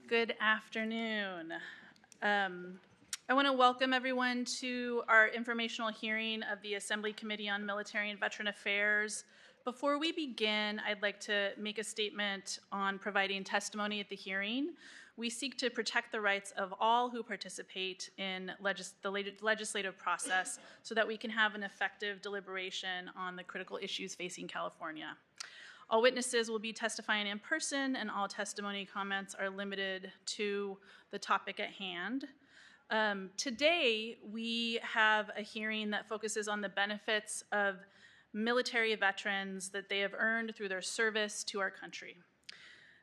Good afternoon. I want to welcome everyone to our informational hearing of the Assembly Committee on Military and Veteran Affairs. Before we begin, I'd like to make a statement on providing testimony at the hearing. We seek to protect the rights of all who participate in the legislative process so that we can have an effective deliberation on the critical issues facing California. All witnesses will be testifying in person, and all testimony comments are limited to the topic at hand. Today, we have a hearing that focuses on the benefits of military veterans that they have earned through their service to our country.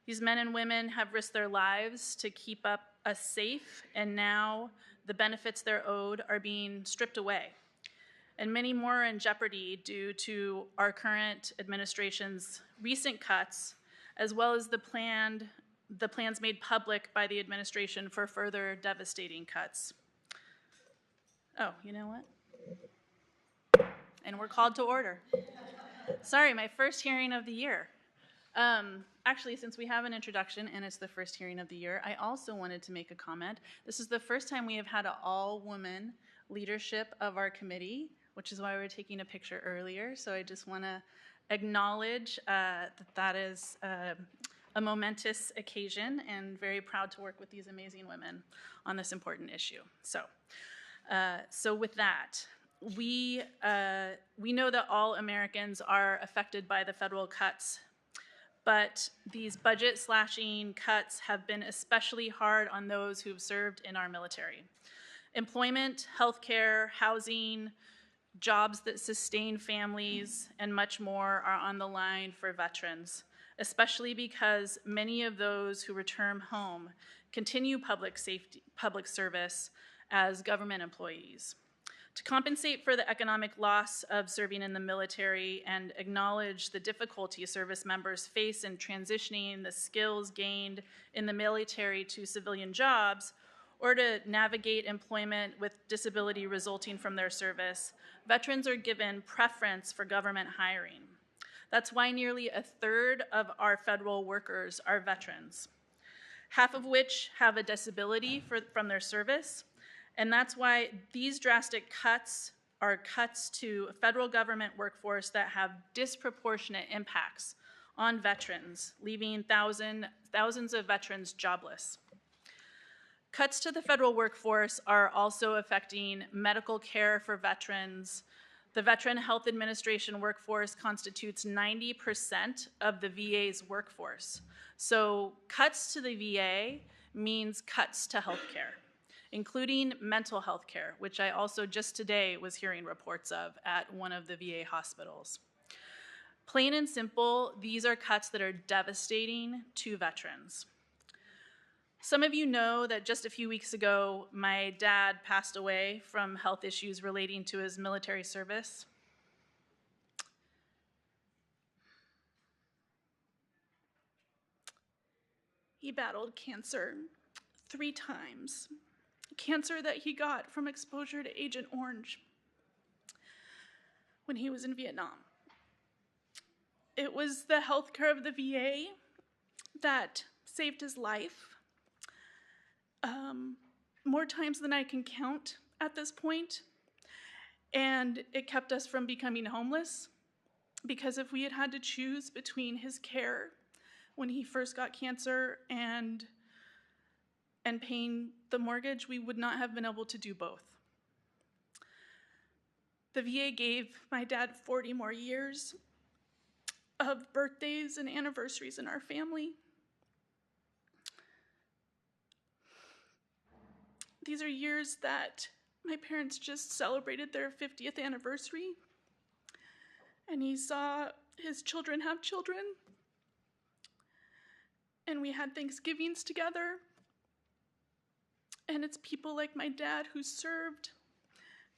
These men and women have risked their lives to keep us safe, and now the benefits they're owed are being stripped away. And many more are in jeopardy due to our current administration's recent cuts, as well as the plans made public by the administration for further devastating cuts. Oh, you know what? And we're called to order. Sorry, my first hearing of the year. Actually, since we have an introduction and it's the first hearing of the year, I also wanted to make a comment. This is the first time we have had an all-woman leadership of our committee, which is why we were taking a picture earlier. So I just want to acknowledge that is a momentous occasion, and very proud to work with these amazing women on this important issue. So with that, we know that all Americans are affected by the federal cuts, but these budget slashing cuts have been especially hard on those who've served in our military. Employment, healthcare, housing, jobs that sustain families, and much more are on the line for veterans, especially because many of those who return home continue public service as government employees. To compensate for the economic loss of serving in the military and acknowledge the difficulty service members face in transitioning the skills gained in the military to civilian jobs, or to navigate employment with disability resulting from their service, veterans are given preference for government hiring. That's why nearly a third of our federal workers are veterans, half of which have a disability from their service, and that's why these drastic cuts are cuts to a federal government workforce that have disproportionate impacts on veterans, leaving thousands of veterans jobless. Cuts to the federal workforce are also affecting medical care for veterans. The Veteran Health Administration workforce constitutes 90% of the VA's workforce. So cuts to the VA means cuts to healthcare, including mental health care, which I also just today was hearing reports of at one of the VA hospitals. Plain and simple, these are cuts that are devastating to veterans. Some of you know that just a few weeks ago, my dad passed away from health issues relating to his military service. He battled cancer 3 times. Cancer that he got from exposure to Agent Orange when he was in Vietnam. It was the healthcare of the VA that saved his life. More times than I can count at this point, and it kept us from becoming homeless, because if we had had to choose between his care when he first got cancer and paying the mortgage, we would not have been able to do both. The VA gave my dad 40 more years of birthdays and anniversaries in our family. These are years that my parents just celebrated their 50th anniversary, and he saw his children have children, and we had Thanksgivings together. And it's people like my dad who served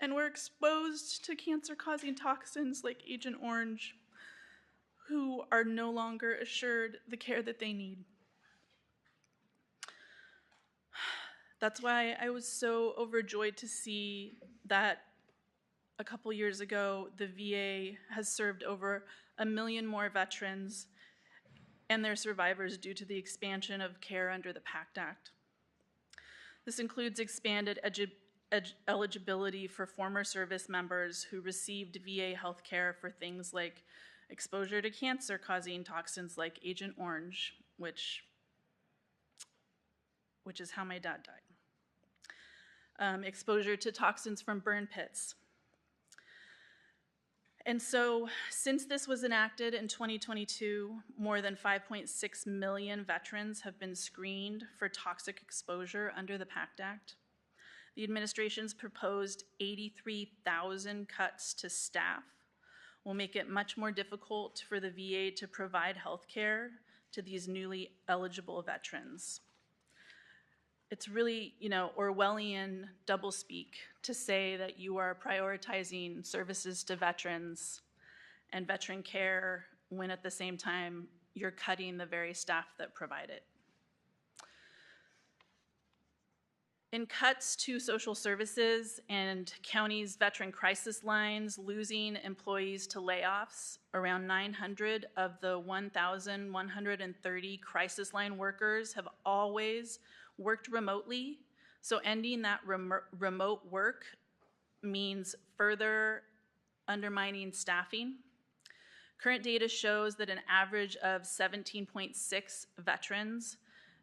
and were exposed to cancer-causing toxins like Agent Orange, who are no longer assured the care that they need. That's why I was so overjoyed to see that a couple years ago, the VA has served over 1 million more veterans and their survivors due to the expansion of care under the PACT Act. This includes expanded eligibility for former service members who received VA health care for things like exposure to cancer-causing toxins like Agent Orange, which is how my dad died. Exposure to toxins from burn pits. And so, since this was enacted in 2022, more than 5.6 million veterans have been screened for toxic exposure under the PACT Act. The administration's proposed 83,000 cuts to staff will make it much more difficult for the VA to provide health care to these newly eligible veterans. It's really, Orwellian doublespeak to say that you are prioritizing services to veterans and veteran care when at the same time you're cutting the very staff that provide it. In cuts to social services and counties' veteran crisis lines losing employees to layoffs, around 900 of the 1,130 crisis line workers have always worked remotely, so ending that remote work means further undermining staffing. Current data shows that an average of 17.6 veterans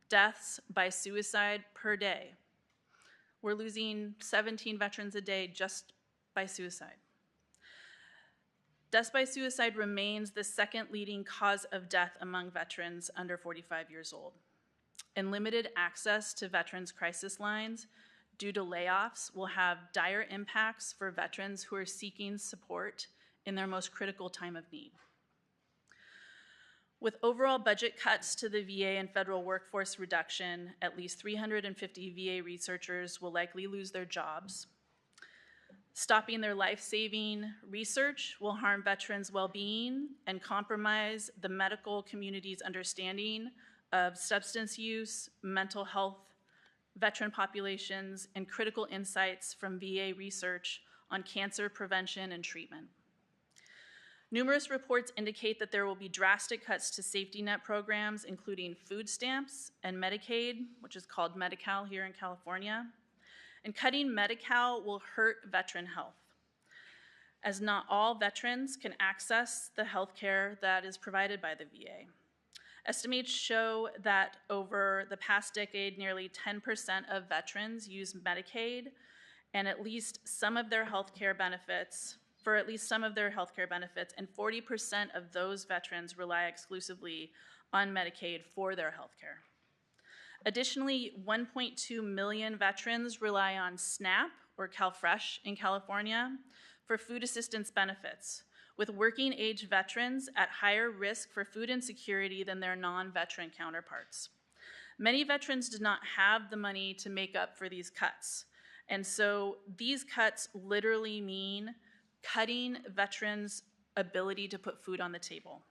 deaths by suicide per day. We're losing 17 veterans a day just by suicide. Deaths by suicide remains the second leading cause of death among veterans under 45 years old. And limited access to veterans' crisis lines due to layoffs will have dire impacts for veterans who are seeking support in their most critical time of need. With overall budget cuts to the VA and federal workforce reduction, at least 350 VA researchers will likely lose their jobs. Stopping their life-saving research will harm veterans' well-being and compromise the medical community's understanding of substance use, mental health, veteran populations, and critical insights from VA research on cancer prevention and treatment. Numerous reports indicate that there will be drastic cuts to safety net programs, including food stamps and Medicaid, which is called Medi-Cal here in California. And cutting Medi-Cal will hurt veteran health, as not all veterans can access the health care that is provided by the VA. Estimates show that over the past decade, nearly 10% of veterans use Medicaid, and at least some of their health care benefits, and 40% of those veterans rely exclusively on Medicaid for their health care. Additionally, 1.2 million veterans rely on SNAP, or CalFresh in California, for food assistance benefits, with working age veterans at higher risk for food insecurity than their non-veteran counterparts. Many veterans did not have the money to make up for these cuts, and so these cuts literally mean cutting veterans' ability to put food on the table.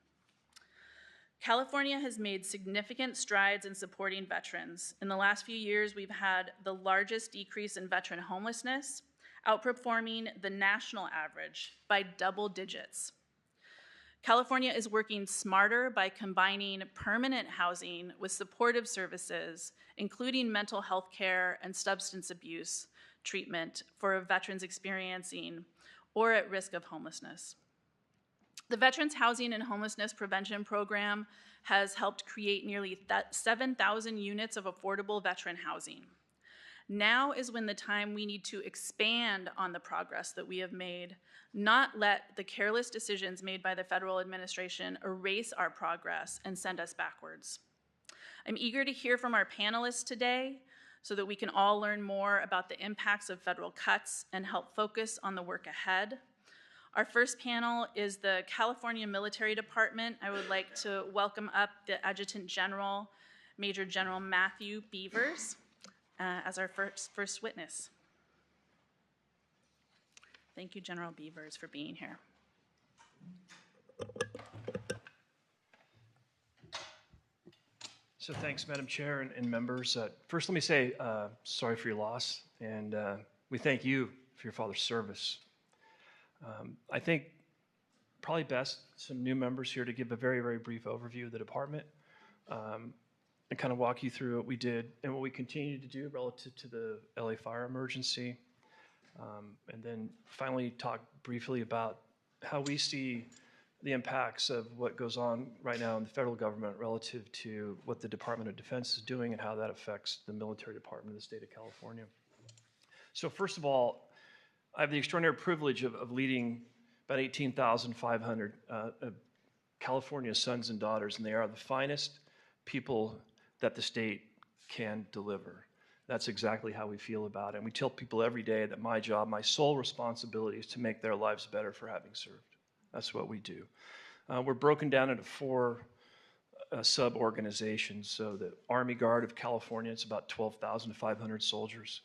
California has made significant strides in supporting veterans. In the last few years, we've had the largest decrease in veteran homelessness, outperforming the national average by double digits. California is working smarter by combining permanent housing with supportive services, including mental health care and substance abuse treatment for veterans experiencing or at risk of homelessness. The Veterans Housing and Homelessness Prevention Program has helped create nearly 7,000 units of affordable veteran housing. Now is when the time we need to expand on the progress that we have made, not let the careless decisions made by the federal administration erase our progress and send us backwards. I'm eager to hear from our panelists today so that we can all learn more about the impacts of federal cuts and help focus on the work ahead. Our first panel is the California Military Department. I would like to welcome up the Adjutant General, Major General Matthew Beavers, as our first witness. Thank you, General Beavers, for being here. So thanks, Madam Chair and members. First, let me say sorry for your loss, and we thank you for your father's service. I think probably best some new members here to give a very, very brief overview of the department. and kind of walk you through what we did and what we continue to do relative to the LA fire emergency. And then finally talk briefly about how we see the impacts of what goes on right now in the federal government relative to what the Department of Defense is doing and how that affects the military department of the state of California. So first of all, I have the extraordinary privilege of leading about 18,500 California sons and daughters, and they are the finest people that the state can deliver. That's exactly how we feel about it. And we tell people every day that my job, my sole responsibility is to make their lives better for having served. That's what we do. We're broken down into 4 sub-organizations. So the Army Guard of California, it's about 12,500 soldiers.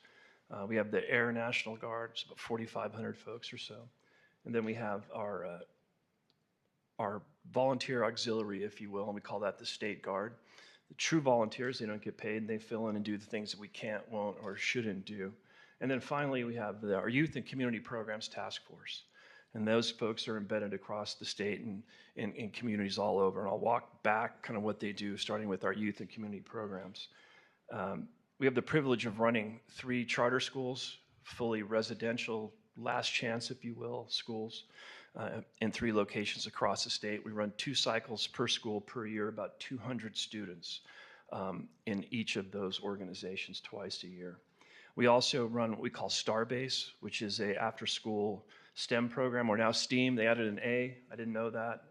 We have the Air National Guard, it's about 4,500 folks or so. And then we have our volunteer auxiliary, if you will, and we call that the State Guard. The true volunteers, they don't get paid, and they fill in and do the things that we can't, won't, or shouldn't do. And then finally, we have our Youth and Community Programs Task Force. And those folks are embedded across the state and in communities all over. And I'll walk back kind of what they do, starting with our youth and community programs. We have the privilege of running 3 charter schools, fully residential, last chance, if you will, schools in 3 locations across the state. We run 2 cycles per school per year, about 200 students in each of those organizations twice a year. We also run what we call Starbase, which is a after-school STEM program, or now STEAM. They added an A. I didn't know that.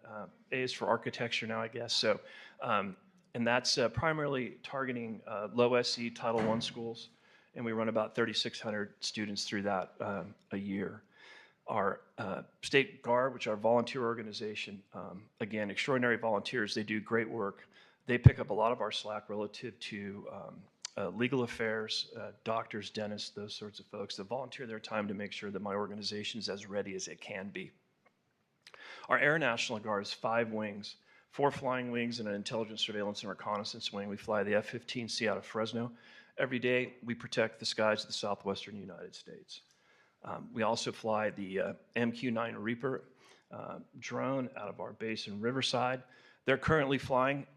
A is for architecture now, I guess. So, and that's primarily targeting low SE Title I schools, and we run about 3,600 students through that a year. Our State Guard, which is our volunteer organization, again, extraordinary volunteers. They do great work. They pick up a lot of our slack relative to legal affairs, doctors, dentists, those sorts of folks that volunteer their time to make sure that my organization is as ready as it can be. Our Air National Guard is 5 wings, 4 flying wings and an intelligence, surveillance, and reconnaissance wing. We fly the F-15C out of Fresno. Every day, we protect the skies of the southwestern United States. We also fly the MQ-9 Reaper drone out of our base in Riverside. They're currently flying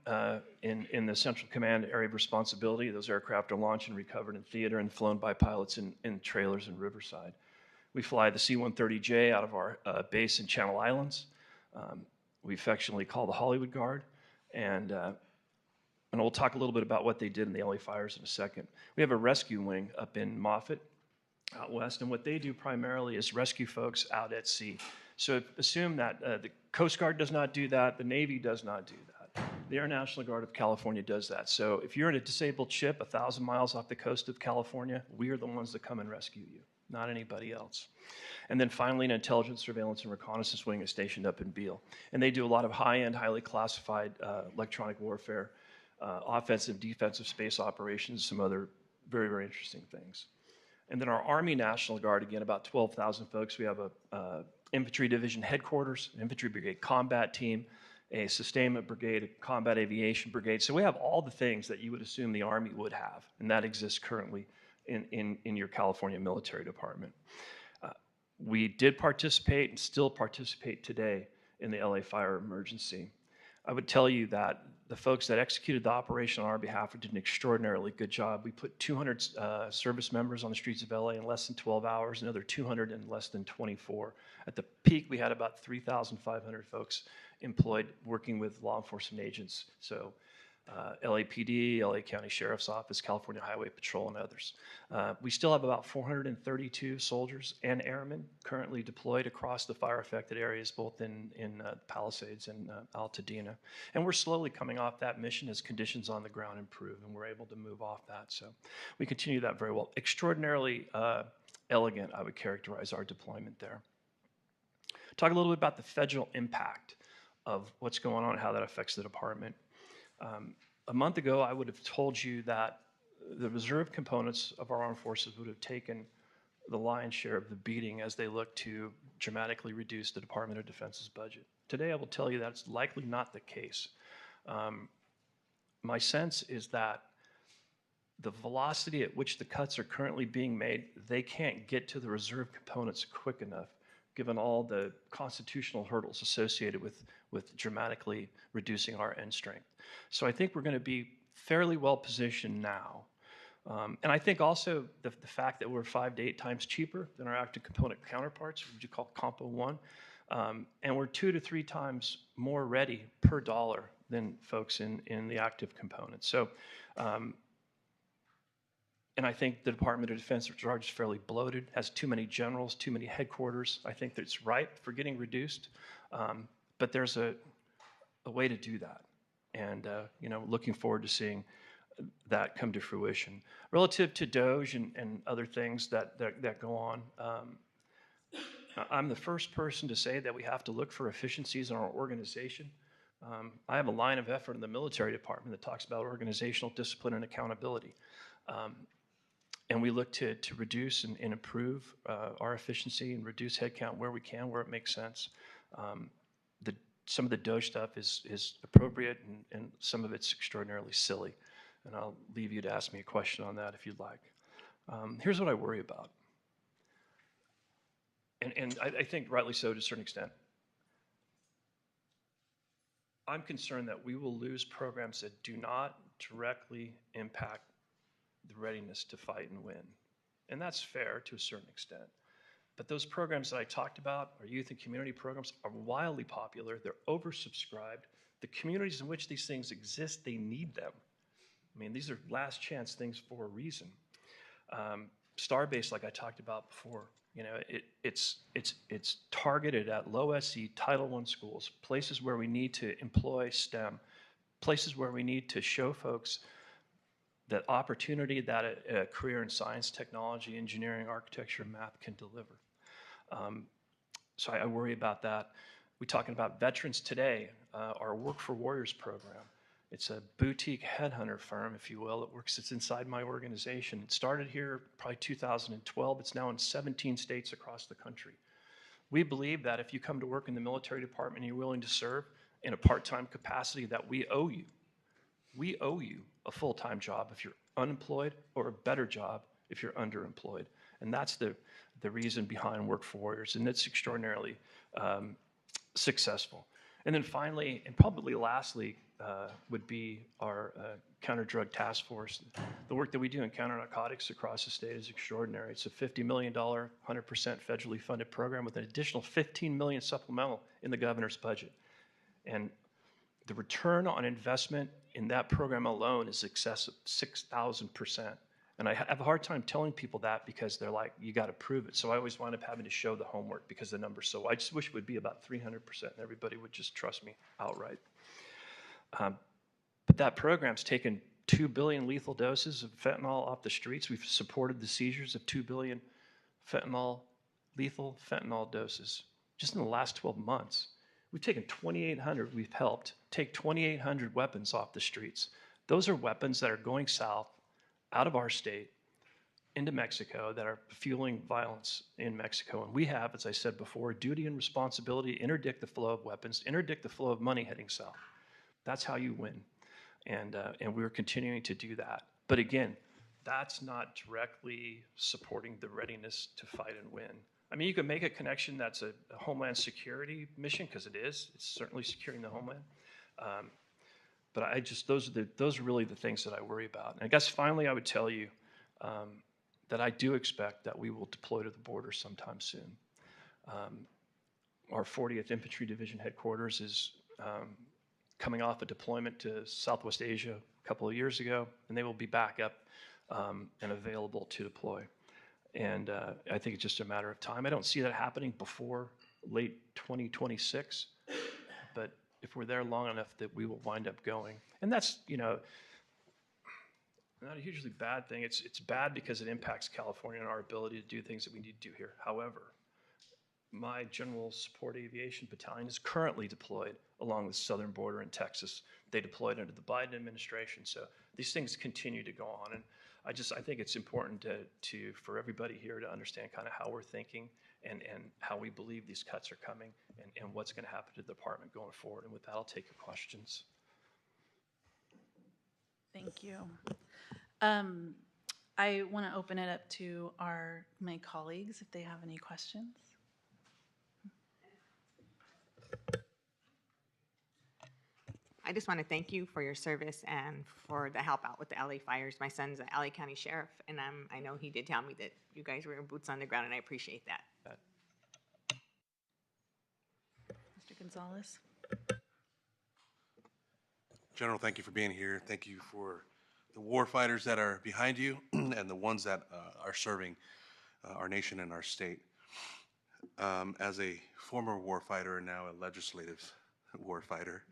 in the Central Command area of responsibility. Those aircraft are launched and recovered in theater and flown by pilots in trailers in Riverside. We fly the C-130J out of our base in Channel Islands. We affectionately call the Hollywood Guard. And we'll talk a little bit about what they did in the LA fires in a second. We have a rescue wing up in Moffett, out west, and what they do primarily is rescue folks out at sea. So assume that the Coast Guard does not do that, the Navy does not do that. The Air National Guard of California does that. So if you're in a disabled ship 1,000 miles off the coast of California, we are the ones that come and rescue you, not anybody else. And then finally, an intelligence, surveillance, and reconnaissance wing is stationed up in Beale. And they do a lot of high-end, highly classified electronic warfare, offensive, defensive space operations, some other very, very interesting things. And then our Army National Guard, again, about 12,000 folks. We have a infantry division headquarters, an infantry brigade combat team, a sustainment brigade, a combat aviation brigade. So we have all the things that you would assume the Army would have, and that exists currently in your California military department. We did participate and still participate today in the LA fire emergency. I would tell you that the folks that executed the operation on our behalf did an extraordinarily good job. We put 200 service members on the streets of LA in less than 12 hours, another 200 in less than 24. At the peak, we had about 3,500 folks employed working with law enforcement agents. So LAPD, LA County Sheriff's Office, California Highway Patrol, and others. We still have about 432 soldiers and airmen currently deployed across the fire-affected areas, both in Palisades and Altadena. And we're slowly coming off that mission as conditions on the ground improve, and we're able to move off that. So we continue that very well. Extraordinarily elegant, I would characterize our deployment there. Talk a little bit about the federal impact of what's going on and how that affects the department. A month ago, I would have told you that the reserve components of our armed forces would have taken the lion's share of the beating as they look to dramatically reduce the Department of Defense's budget. Today, I will tell you that's likely not the case. My sense is that the velocity at which the cuts are currently being made, they can't get to the reserve components quick enough given all the constitutional hurdles associated with dramatically reducing our end strength. So I think we're going to be fairly well positioned now. And I think also the fact that we're 5 to 8 times cheaper than our active component counterparts, which you call Compo 1, and we're 2 to 3 times more ready per dollar than folks in the active component. So, and I think the Department of Defense is fairly bloated, has too many generals, too many headquarters. I think that it's ripe for getting reduced, but there's a way to do that. And, looking forward to seeing that come to fruition. Relative to DOGE and other things that go on, I'm the first person to say that we have to look for efficiencies in our organization. I have a line of effort in the military department that talks about organizational discipline and accountability. And we look to reduce and improve our efficiency and reduce headcount where we can, where it makes sense. Some of the DOGE stuff is appropriate, and some of it's extraordinarily silly. And I'll leave you to ask me a question on that if you'd like. Here's what I worry about. And I think rightly so to a certain extent. I'm concerned that we will lose programs that do not directly impact the readiness to fight and win. And that's fair to a certain extent. But those programs that I talked about, our youth and community programs, are wildly popular. They're oversubscribed. The communities in which these things exist, they need them. I mean, these are last chance things for a reason. Starbase, like I talked about before, it's targeted at low SE Title I schools, places where we need to employ STEM, places where we need to show folks that opportunity that a career in science, technology, engineering, architecture, math can deliver. So I worry about that. We're talking about veterans today, our Work for Warriors program. It's a boutique headhunter firm, if you will. It's inside my organization. It started here probably 2012. It's now in 17 states across the country. We believe that if you come to work in the military department and you're willing to serve in a part-time capacity, that we owe you. We owe you a full-time job if you're unemployed, or a better job if you're underemployed. And that's the reason behind Work for Warriors, and it's extraordinarily successful. And then finally, and probably lastly, would be our counter-drug task force. The work that we do in counter-narcotics across the state is extraordinary. It's a $50 million, 100% federally funded program with an additional $15 million supplemental in the governor's budget. And the return on investment in that program alone is excess of 6,000%. And I have a hard time telling people that because they're like, you got to prove it. So I always wind up having to show the homework because the number's so, I just wish it would be about 300% and everybody would just trust me outright. But that program's taken 2 billion lethal doses of fentanyl off the streets. We've supported the seizures of 2 billion lethal fentanyl doses just in the last 12 months. We've taken 2,800, we've helped take 2,800 weapons off the streets. Those are weapons that are going south out of our state into Mexico that are fueling violence in Mexico. And we have, as I said before, a duty and responsibility to interdict the flow of weapons, interdict the flow of money heading south. That's how you win. And we're continuing to do that. But again, that's not directly supporting the readiness to fight and win. I mean, you can make a connection that's a Homeland Security mission, because it is. It's certainly securing the homeland. But I just, those are really the things that I worry about. And I guess finally I would tell you that I do expect that we will deploy to the border sometime soon. Our 40th Infantry Division headquarters is coming off a deployment to Southwest Asia a couple of years ago, and they will be back up and available to deploy. And I think it's just a matter of time. I don't see that happening before late 2026, but if we're there long enough, that we will wind up going. And that's, not a hugely bad thing. It's bad because it impacts California and our ability to do things that we need to do here. However, my General Support Aviation Battalion is currently deployed along the southern border in Texas. They deployed under the Biden administration. So these things continue to go on. And I think it's important for everybody here to understand kind of how we're thinking and how we believe these cuts are coming and what's going to happen to the department going forward. And with that, I'll take your questions. Thank you. I want to open it up to my colleagues if they have any questions. I just want to thank you for your service and for the help out with the LA fires. My son's an LA County Sheriff, and I know he did tell me that you guys were boots on the ground, and I appreciate that. Mr. Gonzalez? General, thank you for being here. Thank you for the war fighters that are behind you and the ones that are serving our nation and our state. As a former war fighter and now a legislative war fighter,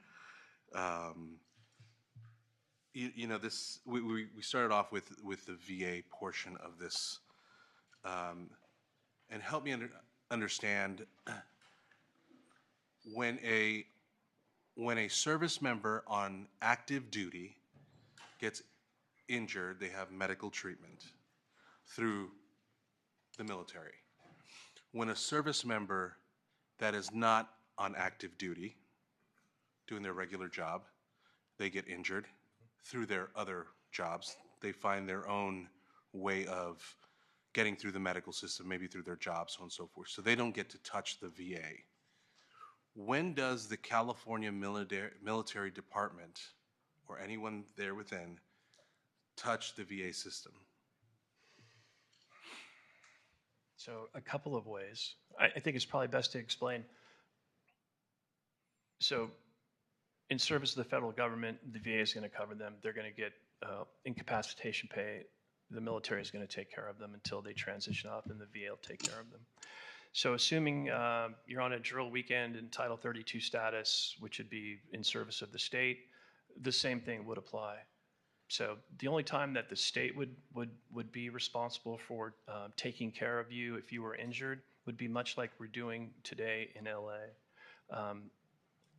you know, this we started off with the VA portion of this, and help me understand when a service member on active duty gets injured, they have medical treatment through the military. When a service member that is not on active duty, doing their regular job, they get injured through their other jobs. They find their own way of getting through the medical system, maybe through their jobs, so on and so forth. So they don't get to touch the VA. When does the California Military Department or anyone there within touch the VA system? So a couple of ways. I think it's probably best to explain. So in service of the federal government, the VA is going to cover them. They're going to get incapacitation pay. The military is going to take care of them until they transition up, and the VA will take care of them. So assuming you're on a drill weekend in Title 32 status, which would be in service of the state, the same thing would apply. So the only time that the state would be responsible for taking care of you if you were injured would be much like we're doing today in LA.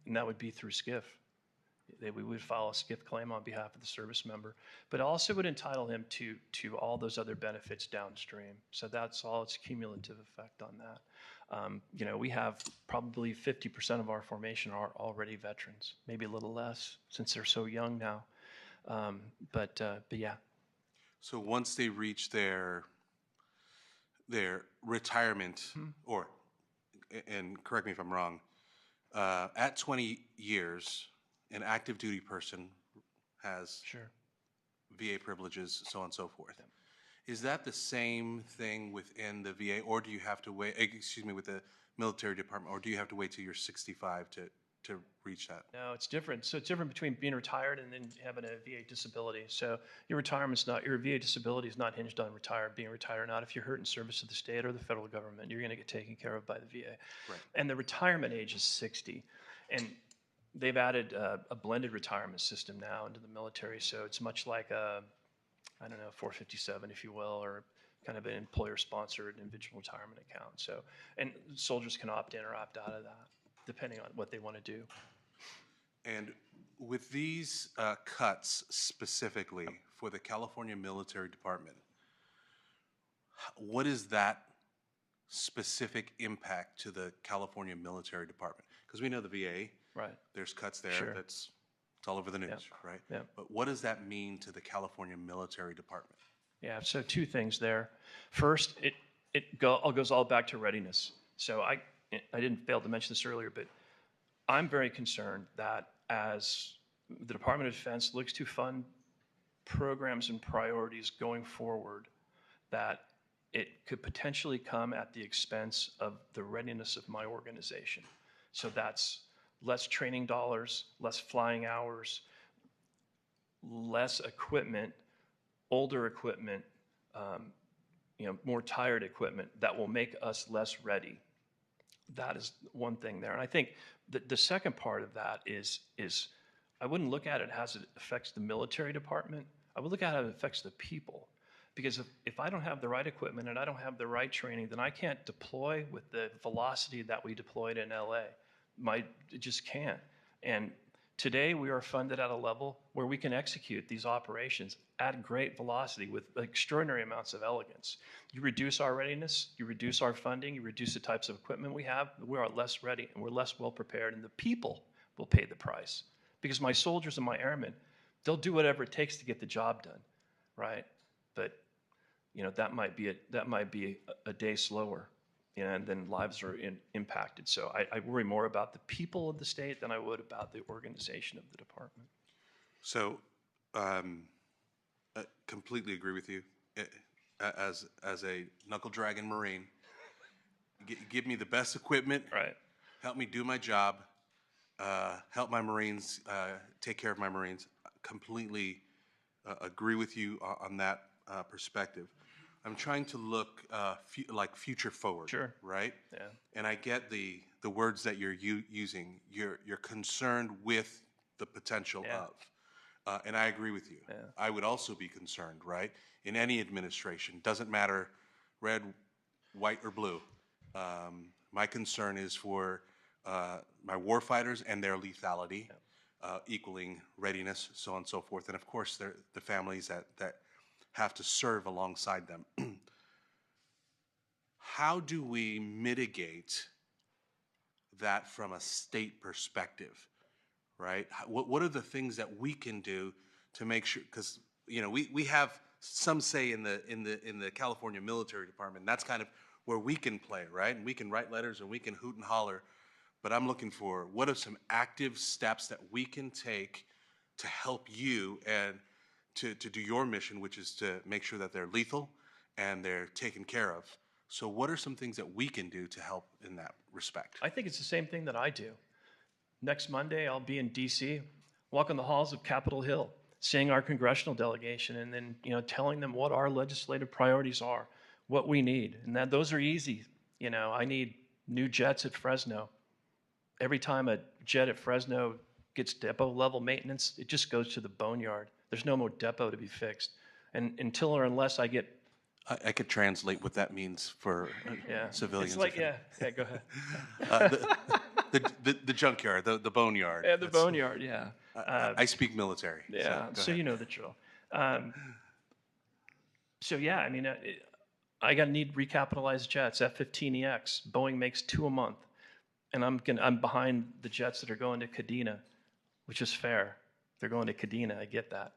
And that would be through SCIF. We would file a SCIF claim on behalf of the service member, but also would entitle him to all those other benefits downstream. So that's all its cumulative effect on that. You know, we have probably 50% of our formation are already veterans, maybe a little less since they're so young now. But yeah. So once they reach their retirement, or, and correct me if I'm wrong, at 20 years, an active duty person has Sure. VA privileges, so on and so forth. Is that the same thing within the VA, or do you have to wait, with the military department, or do you have to wait till you're 65 to reach that? No, it's different. So it's different between being retired and then having a VA disability. So your VA disability is not hinged on being retired or not. If you're hurt in service of the state or the federal government, you're going to get taken care of by the VA. Right. And the retirement age is 60. And they've added a blended retirement system now into the military. So it's much like a, 457, if you will, or kind of an employer-sponsored individual retirement account. So, and soldiers can opt in or opt out of that, depending on what they want to do. And with these cuts specifically for the California Military Department, what is that specific impact to the California Military Department? Because we know the VA, Right. there's cuts there. Sure. It's all over the news, right? Yeah. But what does that mean to the California Military Department? Yeah, so two things there. First, it goes all back to readiness. So I didn't fail to mention this earlier, but I'm very concerned that as the Department of Defense looks to fund programs and priorities going forward, that it could potentially come at the expense of the readiness of my organization. So that's less training dollars, less flying hours, less equipment, older equipment, more tired equipment that will make us less ready. That is one thing there. And I think the second part of that is I wouldn't look at it as it affects the military department. I would look at it as it affects the people. Because if I don't have the right equipment and I don't have the right training, then I can't deploy with the velocity that we deployed in LA. It just can't. And today we are funded at a level where we can execute these operations at great velocity with extraordinary amounts of elegance. You reduce our readiness, you reduce our funding, you reduce the types of equipment we have, we are less ready and we're less well prepared, and the people will pay the price. Because my soldiers and my airmen, they'll do whatever it takes to get the job done, right? But that might be a day slower. and then lives are impacted. So I worry more about the people of the state than I would about the organization of the department. So, completely agree with you. As a knuckle dragon Marine, give me the best equipment, Right. help me do my job, help my Marines, take care of my Marines. Completely agree with you on that perspective. I'm trying to look like future forward. Sure. Right? Yeah. And I get the words that you're using. You're concerned with the potential Yeah. of. And I agree with you. Yeah. I would also be concerned, right? In any administration, doesn't matter red, white, or blue. My concern is for my warfighters and their lethality, equaling readiness, so on and so forth. And of course, the families that have to serve alongside them. How do we mitigate that from a state perspective? Right? What are the things that we can do to make sure? Because we have some say in the California Military Department. That's kind of where we can play, right? And we can write letters and we can hoot and holler. But I'm looking for what are some active steps that we can take to help you and to do your mission, which is to make sure that they're lethal and they're taken care of. So what are some things that we can do to help in that respect? I think it's the same thing that I do. Next Monday, I'll be in D.C., walking the halls of Capitol Hill, seeing our congressional delegation, and then telling them what our legislative priorities are, what we need, and that those are easy. I need new jets at Fresno. Every time a jet at Fresno gets depot level maintenance, it just goes to the boneyard. There's no more depot to be fixed, and until or unless I get I could translate what that means for civilians. It's like go ahead. The junkyard, the boneyard. Yeah, the boneyard. Yeah. I speak military. Yeah, so you know the drill. So yeah, I mean, I need recapitalized jets, F-15EX. Boeing makes 2 a month, and I'm behind the jets that are going to Kadena, which is fair. They're going to Kadena. I get that.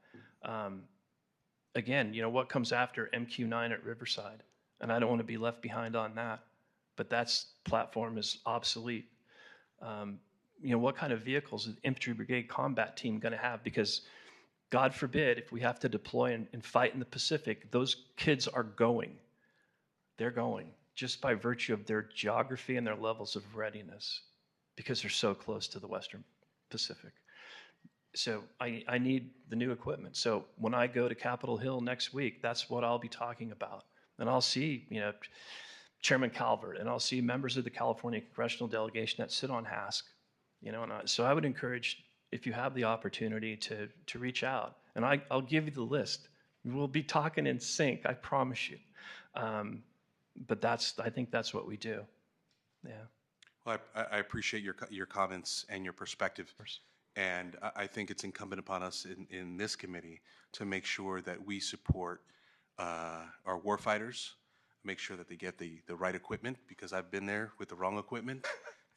Again, what comes after MQ-9 at Riverside, and I don't want to be left behind on that. But that platform is obsolete. What kind of vehicles is the infantry brigade combat team going to have? Because God forbid, if we have to deploy and fight in the Pacific, those kids are going. They're going just by virtue of their geography and their levels of readiness, because they're so close to the Western Pacific. So I need the new equipment. So when I go to Capitol Hill next week, that's what I'll be talking about. And I'll see, Chairman Calvert, and I'll see members of the California congressional delegation that sit on HASC. So I would encourage, if you have the opportunity, to reach out. And I'll give you the list. We'll be talking in sync, I promise you. But I think that's what we do. Yeah. Well, I appreciate your comments and your perspective. And I think it's incumbent upon us in this committee to make sure that we support our warfighters, make sure that they get the right equipment, because I've been there with the wrong equipment,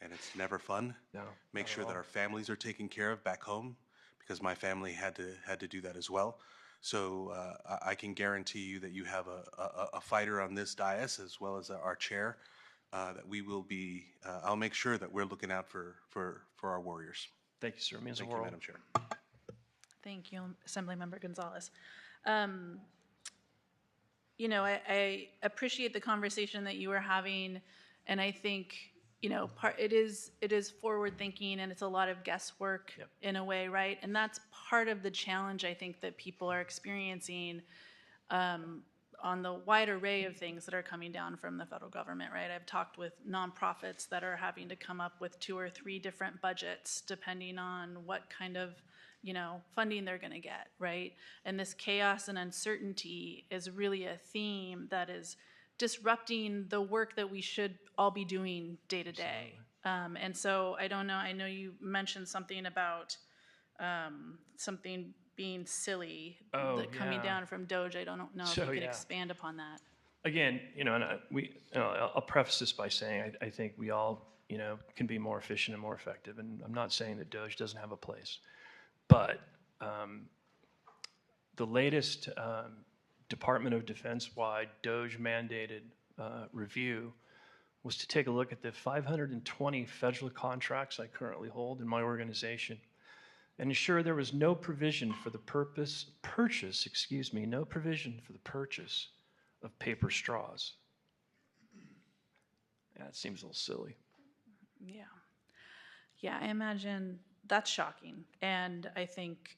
and it's never fun. No, make sure that our families are taken care of back home, because my family had to do that as well. So I can guarantee you that you have a fighter on this dais, as well as our chair, that we will be. I'll make sure that we're looking out for our warriors. Thank you, sir. It means the Thank you, world. Madam Chair. Thank you, Assemblymember Gonzalez. I appreciate the conversation that you were having, and I think, it is forward thinking, and it's a lot of guesswork in a way, right? And that's part of the challenge I think that people are experiencing on the wide array of things that are coming down from the federal government, right? I've talked with nonprofits that are having to come up with 2 or 3 different budgets depending on what kind of funding they're going to get, right? And this chaos and uncertainty is really a theme that is disrupting the work that we should all be doing day to day. And so I don't know, I know you mentioned something about something being silly coming down from DOJ. I don't know if you could expand upon that. Again, I'll preface this by saying I think we all, can be more efficient and more effective. And I'm not saying that DOJ doesn't have a place. But the latest Department of Defense-wide DOJ-mandated review was to take a look at the 520 federal contracts I currently hold in my organization and ensure there was no provision for the no provision for the purchase of paper straws. Yeah, it seems a little silly. Yeah. Yeah, I imagine that's shocking. And I think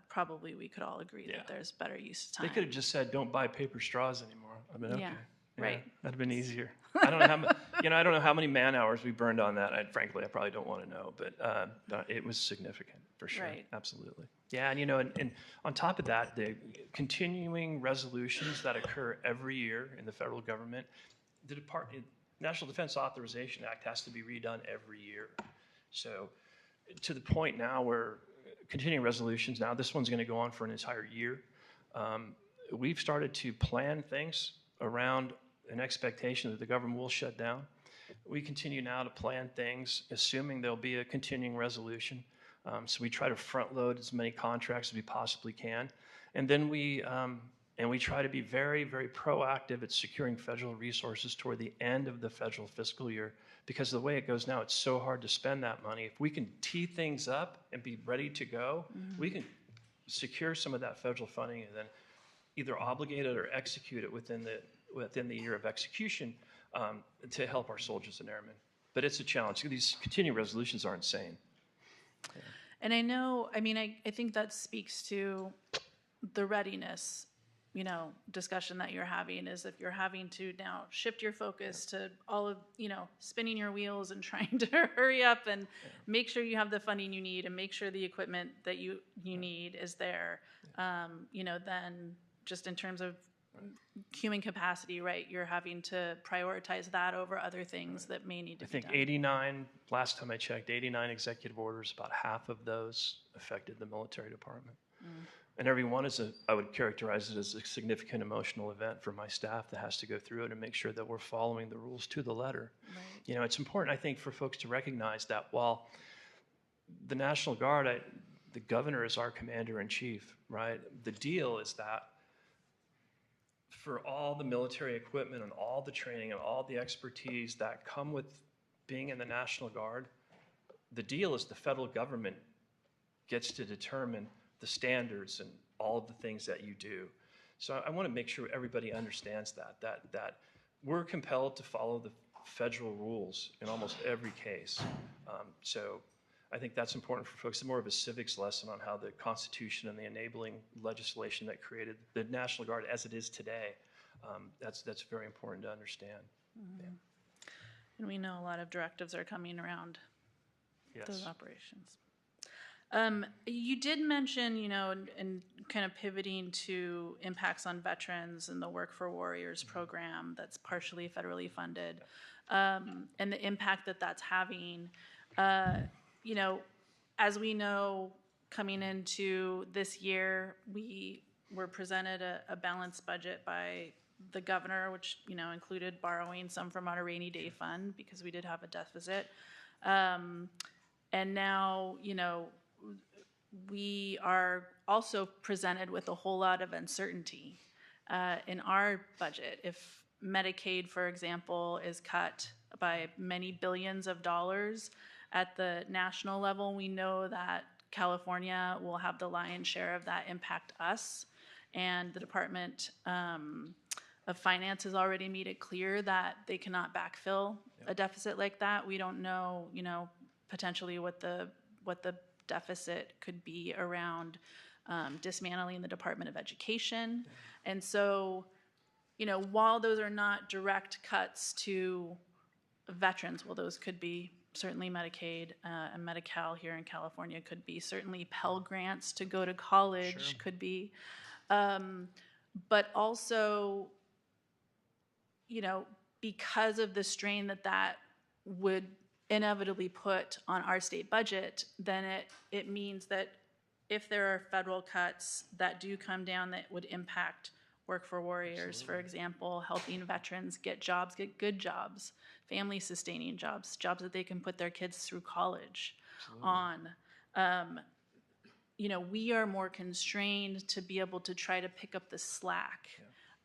probably we could all agree Yeah. that there's better use of time. They could have just said, "Don't buy paper straws anymore." I mean, okay. Yeah, right. That'd have been easier. I don't know how I don't know how many man hours we burned on that. Frankly, I probably don't want to know, but it was significant for sure. Right. Absolutely. Yeah, and on top of that, the continuing resolutions that occur every year in the federal government, the National Defense Authorization Act has to be redone every year. So to the point now where continuing resolutions, now this one's going to go on for an entire year. We've started to plan things around an expectation that the government will shut down. We continue now to plan things, assuming there'll be a continuing resolution. So we try to front load as many contracts as we possibly can. And then we try to be very, very proactive at securing federal resources toward the end of the federal fiscal year, because the way it goes now, it's so hard to spend that money. If we can tee things up and be ready to go, we can secure some of that federal funding and then either obligate it or execute it within the year of execution to help our soldiers and airmen. But it's a challenge. These continuing resolutions are insane. And I think that speaks to the readiness, discussion that you're having, is if you're having to now shift your focus to all of, spinning your wheels and trying to hurry up and make sure you have the funding you need and make sure the equipment that you need is there, then just in terms of human capacity, right, you're having to prioritize that over other things that may need to be done. 89, last time I checked, 89 executive orders, about half of those affected the military department. And every one I would characterize it as a significant emotional event for my staff that has to go through it and make sure that we're following the rules to the letter. Right. It's important, I think, for folks to recognize that while the National Guard, the governor is our commander-in-chief, right? The deal is that for all the military equipment and all the training and all the expertise that come with being in the National Guard, the deal is the federal government gets to determine the standards and all of the things that you do. So I want to make sure everybody understands that we're compelled to follow the federal rules in almost every case. So I think that's important for folks. It's more of a civics lesson on how the Constitution and the enabling legislation that created the National Guard as it is today, that's very important to understand. Yeah. And we know a lot of directives are coming around those Yes. operations. You did mention, and kind of pivoting to impacts on veterans and the Work for Warriors program that's partially federally funded, and the impact that that's having. As we know, coming into this year, we were presented a balanced budget by the governor, which, included borrowing some from our rainy day fund because we did have a deficit. And now, we are also presented with a whole lot of uncertainty in our budget. If Medicaid, for example, is cut by many billions of dollars at the national level, we know that California will have the lion's share of that impact us. And the Department of Finance has already made it clear that they cannot backfill a deficit like that. We don't know, potentially what the deficit could be around dismantling the Department of Education. And so, while those are not direct cuts to veterans, well, those could be certainly Medicaid and Medi-Cal here in California could be, certainly Pell Grants to go to college could be. But also, because of the strain that would inevitably put on our state budget, then it means that if there are federal cuts that do come down that would impact Work for Warriors, for example, helping veterans get jobs, get good jobs, family-sustaining jobs, jobs that they can put their kids through college on. We are more constrained to be able to try to pick up the slack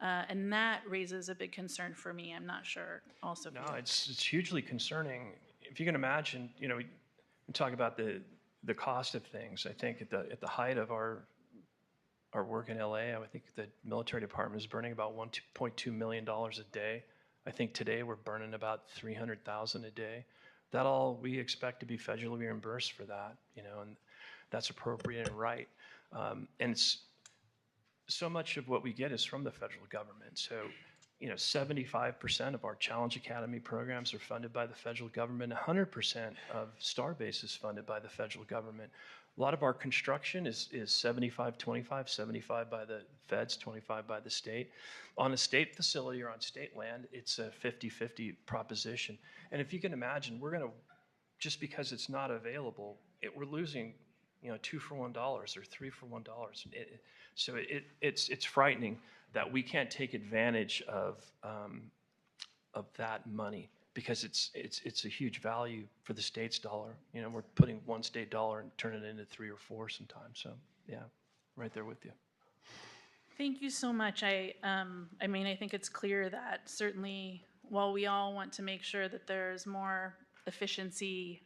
And that raises a big concern for me. I'm not sure also. for No, you. it's hugely concerning. If you can imagine, we talk about the cost of things. I think at the height of our work in LA, I would think the military department is burning about $1.2 million a day. I think today we're burning about $300,000 a day. That all we expect to be federally reimbursed for that, and that's appropriate and right. And so much of what we get is from the federal government. So, 75% of our Challenge Academy programs are funded by the federal government. 100% of Starbase is funded by the federal government. A lot of our construction is 75-25, 75 by the feds, 25 by the state. On a state facility or on state land, it's a 50-50 proposition. And if you can imagine, we're going to, just because it's not available, we're losing, 2 for $1 or 3 for $1. So it's frightening that we can't take advantage of that money, because it's a huge value for the state's dollar. We're putting one state dollar and turning it into 3 or 4 sometimes. So yeah, right there with you. Thank you so much. I think it's clear that certainly while we all want to make sure that there's more efficiency,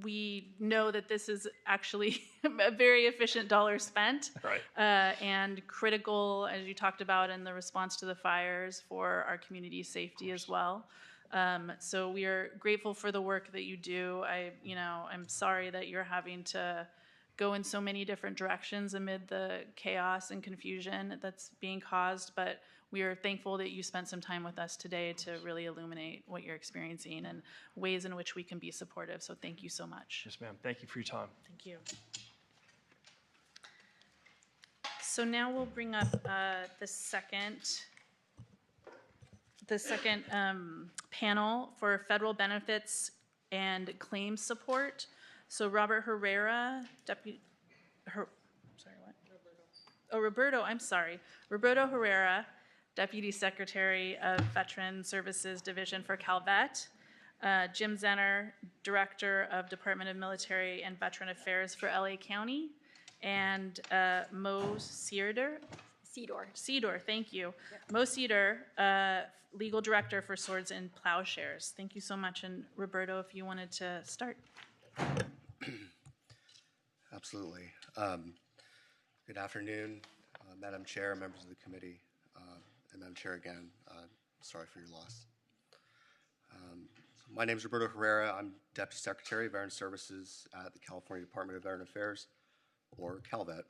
we know that this is actually a very efficient dollar spent, Right. And critical, as you talked about, in the response to the fires for our community safety as well. So we are grateful for the work that you do. I'm sorry that you're having to go in so many different directions amid the chaos and confusion that's being caused, but we are thankful that you spent some time with us today to really illuminate what you're experiencing and ways in which we can be supportive. So thank you so much. Yes, ma'am. Thank you for your time. Thank you. So now we'll bring up the second panel for federal benefits and claims support. So Robert Herrera, Roberto Herrera, Deputy Secretary of Veteran Services Division for Calvet. Jim Zenner, Director of Department of Military and Veteran Affairs for LA County. And Mo Cedar, thank you. Yep. Mo Cedar, Legal Director for Swords and Plowshares. Thank you so much. And Roberto, if you wanted to start. Absolutely. Good afternoon, Madam Chair, members of the committee, and Madam Chair again. Sorry for your loss. My name is Roberto Herrera. I'm Deputy Secretary of Veteran Services at the California Department of Veteran Affairs, or Calvet.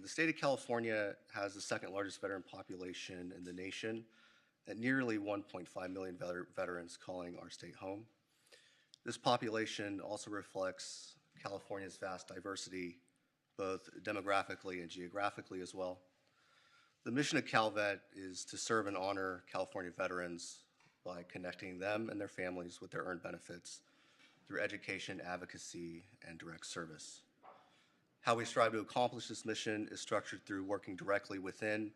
The state of California has the second largest veteran population in the nation, at nearly 1.5 million veterans calling our state home. This population also reflects California's vast diversity, both demographically and geographically as well. The mission of Calvet is to serve and honor California veterans by connecting them and their families with their earned benefits through education, advocacy, and direct service. How we strive to accomplish this mission is structured through working directly within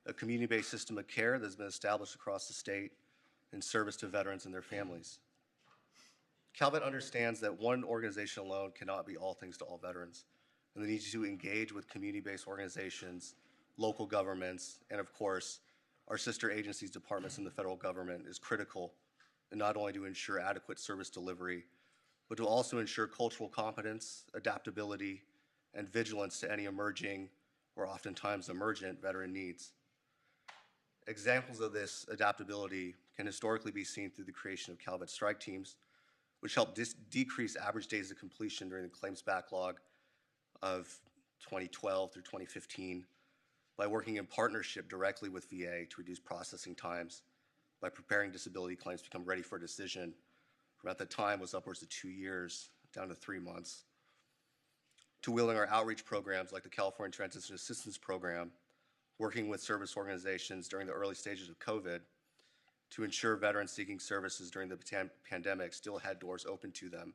a community-based system of care that has been established across the state in service to veterans and their families. Calvet understands that one organization alone cannot be all things to all veterans, and the need to engage with community-based organizations, local governments, and of course, our sister agencies, departments in the federal government is critical, and not only to ensure adequate service delivery, but to also ensure cultural competence, adaptability, and vigilance to any emerging or oftentimes emergent veteran needs. Examples of this adaptability can historically be seen through the creation of Calvet strike teams, which help decrease average days of completion during the claims backlog of 2012 through 2015 by working in partnership directly with VA to reduce processing times, by preparing disability claims to become ready for a decision from at the time was upwards of 2 years down to 3 months, to wheeling our outreach programs like the California Transition Assistance Program, working with service organizations during the early stages of COVID to ensure veterans seeking services during the pandemic still had doors open to them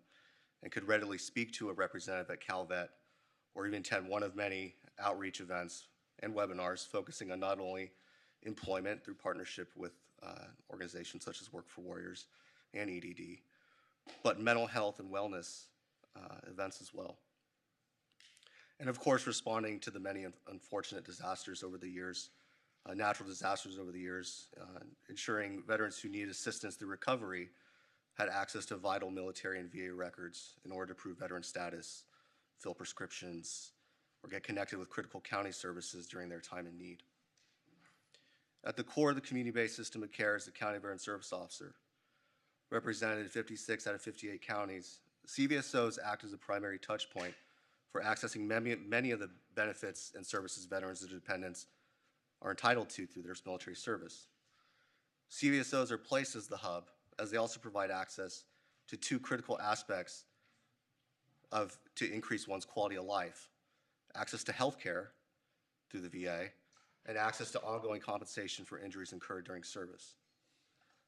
and could readily speak to a representative at Calvet or even attend one of many outreach events and webinars focusing on not only employment through partnership with organizations such as Work for Warriors and EDD, but mental health and wellness events as well. And of course, responding to the many unfortunate disasters over the years natural disasters over the years, ensuring veterans who need assistance through recovery had access to vital military and VA records in order to prove veteran status, fill prescriptions, or get connected with critical county services during their time in need. At the core of the community-based system of care is the County Veteran Service Officer. Represented in 56 out of 58 counties, CVSOs act as a primary touch point for accessing many of the benefits and services veterans and dependents are entitled to through their military service. CVSOs are placed as the hub, as they also provide access to two critical aspects to increase one's quality of life: access to health care through the VA, and access to ongoing compensation for injuries incurred during service.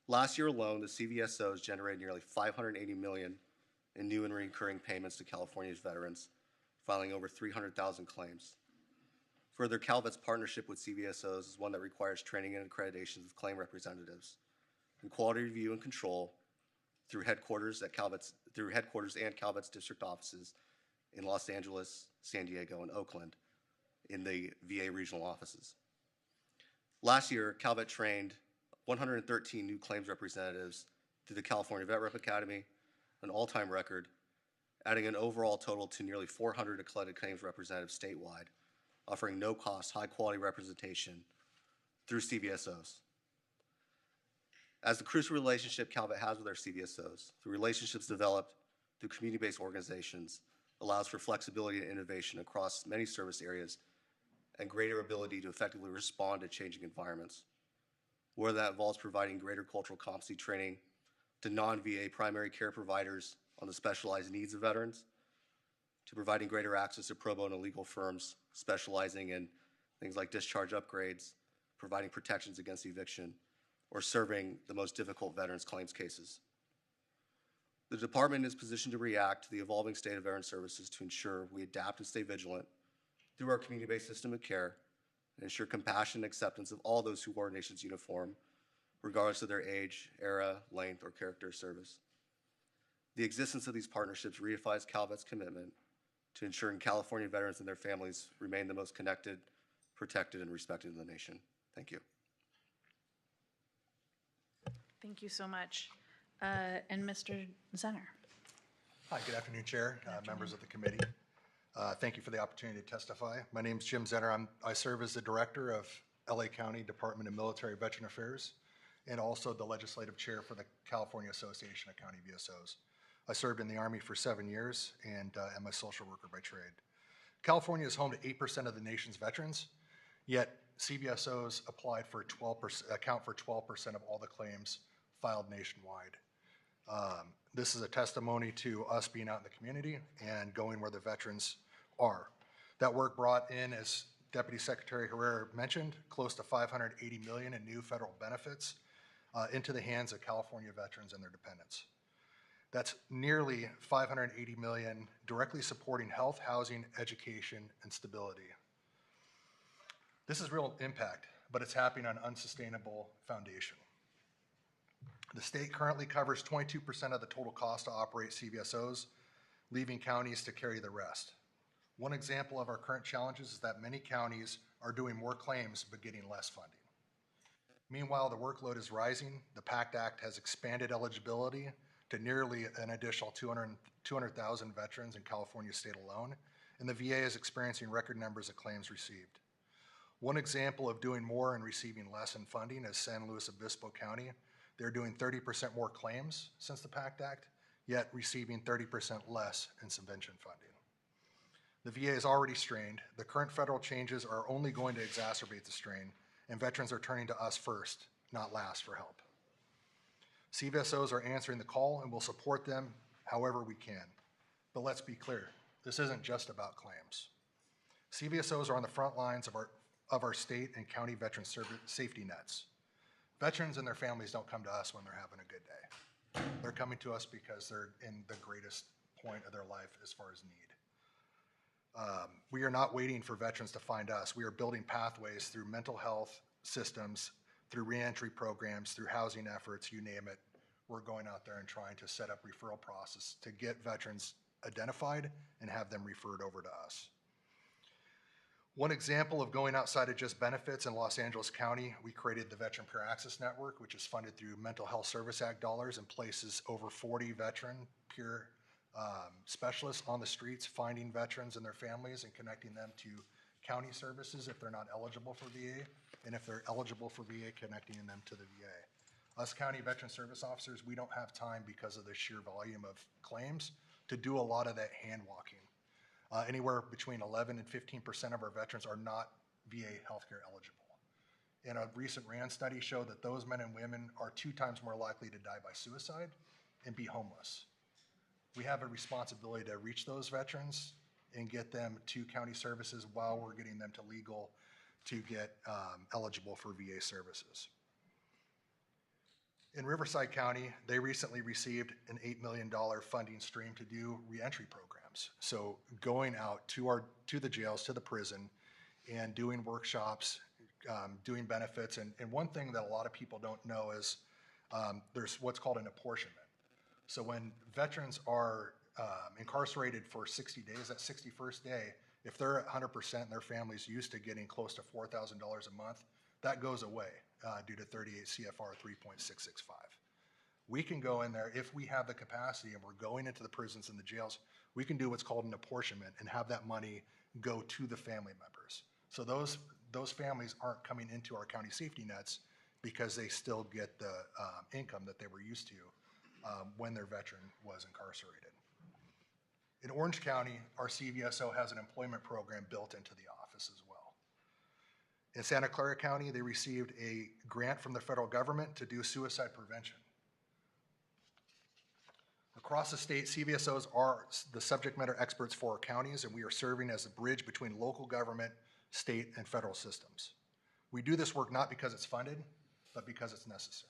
Last year alone, the CVSOs generated nearly $580 million in new and recurring payments to California's veterans, filing over 300,000 claims. Further, CalVet's partnership with CVSOs is one that requires training and accreditations of claim representatives and quality review and control through headquarters and CalVet's district offices in Los Angeles, San Diego, and Oakland in the VA regional offices. Last year, CalVet trained 113 new claims representatives through the California Vet Rep Academy, an all-time record, adding an overall total to nearly 400 accredited claims representatives statewide, offering no-cost, high-quality representation through CVSOs. As the crucial relationship CalVet has with our CVSOs, the relationships developed through community-based organizations allows for flexibility and innovation across many service areas and greater ability to effectively respond to changing environments, whether that involves providing greater cultural competency training to non-VA primary care providers on the specialized needs of veterans, to providing greater access to pro bono legal firms specializing in things like discharge upgrades, providing protections against eviction, or serving the most difficult veterans claims cases. The department is positioned to react to the evolving state of veteran services to ensure we adapt and stay vigilant through our community-based system of care and ensure compassion and acceptance of all those who wear our nation's uniform, regardless of their age, era, length, or character of service. The existence of these partnerships reifies CalVet's commitment to ensuring California veterans and their families remain the most connected, protected, and respected in the nation. Thank you. Thank you so much. And Mr. Zenner. Hi, good afternoon, Chair, members of the committee. Thank you for the opportunity to testify. My name is Jim Zenner. I serve as the Director of LA County Department of Military Veteran Affairs and also the Legislative Chair for the California Association of County VSOs. I served in the Army for 7 years and am a social worker by trade. California is home to 8% of the nation's veterans, yet CVSOs account for 12% of all the claims filed nationwide. This is a testimony to us being out in the community and going where the veterans are. That work brought in, as Deputy Secretary Herrera mentioned, close to $580 million in new federal benefits into the hands of California veterans and their dependents. That's nearly $580 million directly supporting health, housing, education, and stability. This is real impact, but it's happening on unsustainable foundation. The state currently covers 22% of the total cost to operate CVSOs, leaving counties to carry the rest. One example of our current challenges is that many counties are doing more claims but getting less funding. Meanwhile, the workload is rising. The PACT Act has expanded eligibility to nearly an additional 200,000 veterans in California state alone, and the VA is experiencing record numbers of claims received. One example of doing more and receiving less in funding is San Luis Obispo County. They're doing 30% more claims since the PACT Act, yet receiving 30% less in subvention funding. The VA is already strained. The current federal changes are only going to exacerbate the strain, and veterans are turning to us first, not last, for help. CVSOs are answering the call and will support them however we can. But let's be clear, this isn't just about claims. CVSOs are on the front lines of our state and county veteran safety nets. Veterans and their families don't come to us when they're having a good day. They're coming to us because they're in the greatest point of their life as far as need. We are not waiting for veterans to find us. We are building pathways through mental health systems, through reentry programs, through housing efforts, you name it. We're going out there and trying to set up referral process to get veterans identified and have them referred over to us. One example of going outside of just benefits in Los Angeles County, we created the Veteran Peer Access Network, which is funded through Mental Health Service Act dollars and places over 40 veteran peer specialists on the streets, finding veterans and their families and connecting them to county services if they're not eligible for VA, and if they're eligible for VA, connecting them to the VA. Us county veteran service officers, we don't have time because of the sheer volume of claims to do a lot of that hand walking. Anywhere between 11 and 15% of our veterans are not VA healthcare eligible. And a recent RAND study showed that those men and women are 2 times more likely to die by suicide and be homeless. We have a responsibility to reach those veterans and get them to county services while we're getting them to legal to get eligible for VA services. In Riverside County, they recently received an $8 million funding stream to do reentry programs. So going out to the jails, to the prison, and doing workshops, doing benefits. And one thing that a lot of people don't know is there's what's called an apportionment. So when veterans are incarcerated for 60 days, that 61st day, if they're at 100% and their family's used to getting close to $4,000 a month, that goes away due to 38 CFR 3.665. We can go in there if we have the capacity and we're going into the prisons and the jails, we can do what's called an apportionment and have that money go to the family members. So those families aren't coming into our county safety nets because they still get the income that they were used to when their veteran was incarcerated. In Orange County, our CVSO has an employment program built into the office as well. In Santa Clara County, they received a grant from the federal government to do suicide prevention. Across the state, CVSOs are the subject matter experts for our counties, and we are serving as a bridge between local government, state, and federal systems. We do this work not because it's funded, but because it's necessary.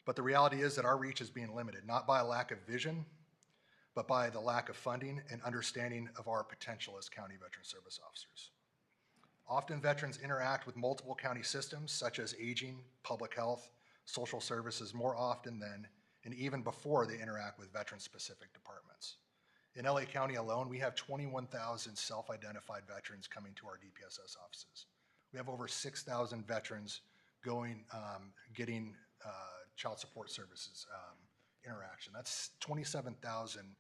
But the reality is that our reach is being limited, not by a lack of vision, but by the lack of funding and understanding of our potential as county veteran service officers. Often veterans interact with multiple county systems such as aging, public health, social services more often than and even before they interact with veteran-specific departments. In LA County alone, we have 21,000 self-identified veterans coming to our DPSS offices. We have over 6,000 veterans getting child support services interaction. That's 27,000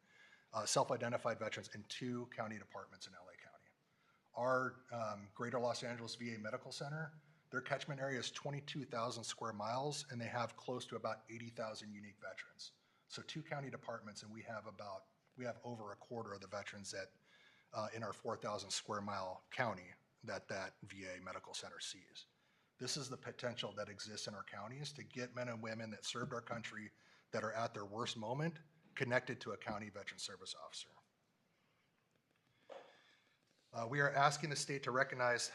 self-identified veterans in 2 county departments in LA County. Our Greater Los Angeles VA Medical Center, their catchment area is 22,000 square miles, and they have close to about 80,000 unique veterans. So 2 county departments, and we have over a quarter of the veterans that in our 4,000 square mile county that VA Medical Center sees. This is the potential that exists in our counties to get men and women that served our country that are at their worst moment connected to a county veteran service officer. We are asking the state to recognize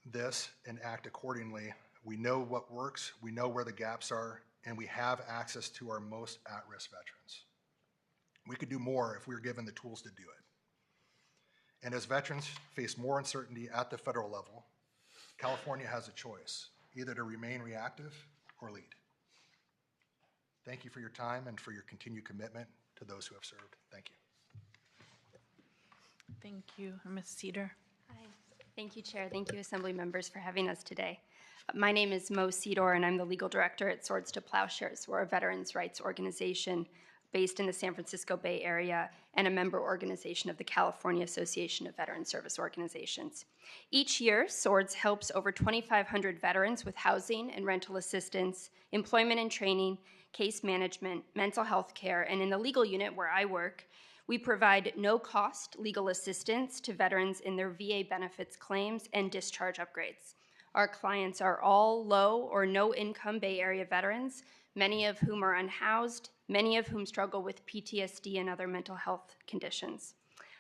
this and act accordingly. We know what works, we know where the gaps are, and we have access to our most at-risk veterans. We could do more if we were given the tools to do it. And as veterans face more uncertainty at the federal level, California has a choice, either to remain reactive or lead. Thank you for your time and for your continued commitment to those who have served. Thank you. Thank you. Ms. Cedar. Hi. Thank you, Chair. Thank you, Assembly members, for having us today. My name is Mo Cedar, and I'm the legal director at Swords to Plowshares. We're a veterans' rights organization based in the San Francisco Bay Area and a member organization of the California Association of Veteran Service Organizations. Each year, Swords helps over 2,500 veterans with housing and rental assistance, employment and training, case management, mental health care, and in the legal unit where I work, we provide no-cost legal assistance to veterans in their VA benefits claims and discharge upgrades. Our clients are all low or no-income Bay Area veterans, many of whom are unhoused, many of whom struggle with PTSD and other mental health conditions.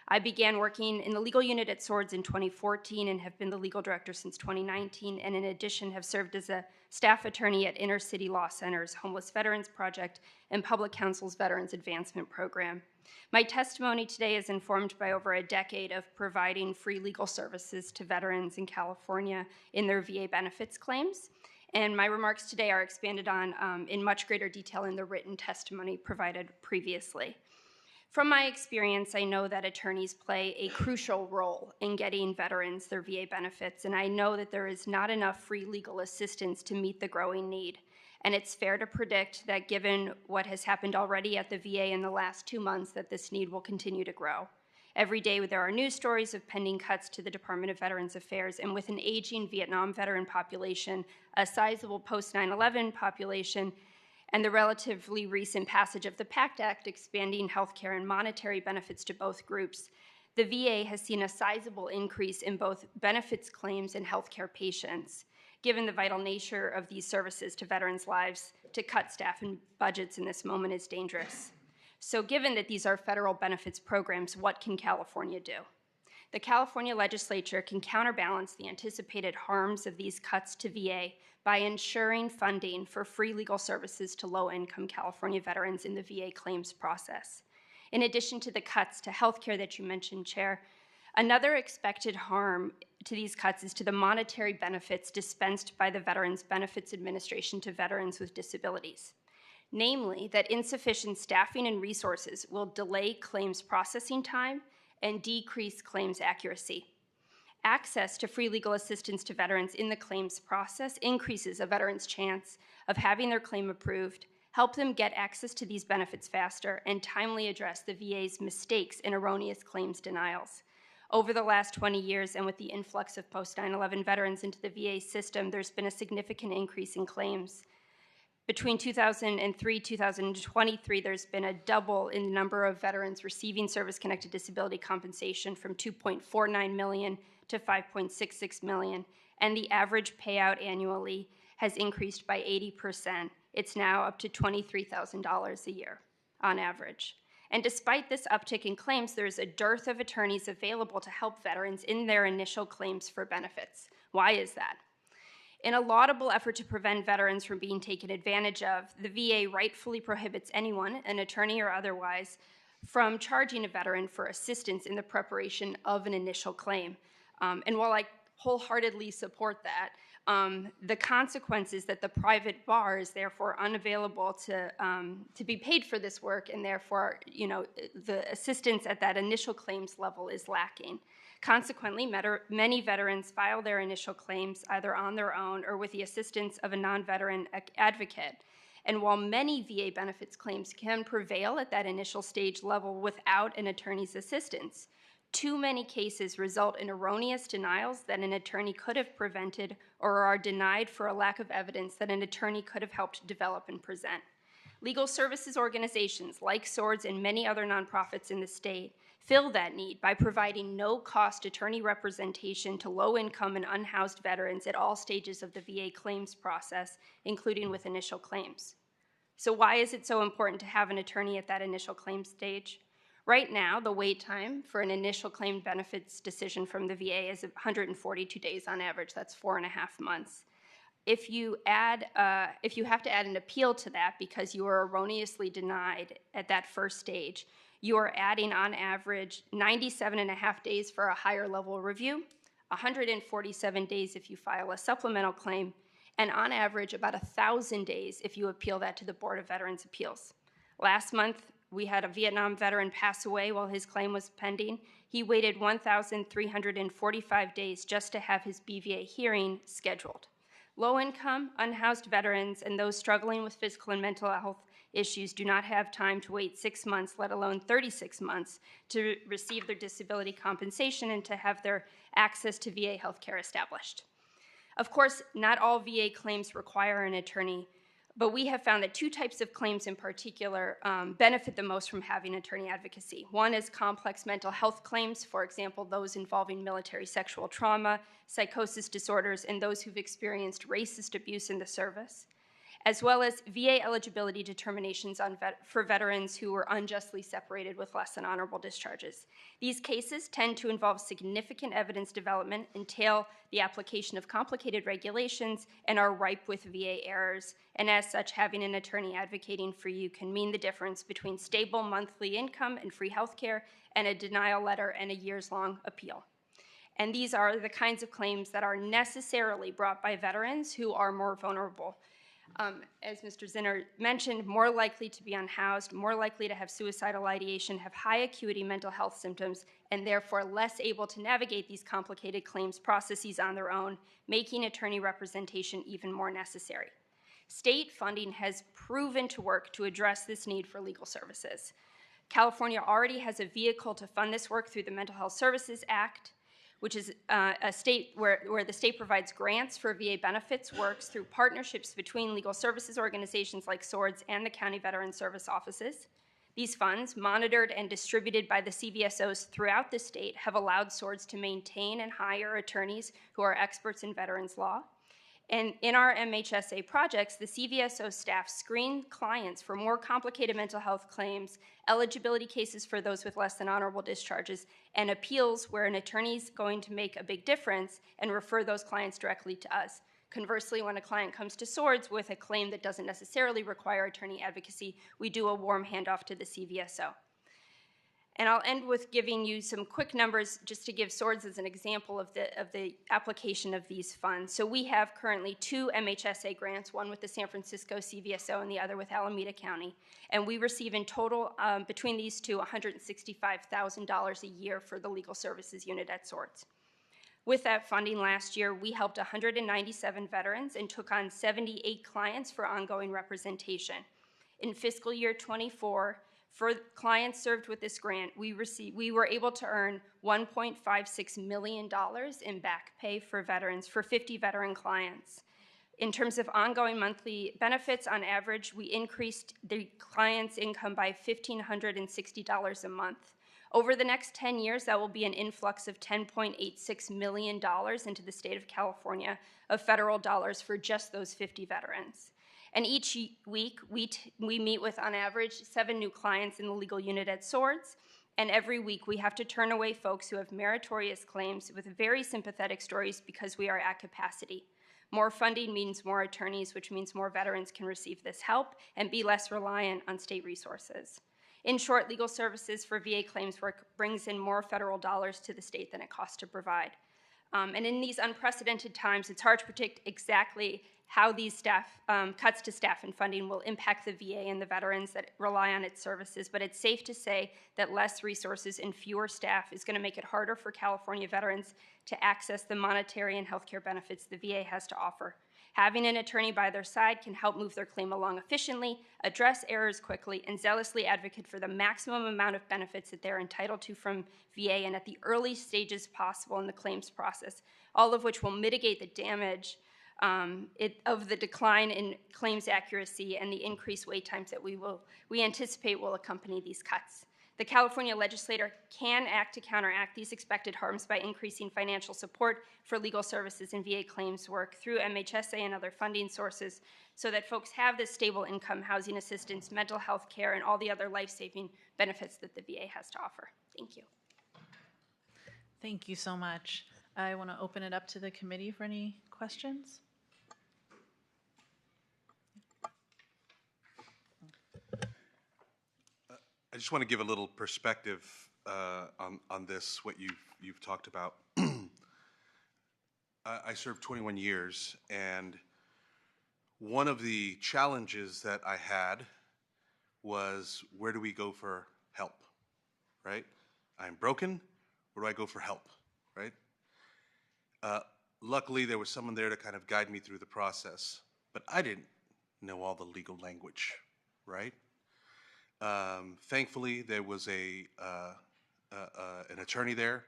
I began working in the legal unit at Swords in 2014 and have been the legal director since 2019, and in addition have served as a staff attorney at Inner City Law Center's Homeless Veterans Project and Public Counsel's Veterans Advancement Program. My testimony today is informed by over a decade of providing free legal services to veterans in California in their VA benefits claims. And my remarks today are expanded on in much greater detail in the written testimony provided previously. From my experience, I know that attorneys play a crucial role in getting veterans their VA benefits, and I know that there is not enough free legal assistance to meet the growing need. And it's fair to predict that given what has happened already at the VA in the last 2 months, that this need will continue to grow. Every day there are news stories of pending cuts to the Department of Veterans Affairs, and with an aging Vietnam veteran population, a sizable post-9/11 population, and the relatively recent passage of the PACT Act expanding healthcare and monetary benefits to both groups, the VA has seen a sizable increase in both benefits claims and healthcare patients. Given the vital nature of these services to veterans' lives, to cut staff and budgets in this moment is dangerous. So given that these are federal benefits programs, what can California do? The California legislature can counterbalance the anticipated harms of these cuts to VA by ensuring funding for free legal services to low-income California veterans in the VA claims process. In addition to the cuts to healthcare that you mentioned, Chair, another expected harm to these cuts is to the monetary benefits dispensed by the Veterans Benefits Administration to veterans with disabilities. Namely, that insufficient staffing and resources will delay claims processing time and decrease claims accuracy. Access to free legal assistance to veterans in the claims process increases a veteran's chance of having their claim approved, help them get access to these benefits faster, and timely address the VA's mistakes in erroneous claims denials. Over the last 20 years, and with the influx of post-9/11 veterans into the VA system, there's been a significant increase in claims. Between 2003 and 2023, there's been a double in the number of veterans receiving service-connected disability compensation from 2.49 million to 5.66 million, and the average payout annually has increased by 80%. It's now up to $23,000 a year on average. And despite this uptick in claims, there's a dearth of attorneys available to help veterans in their initial claims for benefits. Why is that? In a laudable effort to prevent veterans from being taken advantage of, the VA rightfully prohibits anyone, an attorney or otherwise, from charging a veteran for assistance in the preparation of an initial claim. And while I wholeheartedly support that, the consequence is that the private bar is therefore unavailable to be paid for this work, and therefore, the assistance at that initial claims level is lacking. Consequently, many veterans file their initial claims either on their own or with the assistance of a non-veteran advocate. And while many VA benefits claims can prevail at that initial stage level without an attorney's assistance, too many cases result in erroneous denials that an attorney could have prevented or are denied for a lack of evidence that an attorney could have helped develop and present. Legal services organizations like SWORDS and many other nonprofits in the state fill that need by providing no-cost attorney representation to low-income and unhoused veterans at all stages of the VA claims process, including with initial claims. So why is it so important to have an attorney at that initial claim stage? Right now, the wait time for an initial claim benefits decision from the VA is 142 days on average. That's 4.5 months. If you have to add an appeal to that because you were erroneously denied at that first stage, you are adding on average 97.5 days for a higher level review, 147 days if you file a supplemental claim, and on average about 1,000 days if you appeal that to the Board of Veterans' Appeals. Last month, we had a Vietnam veteran pass away while his claim was pending. He waited 1,345 days just to have his BVA hearing scheduled. Low-income, unhoused veterans and those struggling with physical and mental health issues do not have time to wait 6 months, let alone 36 months, to receive their disability compensation and to have their access to VA healthcare established. Of course, not all VA claims require an attorney, but we have found that two types of claims in particular benefit the most from having attorney advocacy. One is complex mental health claims, for example, those involving military sexual trauma, psychosis disorders, and those who've experienced racist abuse in the service, as well as VA eligibility determinations for veterans who were unjustly separated with less than honorable discharges. These cases tend to involve significant evidence development, entail the application of complicated regulations, and are ripe with VA errors. And as such, having an attorney advocating for you can mean the difference between stable monthly income and free health care and a denial letter and a years-long appeal. And these are the kinds of claims that are necessarily brought by veterans who are more vulnerable. As Mr. Zinner mentioned, more likely to be unhoused, more likely to have suicidal ideation, have high acuity mental health symptoms, and therefore less able to navigate these complicated claims processes on their own, making attorney representation even more necessary. State funding has proven to work to address this need for legal services. California already has a vehicle to fund this work through the Mental Health Services Act, which is a state where the state provides grants for VA benefits, works through partnerships between legal services organizations like SWORDS and the county veteran service offices. These funds, monitored and distributed by the CVSOs throughout the state, have allowed SWORDS to maintain and hire attorneys who are experts in veterans law. And in our MHSA projects, the CVSO staff screen clients for more complicated mental health claims, eligibility cases for those with less than honorable discharges, and appeals where an attorney is going to make a big difference and refer those clients directly to us. Conversely, when a client comes to SWORDS with a claim that doesn't necessarily require attorney advocacy, we do a warm handoff to the CVSO. And I'll end with giving you some quick numbers just to give SWORDS as an example of the application of these funds. So we have currently 2 MHSA grants, one with the San Francisco CVSO and the other with Alameda County. And we receive in total, between these two, $165,000 a year for the legal services unit at SWORDS. With that funding last year, we helped 197 veterans and took on 78 clients for ongoing representation. In fiscal year 24, for clients served with this grant, we were able to earn $1.56 million in back pay for veterans for 50 veteran clients. In terms of ongoing monthly benefits, on average, we increased the client's income by $1,560 a month. Over the next 10 years, that will be an influx of $10.86 million into the state of California of federal dollars for just those 50 veterans. And each week, we meet with, on average, 7 new clients in the legal unit at SWORDS. And every week, we have to turn away folks who have meritorious claims with very sympathetic stories because we are at capacity. More funding means more attorneys, which means more veterans can receive this help and be less reliant on state resources. In short, legal services for VA claims work brings in more federal dollars to the state than it costs to provide. And in these unprecedented times, it's hard to predict exactly how these cuts to staff and funding will impact the VA and the veterans that rely on its services, but it's safe to say that less resources and fewer staff is going to make it harder for California veterans to access the monetary and healthcare benefits the VA has to offer. Having an attorney by their side can help move their claim along efficiently, address errors quickly, and zealously advocate for the maximum amount of benefits that they're entitled to from VA and at the early stages possible in the claims process, all of which will mitigate the damage of the decline in claims accuracy and the increased wait times that we anticipate will accompany these cuts. The California legislature can act to counteract these expected harms by increasing financial support for legal services and VA claims work through MHSA and other funding sources so that folks have this stable income, housing assistance, mental health care, and all the other life-saving benefits that the VA has to offer. Thank you. Thank you so much. I want to open it up to the committee for any questions. I just want to give a little perspective on this, what you've talked about. I served 21 years, and one of the challenges that I had was, where do we go for help, right? I'm broken, where do I go for help, right? Luckily, there was someone there to kind of guide me through the process, but I didn't know all the legal language, right? Thankfully, there was an attorney there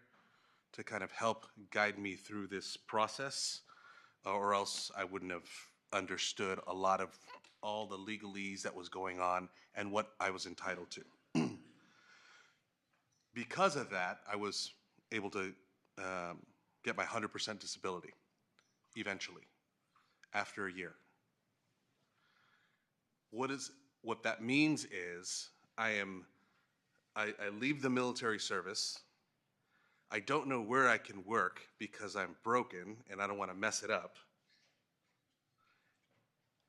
to kind of help guide me through this process, or else I wouldn't have understood a lot of all the legalese that was going on and what I was entitled to. Because of that, I was able to get my 100% disability eventually, after a year. What that means is I leave the military service. I don't know where I can work because I'm broken and I don't want to mess it up.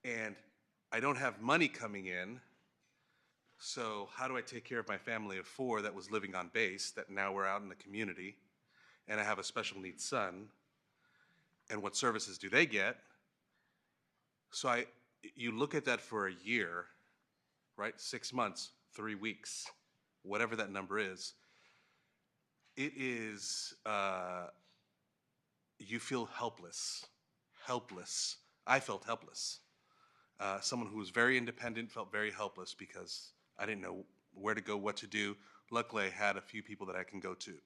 And I don't have money coming in. So how do I take care of my family of 4 that was living on base that now we're out in the community, and I have a special needs son, and what services do they get? So you look at that for a year, right? 6 months, 3 weeks, whatever that number is, it is, you feel helpless. Helpless. I felt helpless. Someone who was very independent felt very helpless because I didn't know where to go, what to do. Luckily, I had a few people that I can go to.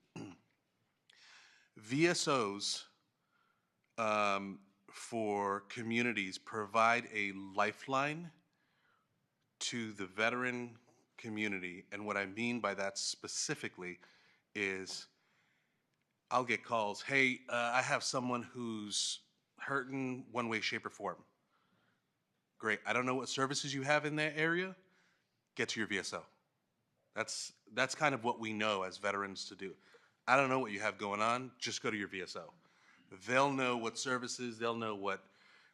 VSOs for communities provide a lifeline to the veteran community. And what I mean by that specifically is I'll get calls, hey, I have someone who's hurting one way, shape, or form. Great. I don't know what services you have in that area. Get to your VSO. That's kind of what we know as veterans to do. I don't know what you have going on. Just go to your VSO. They'll know what services. They'll know what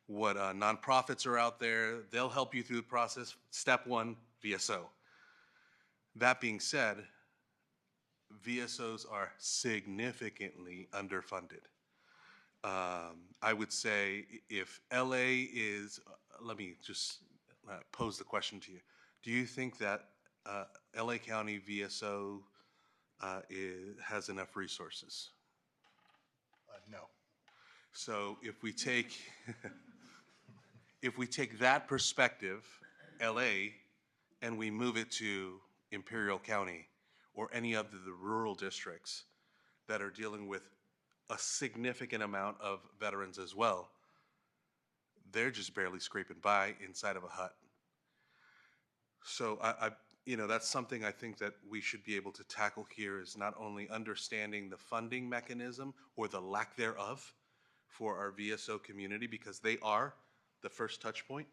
nonprofits are out there. They'll help you through the process. Step one, VSO. That being said, VSOs are significantly underfunded. I would say if LA is, let me just pose the question to you. Do you think that LA County VSO has enough resources? No. So if we take that perspective, LA, and we move it to Imperial County or any of the rural districts that are dealing with a significant amount of veterans as well, they're just barely scraping by inside of a hut. So that's something I think that we should be able to tackle here, is not only understanding the funding mechanism or the lack thereof for our VSO community, because they are the first touch point,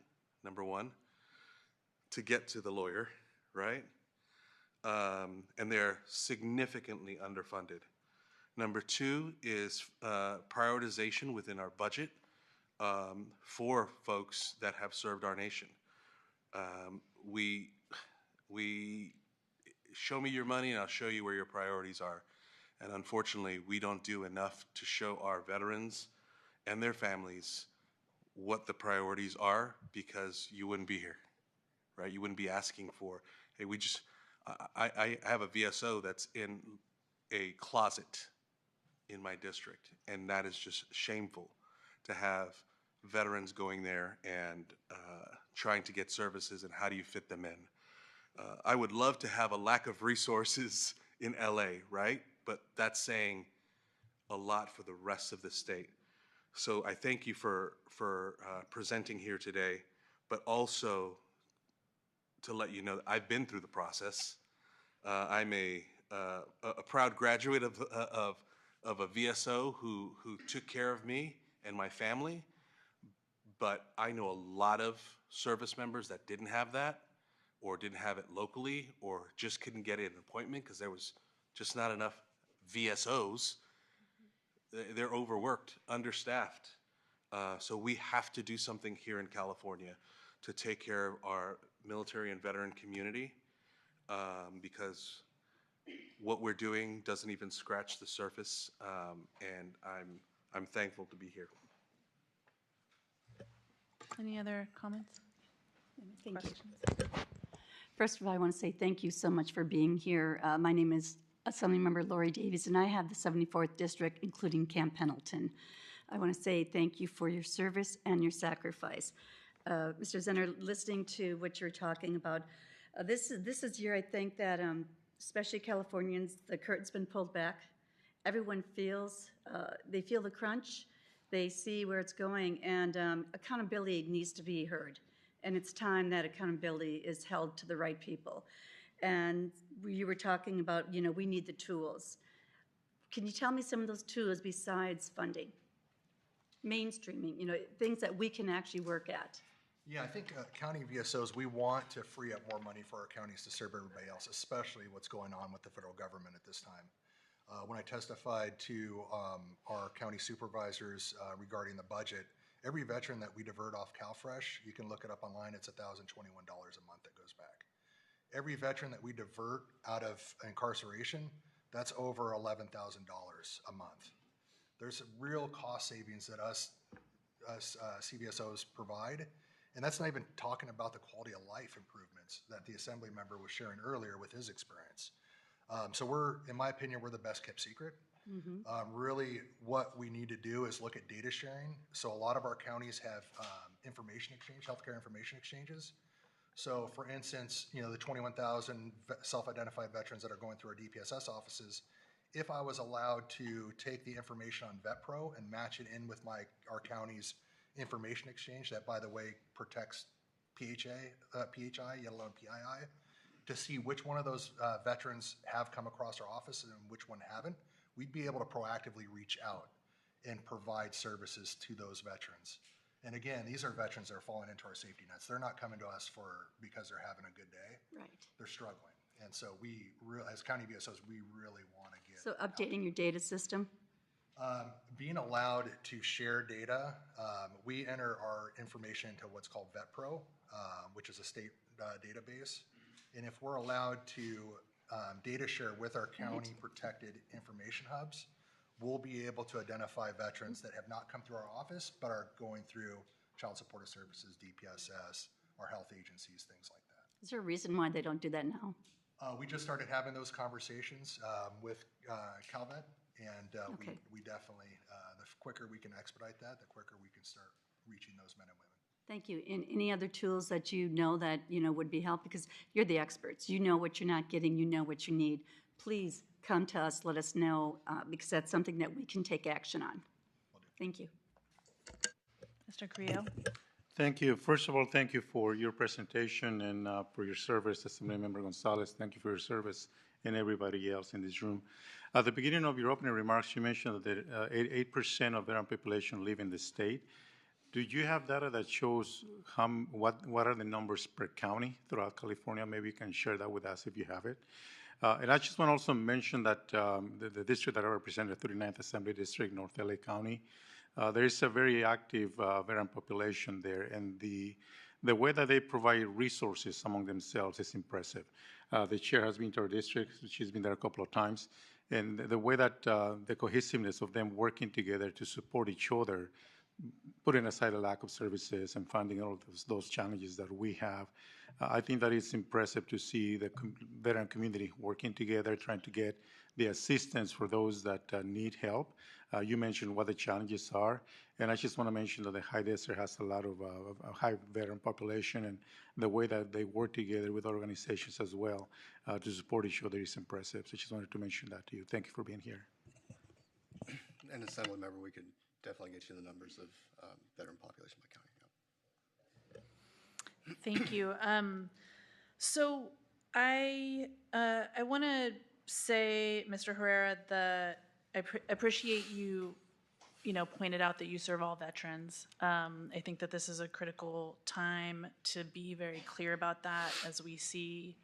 number one, to get to the lawyer, right? And they're significantly underfunded. Number two is prioritization within our budget for folks that have served our nation. We show me your money and I'll show you where your priorities are. And unfortunately, we don't do enough to show our veterans and their families what the priorities are, because you wouldn't be here, right? You wouldn't be asking for, hey, I have a VSO that's in a closet in my district, and that is just shameful to have veterans going there and trying to get services, and how do you fit them in? I would love to have a lack of resources in LA, right? But that's saying a lot for the rest of the state. So I thank you for presenting here today, but also to let you know that I've been through the process. I'm a proud graduate of a VSO who took care of me and my family, but I know a lot of service members that didn't have that, or didn't have it locally, or just couldn't get an appointment because there was just not enough VSOs. They're overworked, understaffed. So we have to do something here in California to take care of our military and veteran community, because what we're doing doesn't even scratch the surface, and I'm thankful to be here. Any other comments? Thank you. Questions? First of all, I want to say thank you so much for being here. My name is Assemblymember Lori Davies, and I have the 74th District, including Camp Pendleton. I want to say thank you for your service and your sacrifice. Mr. Zenner, listening to what you're talking about, this is year I think that, especially Californians, the curtain's been pulled back. Everyone feels, they feel the crunch, they see where it's going, and accountability needs to be heard. And it's time that accountability is held to the right people. And you were talking about, we need the tools. Can you tell me some of those tools besides funding? Mainstreaming, things that we can actually work at. Yeah, I think county VSOs, we want to free up more money for our counties to serve everybody else, especially what's going on with the federal government at this time. When I testified to our county supervisors regarding the budget, every veteran that we divert off CalFresh, you can look it up online, it's $1,021 a month that goes back. Every veteran that we divert out of incarceration, that's over $11,000 a month. There's real cost savings that us CVSOs provide, And that's not even talking about the quality of life improvements that the assembly member was sharing earlier with his experience. So in my opinion, we're the best kept secret. Really, what we need to do is look at data sharing. So a lot of our counties have healthcare information exchanges. So for instance, the 21,000 self-identified veterans that are going through our DPSS offices, if I was allowed to take the information on VetPro and match it in with our county's information exchange, that by the way protects PHI, yet alone PII, to see which one of those veterans have come across our office and which one haven't, we'd be able to proactively reach out and provide services to those veterans. And again, these are veterans that are falling into our safety nets. They're not coming to us because they're having a good day. Right. They're struggling. And so as county VSOs, we really want to get. So updating your data system? Being allowed to share data, we enter our information into what's called VetPro, which is a state database. And if we're allowed to data share with our county protected information hubs, we'll be able to identify veterans that have not come through our office, but are going through Child Supportive Services, DPSS, our health agencies, things like that. Is there a reason why they don't do that now? We just started having those conversations with Calvet, and Okay. we definitely, the quicker we can expedite that, the quicker we can start reaching those men and women. Thank you. And any other tools that would be helpful? Because you're the experts. You know what you're not getting. You know what you need. Please come to us. Let us know because that's something that we can take action on. Thank you. Mr. Carrillo? Thank you. First of all, thank you for your presentation and for your service, Assemblymember Gonzalez. Thank you for your service and everybody else in this room. At the beginning of your opening remarks, you mentioned that 8% of veteran population live in the state. Do you have data that shows what are the numbers per county throughout California? Maybe you can share that with us if you have it. And I just want to also mention that the district that I represent, the 39th Assembly District, North LA County, there is a very active veteran population there, and the way that they provide resources among themselves is impressive. The chair has been to our district; she's been there a couple of times, and the way that the cohesiveness of them working together to support each other, putting aside a lack of services and finding all of those challenges that we have, I think that it's impressive to see the veteran community working together, trying to get the assistance for those that need help. You mentioned what the challenges are, and I just want to mention that the High Desert has a lot of a high veteran population, and the way that they work together with organizations as well to support each other is impressive. So I just wanted to mention that to you. Thank you for being here. And Assembly member, we could definitely get you the numbers of veteran population by county. Yeah. Thank you. So I want to say, Mr. Herrera, that I appreciate you pointed out that you serve all veterans. I think that this is a critical time to be very clear about that as we see,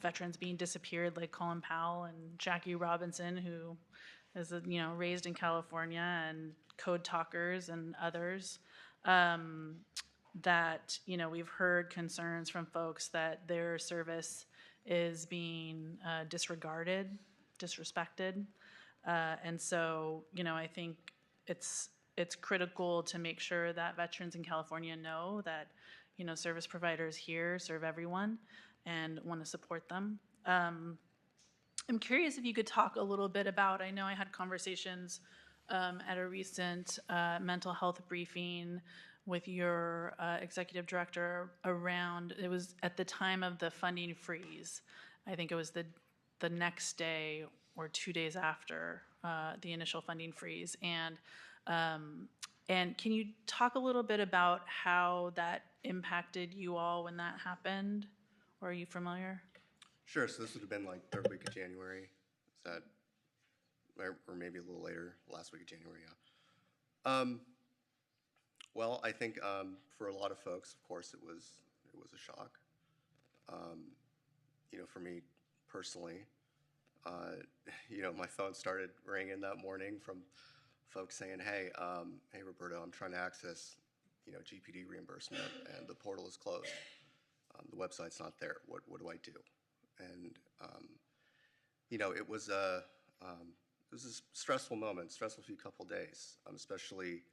veterans being disappeared like Colin Powell and Jackie Robinson, who is, raised in California, and Code Talkers and others. That, we've heard concerns from folks that their service is being disregarded, disrespected. And so, I think it's critical to make sure that veterans in California know that, service providers here serve everyone and want to support them. I'm curious if you could talk a little bit about, I know I had conversations at a recent mental health briefing with your executive director around, it was at the time of the funding freeze. I think it was the next day or 2 days after the initial funding freeze. And can you talk a little bit about how that impacted you all when that happened? Or are you familiar? Sure. So this would have been like third week of January. Is that, or maybe a little later, last week of January? Yeah. Well, I think for a lot of folks, of course, it was a shock. For me personally, my phone started ringing that morning from folks saying, "Hey, Roberto, I'm trying to access, GPD reimbursement, and the portal is closed. The website's not there. What do I do?" And it was a stressful moment, stressful few couple days, especially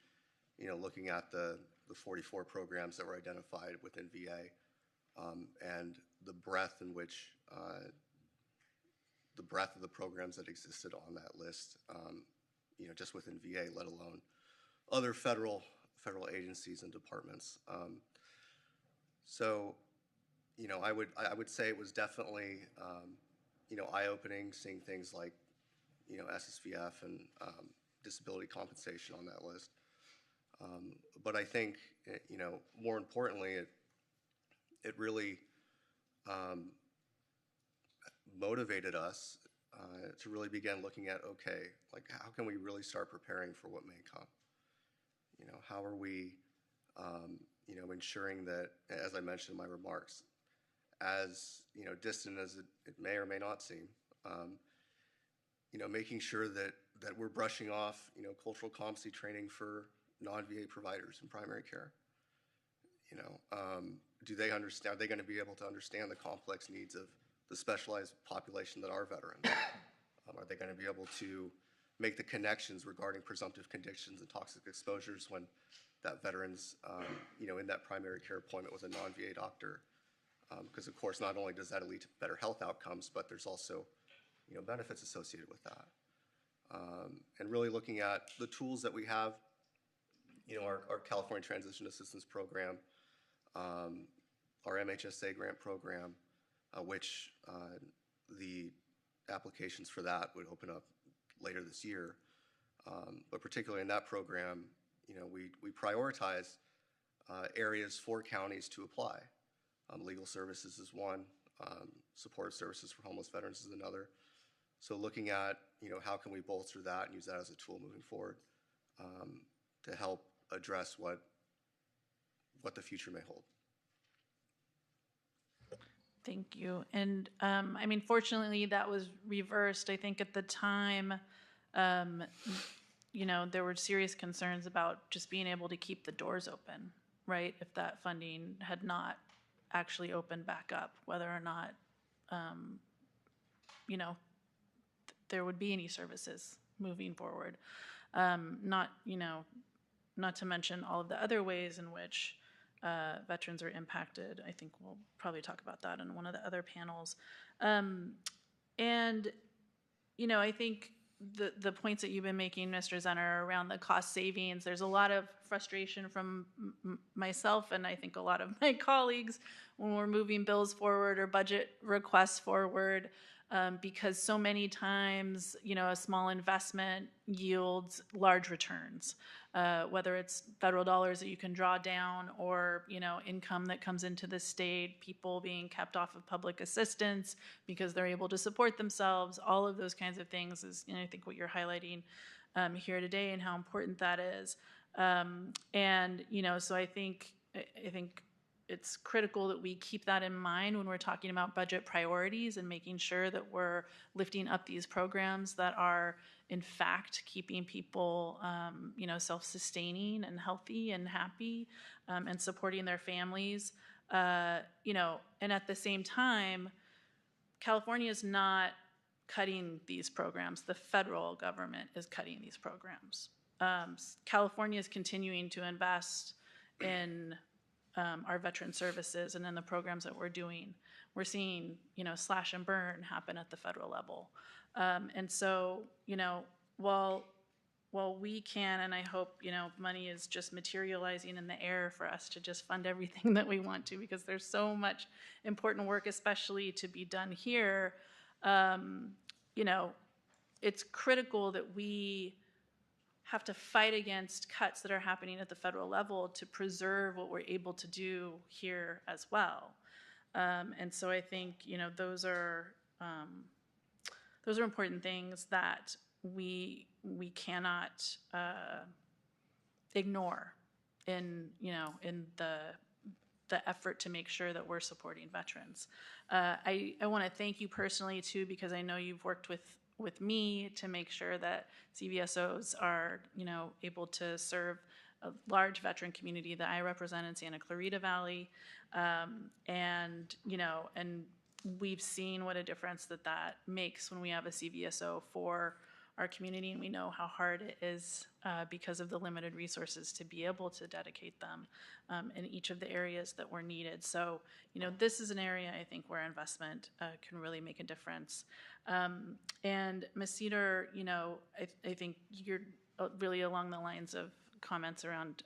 looking at the 44 programs that were identified within VA, and the breadth in which the breadth of the programs that existed on that list, just within VA, let alone other federal agencies and departments. So, I would say it was definitely, eye-opening seeing things like, SSVF and disability compensation on that list. But I think, more importantly, it really motivated us to really begin looking at, okay, like how can we really start preparing for what may come? How are we, ensuring that, as I mentioned in my remarks, as distant as it may or may not seem, making sure that we're brushing off, cultural competency training for non-VA providers in primary care. Do they understand? Are they going to be able to understand the complex needs of the specialized population that are veterans? Are they going to be able to make the connections regarding presumptive conditions and toxic exposures when that veteran's, in that primary care appointment with a non-VA doctor? Because of course, not only does that lead to better health outcomes, but there's also, benefits associated with that. And really looking at the tools that we have, our California Transition Assistance Program, our MHSA grant program, which the applications for that would open up later this year. But particularly in that program, we prioritize areas for counties to apply. Legal services is one, supportive services for homeless veterans is another. So looking at, how can we bolster that and use that as a tool moving forward to help address what the future may hold. Thank you. And fortunately, that was reversed. I think at the time, there were serious concerns about just being able to keep the doors open, right? If that funding had not actually opened back up, whether or not, there would be any services moving forward. Not to mention all of the other ways in which veterans are impacted. I think we'll probably talk about that in one of the other panels. I think the points that you've been making, Mr. Zenner, around the cost savings, there's a lot of frustration from myself and I think a lot of my colleagues when we're moving bills forward or budget requests forward, because so many times, a small investment yields large returns, whether it's federal dollars that you can draw down or, income that comes into the state, people being kept off of public assistance because they're able to support themselves, all of those kinds of things is, I think what you're highlighting here today and how important that is. So I think it's critical that we keep that in mind when we're talking about budget priorities and making sure that we're lifting up these programs that are, in fact, keeping people, self-sustaining and healthy and happy, and supporting their families. And at the same time, California is not cutting these programs. The federal government is cutting these programs. California is continuing to invest in our veteran services and in the programs that we're doing. We're seeing, slash and burn happen at the federal level. And so, while we can, and I hope, money is just materializing in the air for us to just fund everything that we want to, because there's so much important work, especially to be done here, it's critical that we have to fight against cuts that are happening at the federal level to preserve what we're able to do here as well. And so I think, those are important things that we cannot ignore in the effort to make sure that we're supporting veterans. I want to thank you personally too, because I know you've worked with me to make sure that CVSOs are, able to serve a large veteran community that I represent in Santa Clarita Valley. And we've seen what a difference that makes when we have a CVSO for our community, and we know how hard it is because of the limited resources to be able to dedicate them in each of the areas that were needed. So, this is an area I think where investment can really make a difference. And Ms. Cedar, I think you're really along the lines of comments around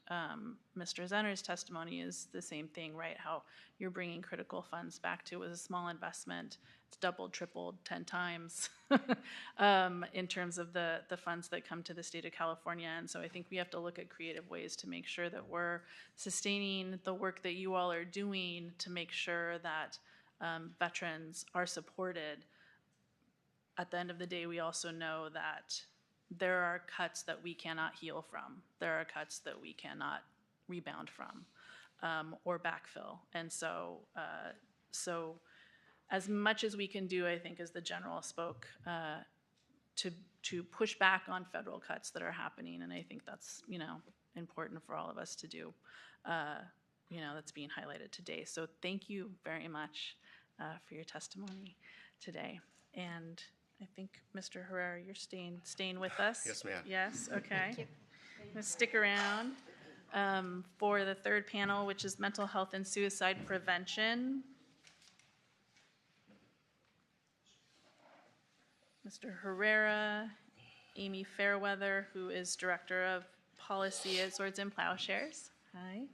Mr. Zenner's testimony is the same thing, right? How you're bringing critical funds back to a small investment. It's doubled, tripled, 10 times in terms of the funds that come to the state of California. And so I think we have to look at creative ways to make sure that we're sustaining the work that you all are doing to make sure that veterans are supported. At the end of the day, we also know that there are cuts that we cannot heal from. There are cuts that we cannot rebound from or backfill. And so, as much as we can do, I think, as the general spoke, to push back on federal cuts that are happening, and I think that's important for all of us to do. That's being highlighted today. So thank you very much for your testimony today. And I think, Mr. Herrera, you're staying with us? Yes, ma'am. Yes, okay. I'm gonna stick around for the third panel, which is mental health and suicide prevention. Mr. Herrera, Amy Fairweather, who is Director of Policy at Swords and Plowshares. Hi.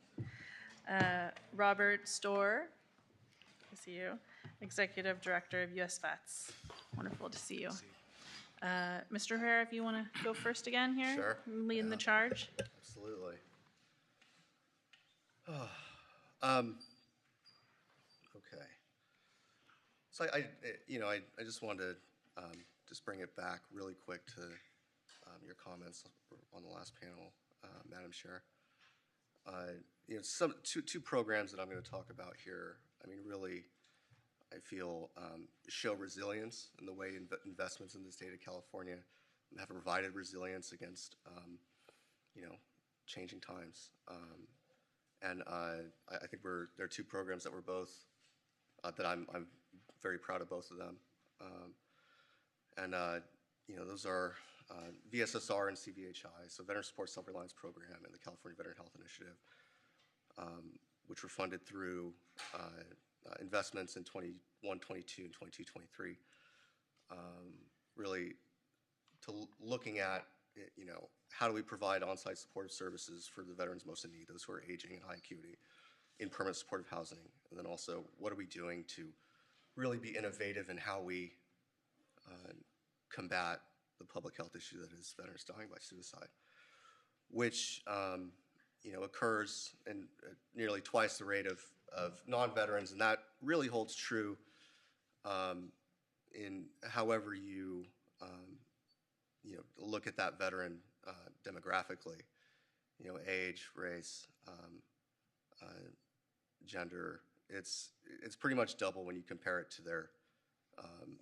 Robert Storr, I see you, Executive Director of US Vets. Wonderful to see you. Mr. Herrera, if you want to go first again here. Sure. Leading the charge. Absolutely. Okay. So I just wanted to just bring it back really quick to your comments on the last panel, Madam Chair. Two programs that I'm going to talk about here. I mean, really, I feel show resilience in the way investments in the state of California have provided resilience against changing times. And I think there are two programs that we're both that I'm very proud of both of them. Those are VSSR and CVHI, so Veteran Support Self-Reliance Program and the California Veteran Health Initiative, which were funded through investments in 21, 22, and 22, 23. Really looking at, how do we provide on-site supportive services for the veterans most in need, those who are aging and high acuity, in permanent supportive housing, and then also what are we doing to really be innovative in how we combat the public health issue that is veterans dying by suicide, which occurs in nearly twice the rate of non-veterans, and that really holds true in however you look at that veteran demographically, age, race, gender. It's pretty much double when you compare it to their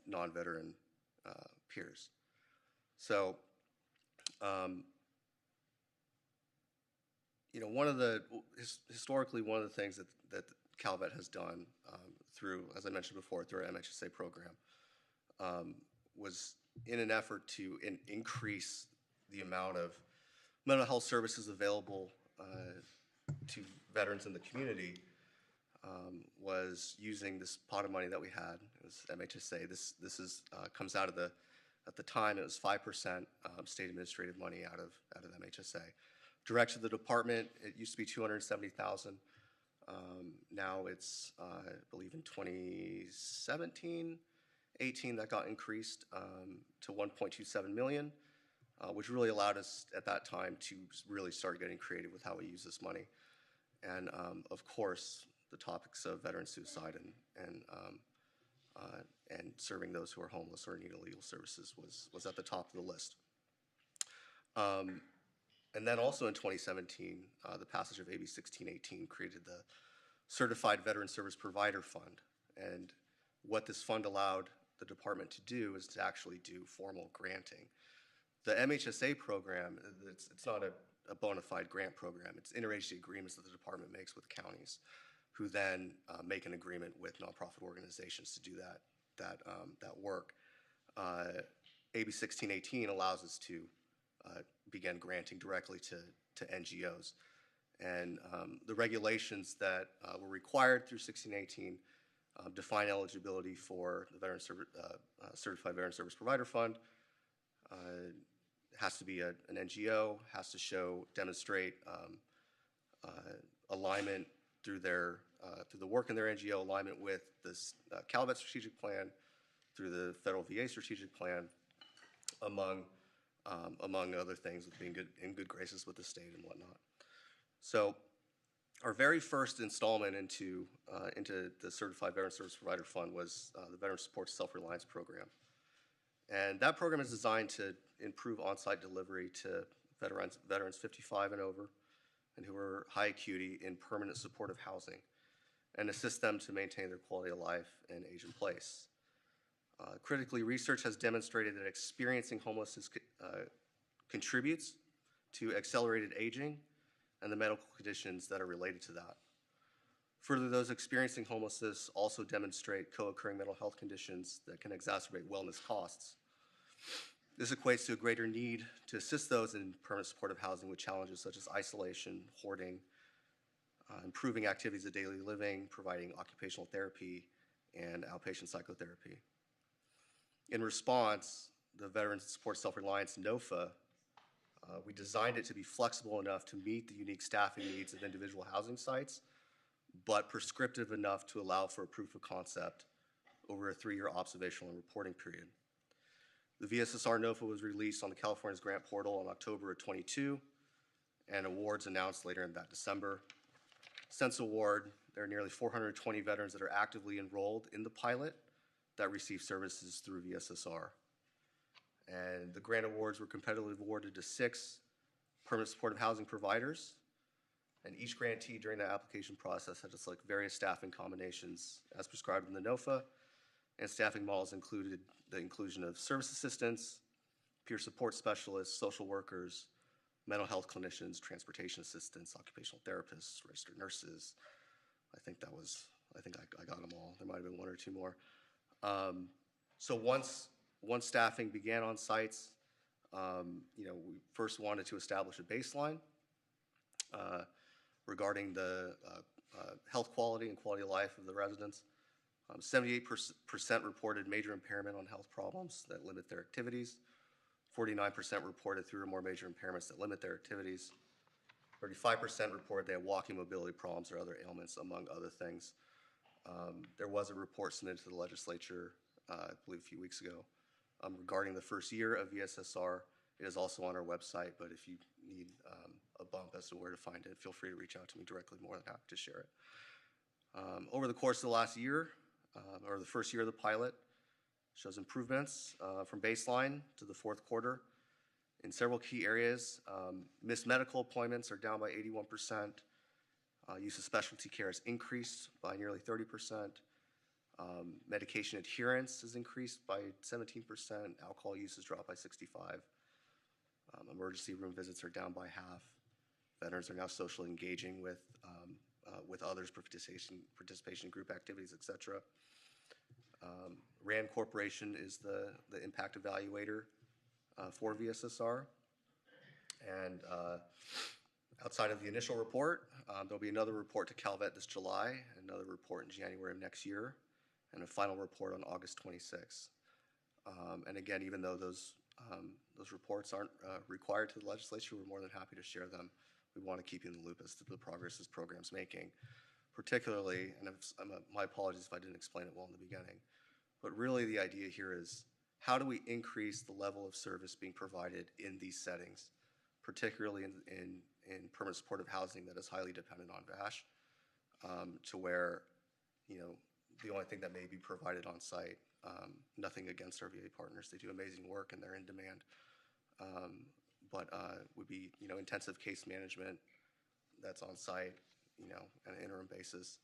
non-veteran peers. So, historically, one of the things that CalVet has done through, as I mentioned before, through our MHSA program, was in an effort to increase the amount of mental health services available to veterans in the community, was using this pot of money that we had. It was MHSA. This comes out of at the time it was 5% state administrative money out of MHSA. Direct to the department, it used to be $270,000. Now it's, I believe in 2017, 18, that got increased to $1.27 million, which really allowed us at that time to really start getting creative with how we use this money. And of course, the topics of veteran suicide and serving those who are homeless or in need of legal services was at the top of the list. And then also in 2017, the passage of AB 1618 created the Certified Veteran Service Provider Fund. And what this fund allowed the department to do is to actually do formal granting. The MHSA program, it's not a bona fide grant program. It's interagency agreements that the department makes with counties, who then make an agreement with nonprofit organizations to do that work. AB 1618 allows us to begin granting directly to NGOs. And the regulations that were required through 1618 define eligibility for the Certified Veteran Service Provider Fund. Has to be an NGO, has to demonstrate alignment through the work in their NGO, alignment with this Calvet strategic plan, through the federal VA strategic plan, among other things, with being in good graces with the state and whatnot. So our very first installment into the Certified Veteran Service Provider Fund was the Veteran Support Self-Reliance Program. And that program is designed to improve on-site delivery to veterans 55 and over and who are high acuity in permanent supportive housing and assist them to maintain their quality of life and age in place. Critically, research has demonstrated that experiencing homelessness contributes to accelerated aging and the medical conditions that are related to that. Further, those experiencing homelessness also demonstrate co-occurring mental health conditions that can exacerbate wellness costs. This equates to a greater need to assist those in permanent supportive housing with challenges such as isolation, hoarding, improving activities of daily living, providing occupational therapy, and outpatient psychotherapy. In response, the Veterans Support Self-Reliance, NOFA, we designed it to be flexible enough to meet the unique staffing needs of individual housing sites, but prescriptive enough to allow for a proof of concept over a 3-year observational and reporting period. The VSSR NOFA was released on the California's grant portal in October of 22, and awards announced later in that December. Since award, there are nearly 420 veterans that are actively enrolled in the pilot that receive services through VSSR. And the grant awards were competitively awarded to 6 permanent supportive housing providers, and each grantee during the application process had to select various staffing combinations as prescribed in the NOFA, and staffing models included the inclusion of service assistants, peer support specialists, social workers, mental health clinicians, transportation assistants, occupational therapists, registered nurses. I think I got them all. There might have been 1 or 2 more. So once staffing began on sites, we first wanted to establish a baseline regarding the health quality and quality of life of the residents. 78% reported major impairment on health problems that limit their activities. 49% reported 3 or more major impairments that limit their activities. 35% reported they have walking mobility problems or other ailments, among other things. There was a report submitted to the legislature, I believe a few weeks ago, regarding the first year of VSSR. It is also on our website, but if you need a bump as to where to find it, feel free to reach out to me directly. More than happy to share it. Over the course of the last year, or the first year of the pilot, shows improvements from baseline to the 4th quarter in several key areas. Missed medical appointments are down by 81%. Use of specialty care has increased by nearly 30%. Medication adherence has increased by 17%. Alcohol use has dropped by 65%. Emergency room visits are down by half. Veterans are now socially engaging with others, participation in group activities, etc. RAND Corporation is the impact evaluator for VSSR. And outside of the initial report, there'll be another report to Calvet this July, another report in January of next year, and a final report on August 26th. And again, even though those reports aren't required to the legislature, we're more than happy to share them. We want to keep you in the loop as to the progress this program's making. Particularly, and my apologies if I didn't explain it well in the beginning, but really the idea here is how do we increase the level of service being provided in these settings, particularly in permanent supportive housing that is highly dependent on VASH, to where, the only thing that may be provided on site, nothing against our VA partners, they do amazing work and they're in demand, but would be, intensive case management that's on site, on an interim basis.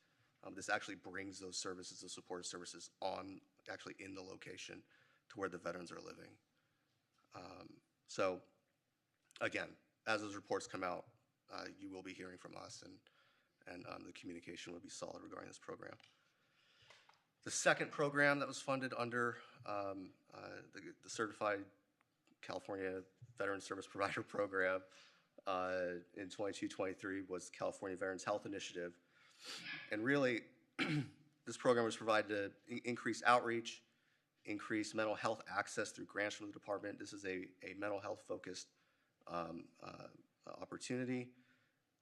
This actually brings those services, the supportive services, actually in the location to where the veterans are living. So again, as those reports come out, you will be hearing from us, and the communication will be solid regarding this program. The second program that was funded under the Certified California Veteran Service Provider Program in 22-23 was the California Veterans Health Initiative. And really, this program was provided to increase outreach, increase mental health access through grants from the department. This is a mental health focused opportunity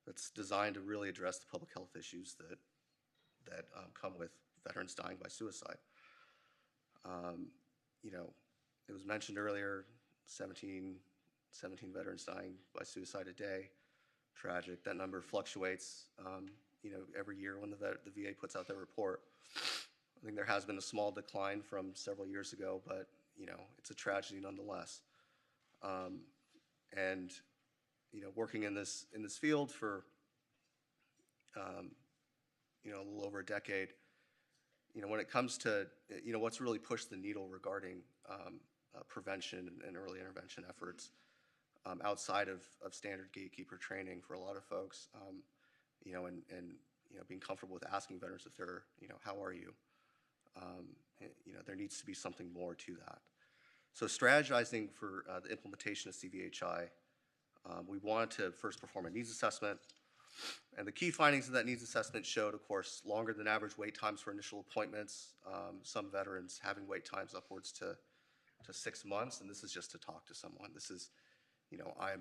that's designed to really address the public health issues that come with veterans dying by suicide. You know, it was mentioned earlier, 17 veterans dying by suicide a day. Tragic. That number fluctuates, you know, every year when the VA puts out their report. I think there has been a small decline from several years ago, but, you know, it's a tragedy nonetheless. And, you know, working in this field for, you know, a little over a decade, you know, when it comes to, you know, what's really pushed the needle regarding prevention and early intervention efforts outside of standard gatekeeper training for a lot of folks, you know, and you know, being comfortable with asking veterans if they're, you know, how are you? You know, there needs to be something more to that. So strategizing for the implementation of CVHI, we wanted to first perform a needs assessment. And the key findings of that needs assessment showed, of course, longer than average wait times for initial appointments, some veterans having wait times upwards to 6 months, and this is just to talk to someone. This is, you know, I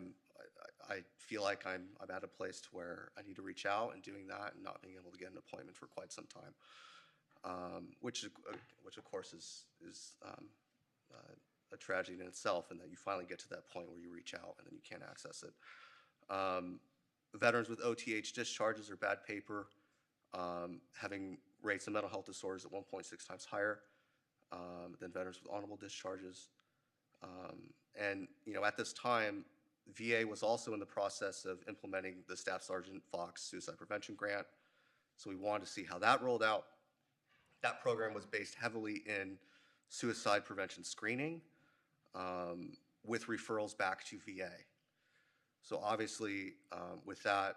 feel like I'm at a place to where I need to reach out, and doing that and not being able to get an appointment for quite some time, which of course is a tragedy in itself, and that you finally get to that point where you reach out and then you can't access it. Veterans with OTH discharges or bad paper having rates of mental health disorders at 1.6 times higher than veterans with honorable discharges. And, you know, at this time, VA was also in the process of implementing the Staff Sergeant Fox Suicide Prevention Grant. So we wanted to see how that rolled out. That program was based heavily in suicide prevention screening with referrals back to VA. So obviously, with that,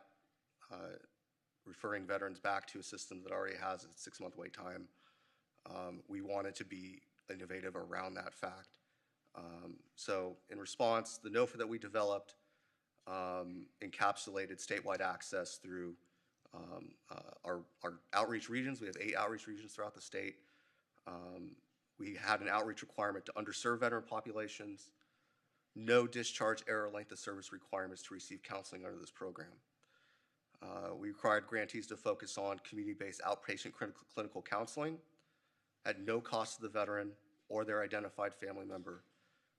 referring veterans back to a system that already has a 6-month wait time, we wanted to be innovative around that fact. So in response, the NOFA that we developed encapsulated statewide access through our outreach regions. We have 8 outreach regions throughout the state. We had an outreach requirement to underserved veteran populations, no discharge error length of service requirements to receive counseling under this program. We required grantees to focus on community-based outpatient clinical counseling at no cost to the veteran or their identified family member,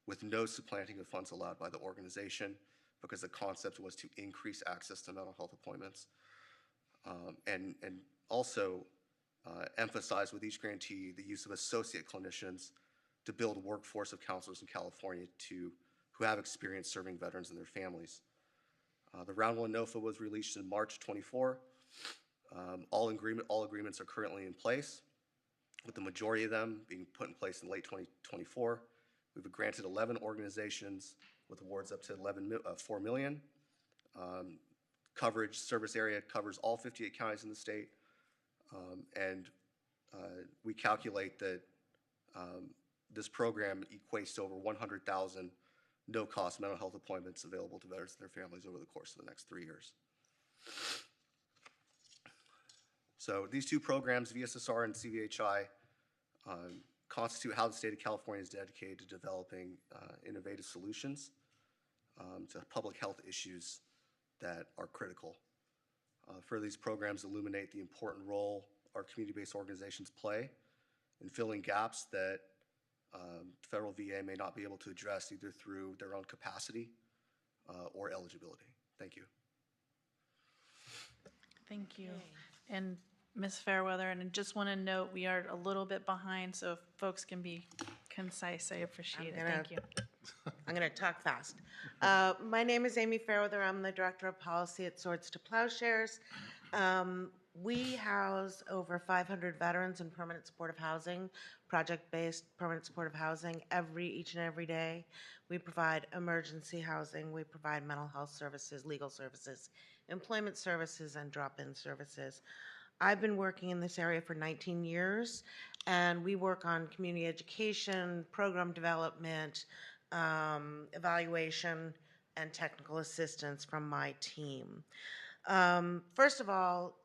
with no supplanting of funds allowed by the organization, because the concept was to increase access to mental health appointments. And also emphasize with each grantee the use of associate clinicians to build a workforce of counselors in California who have experience serving veterans and their families. The Round 1 NOFA was released in March 24. All agreements are currently in place, with the majority of them being put in place in late 2024. We've granted 11 organizations with awards up to $4 million. Coverage, service area covers all 58 counties in the state. And we calculate that this program equates to over 100,000 no-cost mental health appointments available to veterans and their families over the course of the next 3 years. So these 2 programs, VSSR and CVHI, constitute how the state of California is dedicated to developing innovative solutions to public health issues that are critical. Further, these programs illuminate the important role our community-based organizations play in filling gaps that federal VA may not be able to address, either through their own capacity or eligibility. Thank you. Thank you. And Ms. Fairweather, and I just want to note, we are a little bit behind, so if folks can be concise, I appreciate it. Thank you. I'm going to talk fast. My name is Amy Fairweather. I'm the Director of Policy at Swords to Plowshares. We house over 500 veterans in permanent supportive housing, project-based permanent supportive housing each and every day. We provide emergency housing. We provide mental health services, legal services, employment services, and drop-in services. I've been working in this area for 19 years, and we work on community education, program development, evaluation, and technical assistance from my team. First of all,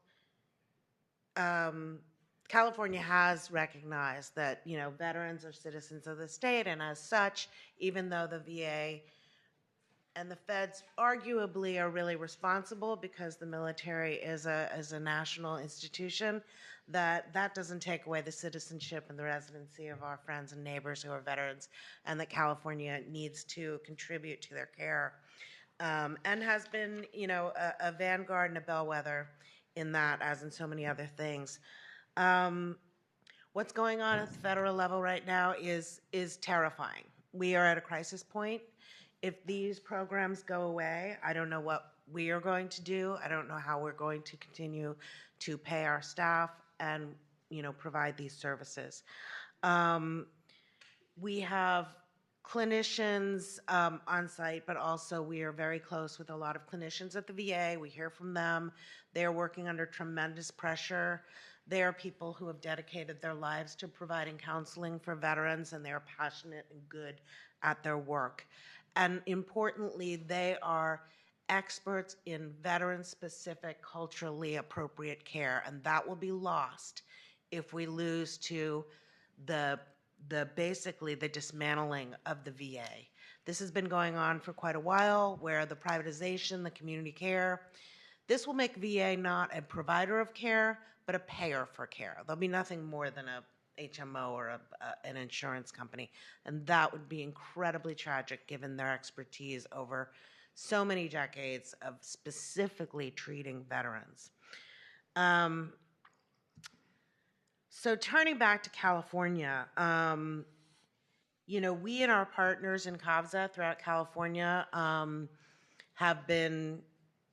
California has recognized that, you know, veterans are citizens of the state, and as such, even though the VA and the feds arguably are really responsible because the military is a national institution, that doesn't take away the citizenship and the residency of our friends and neighbors who are veterans, and that California needs to contribute to their care, and has been, you know, a vanguard and a bellwether in that, as in so many other things. What's going on at the federal level right now is terrifying. We are at a crisis point. If these programs go away, I don't know what we are going to do. I don't know how we're going to continue to pay our staff and, you know, provide these services. We have clinicians on site, but also we are very close with a lot of clinicians at the VA. We hear from them. They're working under tremendous pressure. They are people who have dedicated their lives to providing counseling for veterans, and they are passionate and good at their work. And importantly, they are experts in veteran-specific, culturally appropriate care, and that will be lost if we lose to the basically the dismantling of the VA. This has been going on for quite a while, where the privatization, the community care, this will make VA not a provider of care, but a payer for care. There'll be nothing more than a HMO or an insurance company, and that would be incredibly tragic given their expertise over so many decades of specifically treating veterans. So turning back to California, you know, we and our partners in CAVZA throughout California have been,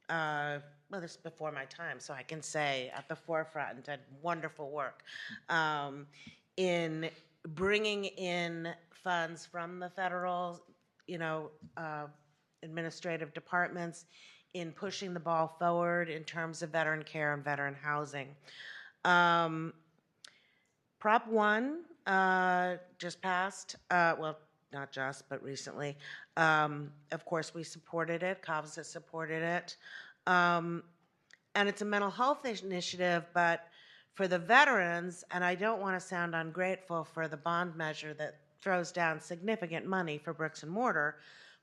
well, this is before my time, so I can say at the forefront and did wonderful work in bringing in funds from the federal, you know, administrative departments, in pushing the ball forward in terms of veteran care and veteran housing. Prop 1 just passed, well, not just, but recently. Of course, we supported it. CAVZA supported it. And it's a mental health initiative, but for the veterans, and I don't want to sound ungrateful for the bond measure that throws down significant money for bricks and mortar,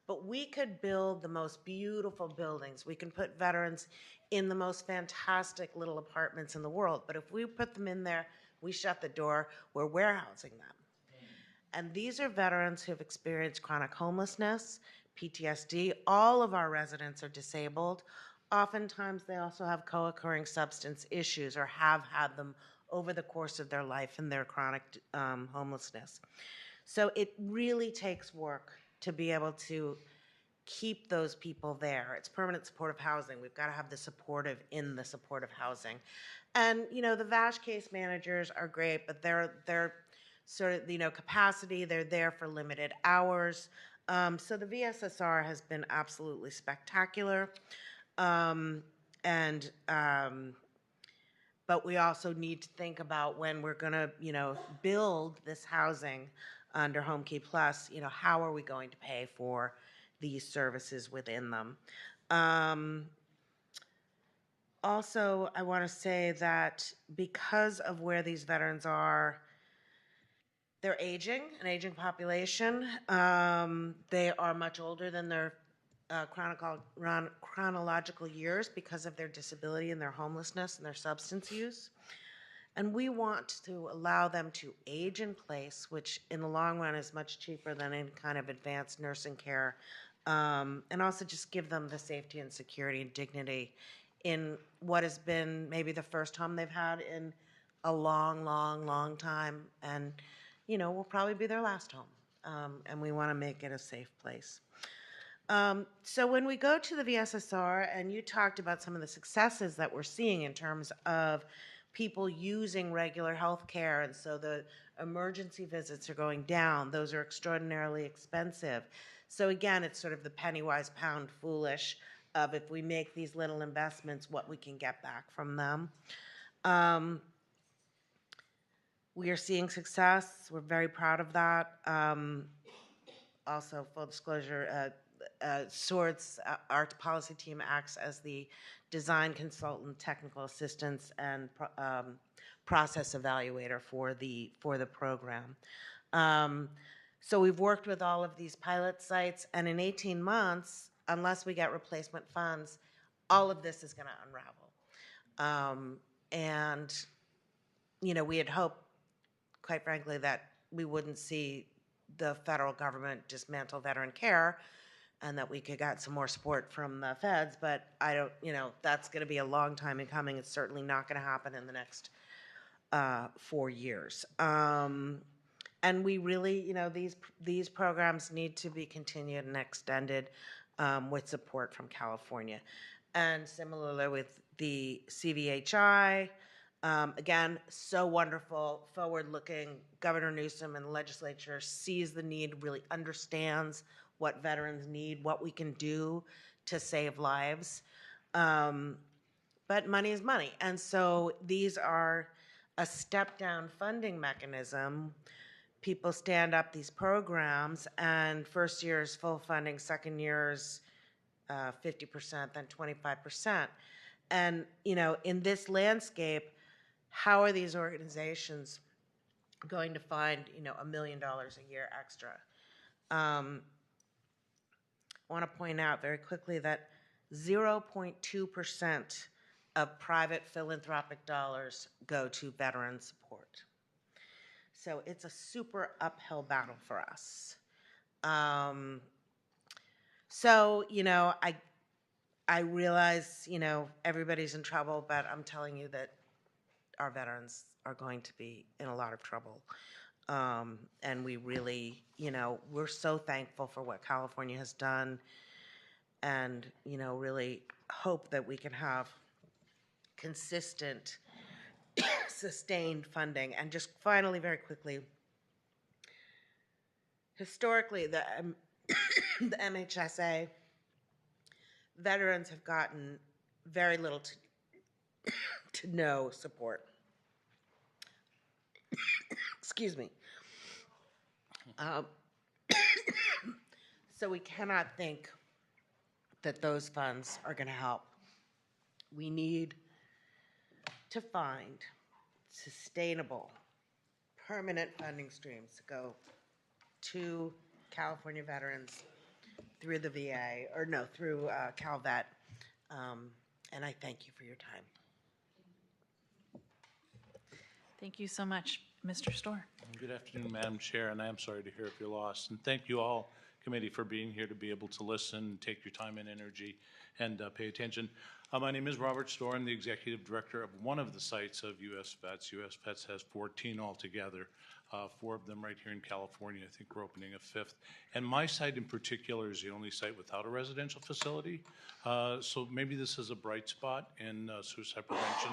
but we could build the most beautiful buildings. We can put veterans in the most fantastic little apartments in the world, but if we put them in there, we shut the door, we're warehousing them. And these are veterans who have experienced chronic homelessness, PTSD. All of our residents are disabled. Oftentimes, they also have co-occurring substance issues or have had them over the course of their life and their chronic homelessness. So it really takes work to be able to keep those people there. It's permanent supportive housing. We've got to have the supportive in the supportive housing. And, you know, the VASH case managers are great, but they're sort of, you know, capacity, they're there for limited hours. So the VSSR has been absolutely spectacular. But we also need to think about when we're going to, you know, build this housing under HomeKey Plus, you know, how are we going to pay for these services within them? Also, I want to say that because of where these veterans are, they're aging, an aging population. They are much older than their chronological years because of their disability and their homelessness and their substance use. And we want to allow them to age in place, which in the long run is much cheaper than any kind of advanced nursing care, and also just give them the safety and security and dignity in what has been maybe the first home they've had in a long, long, long time, and, you know, will probably be their last home, and we want to make it a safe place. So when we go to the VSSR, and you talked about some of the successes that we're seeing in terms of people using regular health care, and so the emergency visits are going down. Those are extraordinarily expensive. So again, it's sort of the penny wise, pound foolish of if we make these little investments, what we can get back from them. We are seeing success. We're very proud of that. Also, full disclosure, SWORD's our policy team acts as the design consultant, technical assistance, and process evaluator for the program. So we've worked with all of these pilot sites, and in 18 months, unless we get replacement funds, all of this is going to unravel. And, you know, we had hoped, quite frankly, that we wouldn't see the federal government dismantle veteran care and that we could get some more support from the feds, but I don't, you know, that's going to be a long time in coming. It's certainly not going to happen in the next 4 years. And we really, you know, these programs need to be continued and extended with support from California. And similarly with the CVHI, again, so wonderful, forward-looking. Governor Newsom and the legislature sees the need, really understands what veterans need, what we can do to save lives. But money is money. And so these are a step-down funding mechanism. People stand up these programs, and first year is full funding, second year is 50%, then 25%. And, you know, in this landscape, how are these organizations going to find, you know, $1 million a year extra? I want to point out very quickly that 0.2% of private philanthropic dollars go to veteran support. So it's a super uphill battle for us. So, you know, I realize, you know, everybody's in trouble, but I'm telling you that our veterans are going to be in a lot of trouble. And we really, you know, we're so thankful for what California has done and, you know, really hope that we can have consistent, sustained funding. And just finally, very quickly, historically, the MHSA, veterans have gotten very little to no support. Excuse me. So we cannot think that those funds are going to help. We need to find sustainable, permanent funding streams to go to California veterans through the VA, or no, through CalVet. And I thank you for your time. Thank you so much, Mr. Storr. Good afternoon, Madam Chair, and I am sorry to hear of your loss. And thank you all, committee, for being here to be able to listen, take your time and energy, and pay attention. My name is Robert Storr. I'm the Executive Director of one of the sites of US Vets. US Vets has 14 altogether, 4 of them right here in California. I think we're opening a 5th. And my site in particular is the only site without a residential facility. So maybe this is a bright spot in suicide prevention.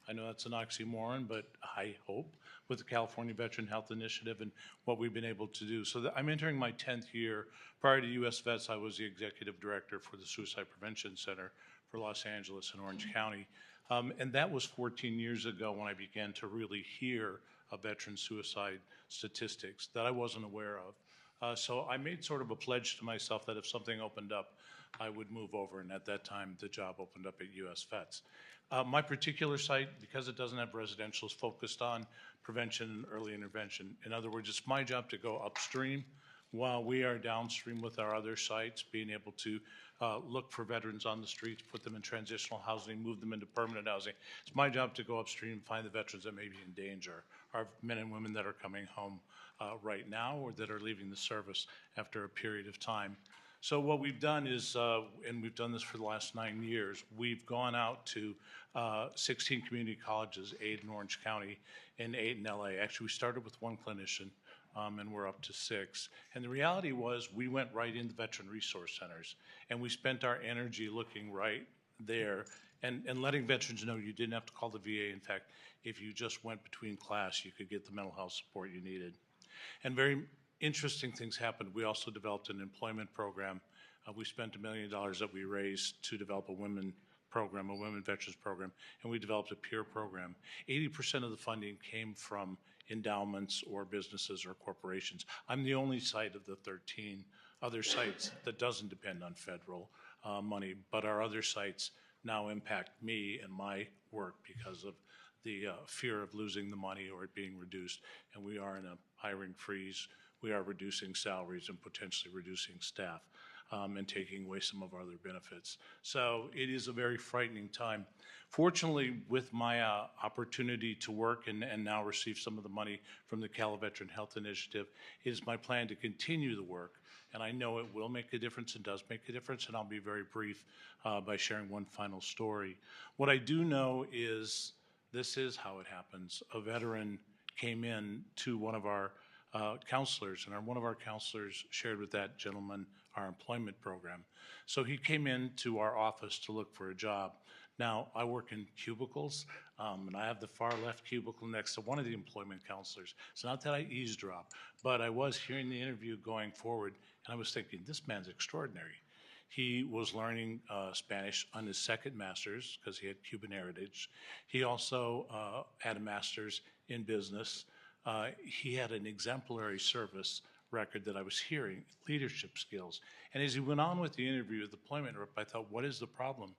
I know that's an oxymoron, but I hope with the California Veteran Health Initiative and what we've been able to do. So I'm entering my 10th year. Prior to US Vets, I was the Executive Director for the Suicide Prevention Center for Los Angeles and Orange County. And that was 14 years ago when I began to really hear of veteran suicide statistics that I wasn't aware of. So I made sort of a pledge to myself that if something opened up, I would move over, and at that time, the job opened up at US Vets. My particular site, because it doesn't have residential, is focused on prevention and early intervention. In other words, it's my job to go upstream while we are downstream with our other sites, being able to look for veterans on the streets, put them in transitional housing, move them into permanent housing. It's my job to go upstream and find the veterans that may be in danger, our men and women that are coming home right now or that are leaving the service after a period of time. So what we've done is, and we've done this for the last 9 years, we've gone out to 16 community colleges, 8 in Orange County and 8 in LA. Actually, we started with 1 clinician, and we're up to 6. And the reality was we went right into veteran resource centers, and we spent our energy looking right there and letting veterans know you didn't have to call the VA. In fact, if you just went between class, you could get the mental health support you needed. And very interesting things happened. We also developed an employment program. We spent $1 million that we raised to develop a women program, a women veterans program, and we developed a peer program. 80% of the funding came from endowments or businesses or corporations. I'm the only site of the 13 other sites that doesn't depend on federal money, but our other sites now impact me and my work because of the fear of losing the money or it being reduced. And we are in a hiring freeze. We are reducing salaries and potentially reducing staff and taking away some of our other benefits. So it is a very frightening time. Fortunately, with my opportunity to work and now receive some of the money from the Cal Veteran Health Initiative, it is my plan to continue the work. And I know it will make a difference and does make a difference, and I'll be very brief by sharing one final story. What I do know is this is how it happens. A veteran came in to one of our counselors, and one of our counselors shared with that gentleman our employment program. So he came into our office to look for a job. Now, I work in cubicles, and I have the far left cubicle next to one of the employment counselors. It's not that I eavesdrop, but I was hearing the interview going forward, and I was thinking, this man's extraordinary. He was learning Spanish on his second master's because he had Cuban heritage. He also had a master's in business. He had an exemplary service record that I was hearing, leadership skills. And as he went on with the interview with the employment rep, I thought, what is the problem?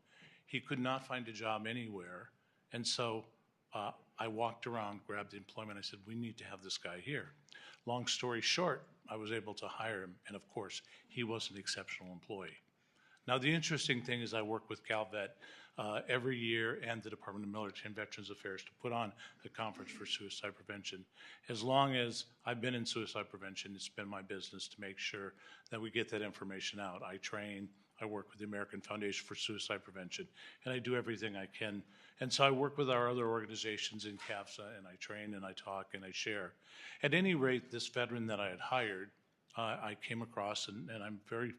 He could not find a job anywhere. And so I walked around, grabbed the employment. I said, we need to have this guy here. Long story short, I was able to hire him. And of course, he was an exceptional employee. Now, the interesting thing is I work with CalVet every year and the Department of Military and Veterans Affairs to put on the Conference for Suicide Prevention. As long as I've been in suicide prevention, it's been my business to make sure that we get that information out. I train, I work with the American Foundation for Suicide Prevention, and I do everything I can. And so I work with our other organizations in CAFSA, and I train and I talk and I share. At any rate, this veteran that I had hired, I came across, and I'm very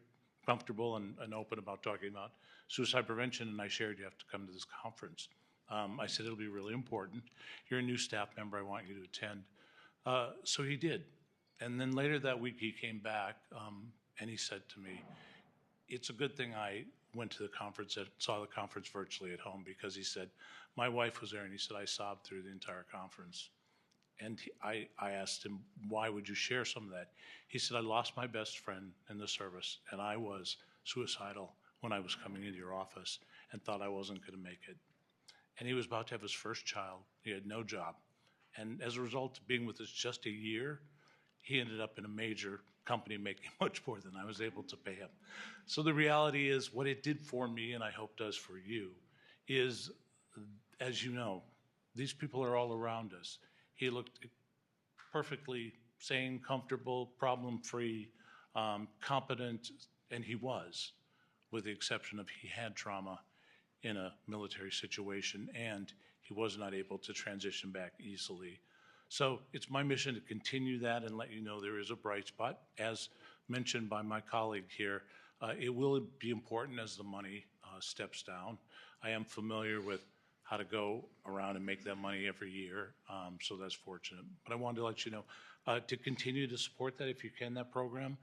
comfortable and open about talking about suicide prevention, and I shared you have to come to this conference. I said it'll be really important. You're a new staff member, I want you to attend. So he did. And then later that week he came back and he said to me, it's a good thing I went to the conference, saw the conference virtually at home, because he said, my wife was there, and he said, I sobbed through the entire conference. And I asked him, why would you share some of that? He said, I lost my best friend in the service, and I was suicidal when I was coming into your office and thought I wasn't going to make it. And he was about to have his first child. He had no job. And as a result of being with us just a year, he ended up in a major company making much more than I was able to pay him. So the reality is, what it did for me, and I hope does for you, is, as you know, these people are all around us. He looked perfectly sane, comfortable, problem-free, competent, and he was, with the exception of he had trauma in a military situation, and he was not able to transition back easily. So it's my mission to continue that and let you know there is a bright spot. As mentioned by my colleague here, it will be important as the money steps down. I am familiar with how to go around and make that money every year, so that's fortunate. But I wanted to let you know, to continue to support that if you can, that program.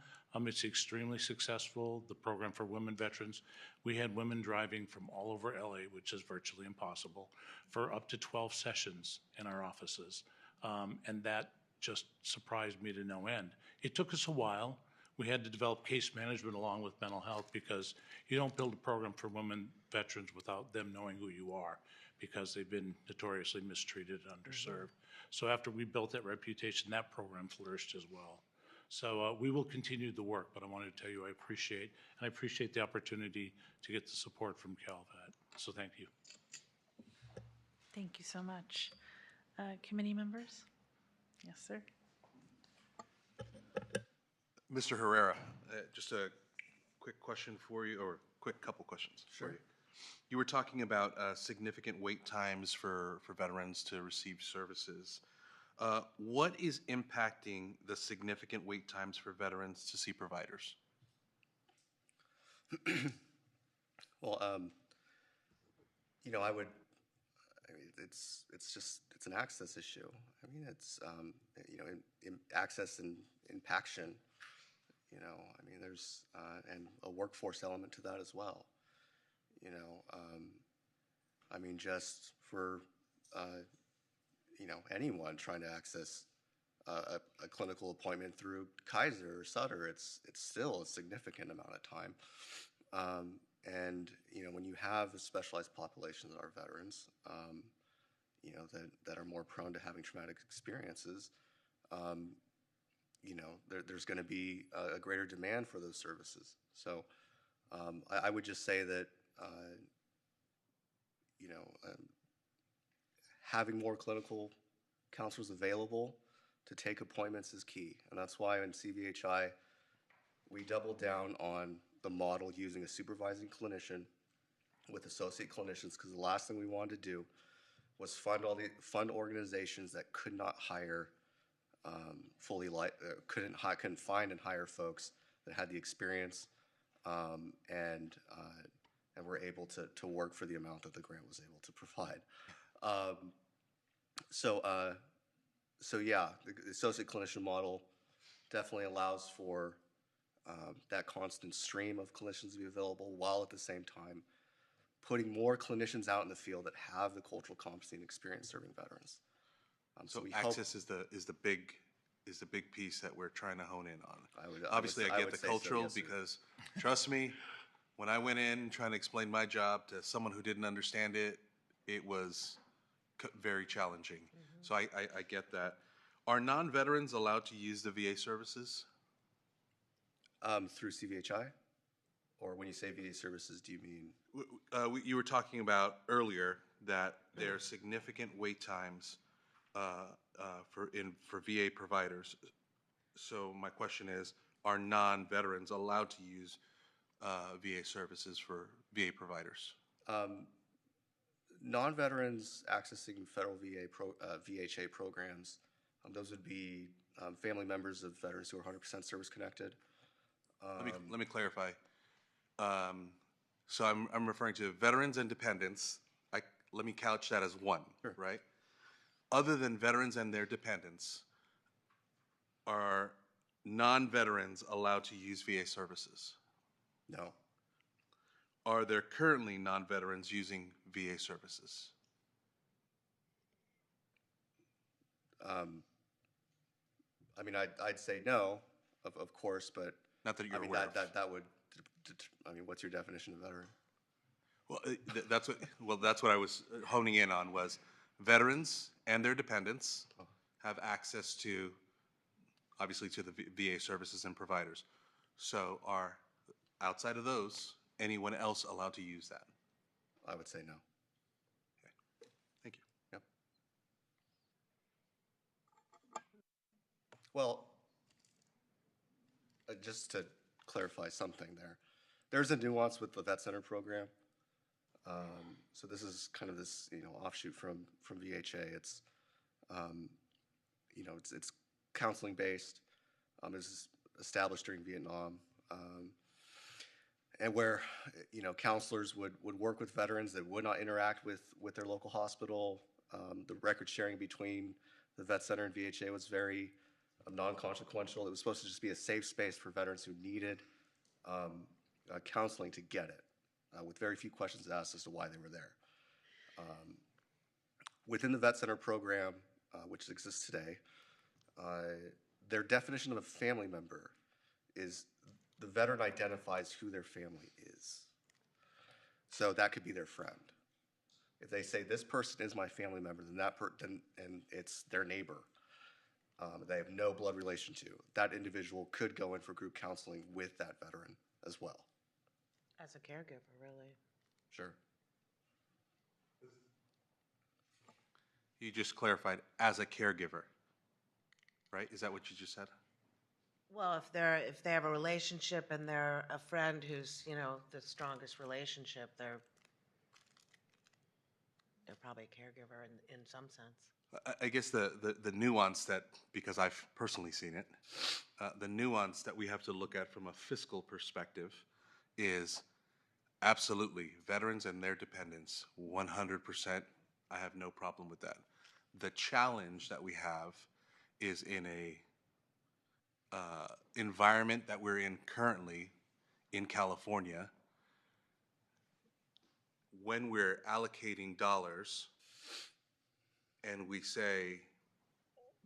It's extremely successful, the program for women veterans. We had women driving from all over LA, which is virtually impossible, for up to 12 sessions in our offices. And that just surprised me to no end. It took us a while. We had to develop case management along with mental health, because you don't build a program for women veterans without them knowing who you are, because they've been notoriously mistreated and underserved. So after we built that reputation, that program flourished as well. So we will continue the work, but I wanted to tell you I appreciate the opportunity to get the support from CalVet. So thank you. Thank you so much. Committee members? Yes, sir. Mr. Herrera, just a quick question for you, or quick couple questions for you. You were talking about significant wait times for veterans to receive services. What is impacting the significant wait times for veterans to see providers? Well, you know, it's an access issue. I mean, it's, you know, in access and impaction, you know, I mean, there's, and a workforce element to that as well. You know, I mean, just for, anyone trying to access a clinical appointment through Kaiser or Sutter, it's still a significant amount of time. And, when you have a specialized population that are veterans, that are more prone to having traumatic experiences, there's going to be a greater demand for those services. So I would just say that, having more clinical counselors available to take appointments is key. And that's why in CVHI, we doubled down on the model using a supervising clinician with associate clinicians, because the last thing we wanted to do was fund organizations that could not hire couldn't find and hire folks that had the experience and were able to work for the amount that the grant was able to provide. So yeah, the associate clinician model definitely allows for that constant stream of clinicians to be available, while at the same time putting more clinicians out in the field that have the cultural competency and experience serving veterans. So we hope- access is the big piece that we're trying to hone in on. I Get would the say so, cultural, yes, sir. because trust me, when I went in trying to explain my job to someone who didn't understand it, it was very challenging. So I get that. Are non-veterans allowed to use the VA services? Through CVHI? Or when you say VA services, do you mean? You were talking about earlier that there are significant wait times for VA providers. So my question is, are non-veterans allowed to use VA services for VA providers? Non-veterans accessing federal VHA programs, those would be family members of veterans who are 100% service connected. Let me clarify. So I'm referring to veterans and dependents. Let me couch that as one, Sure. right? Other than veterans and their dependents, are non-veterans allowed to use VA services? No. Are there currently non-veterans using VA services? I mean, I'd say no, of course, but Not that you're I mean, aware of. that would, I mean, what's your definition of veteran? Well, that's what I was honing in on, was veterans and their dependents have access to, obviously, to the VA services and providers. So are, outside of those, anyone else allowed to use that? I would say no. Thank you. Yep. Well, just to clarify something there, there's a nuance with the Vet Center program. So this is kind of this, offshoot from VHA. It's, it's counseling based. It was established during Vietnam, and where counselors would work with veterans that would not interact with their local hospital. The record sharing between the Vet Center and VHA was very non-consequential. It was supposed to just be a safe space for veterans who needed counseling to get it, with very few questions asked as to why they were there. Within the Vet Center program, which exists today, their definition of a family member is the veteran identifies who their family is. So that could be their friend. If they say, this person is my family member, then and it's their neighbor. They have no blood relation to. That individual could go in for group counseling with that veteran as well. As a caregiver, really. Sure. You just clarified, as a caregiver, right? Is that what you just said? Well, if they have a relationship and they're a friend who's, the strongest relationship, they're probably a caregiver in some sense. I guess the nuance that, because I've personally seen it, the nuance that we have to look at from a fiscal perspective is absolutely veterans and their dependents, 100%. I have no problem with that. The challenge that we have is in a environment that we're in currently in California, when we're allocating dollars and we say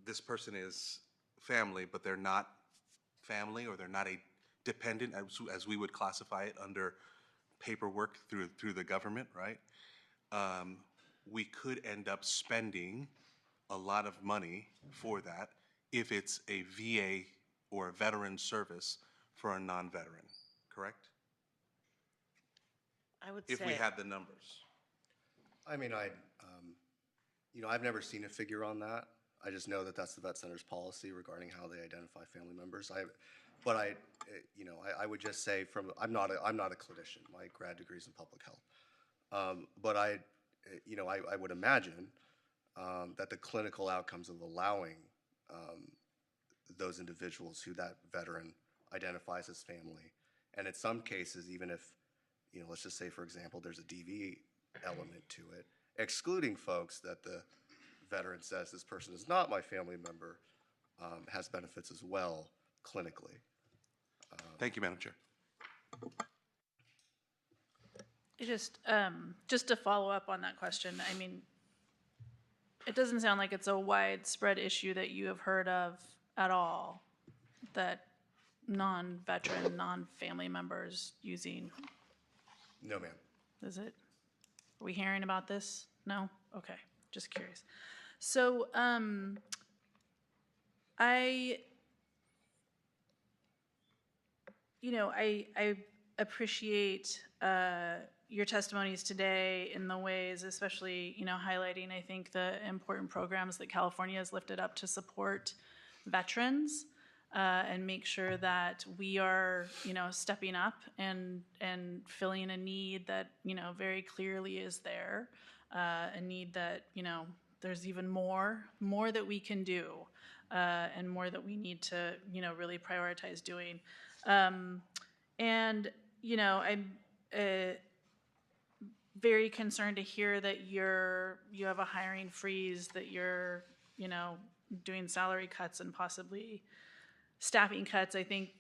this person is family, but they're not family, or they're not a dependent, as we would classify it under paperwork through the government, right? We could end up spending a lot of money for that if it's a VA or a veteran service for a non-veteran, correct? I would If we say, had the numbers. I mean, I've never seen a figure on that. I just know that that's the vet center's policy regarding how they identify family members. I would just say I'm not a clinician. My grad degree is in public health. But I would imagine that the clinical outcomes of allowing those individuals who that veteran identifies as family, and in some cases, even if, let's just say, for example, there's a DV element to it, excluding folks that the veteran says this person is not my family member, has benefits as well clinically. Thank you, Madam Chair. Just to follow up on that question, I mean, it doesn't sound like it's a widespread issue that you have heard of at all, that non-veteran, non-family members using. No, ma'am. Is it? Are we hearing about this? No? Okay, just curious. So, I appreciate your testimonies today in the ways, especially, highlighting, I think, the important programs that California has lifted up to support veterans and make sure that we are, stepping up and filling a need that, very clearly is there, a need that, there's even more that we can do and more that we need to, really prioritize doing. I'm very concerned to hear that you have a hiring freeze, that you're, doing salary cuts and possibly staffing cuts. I think,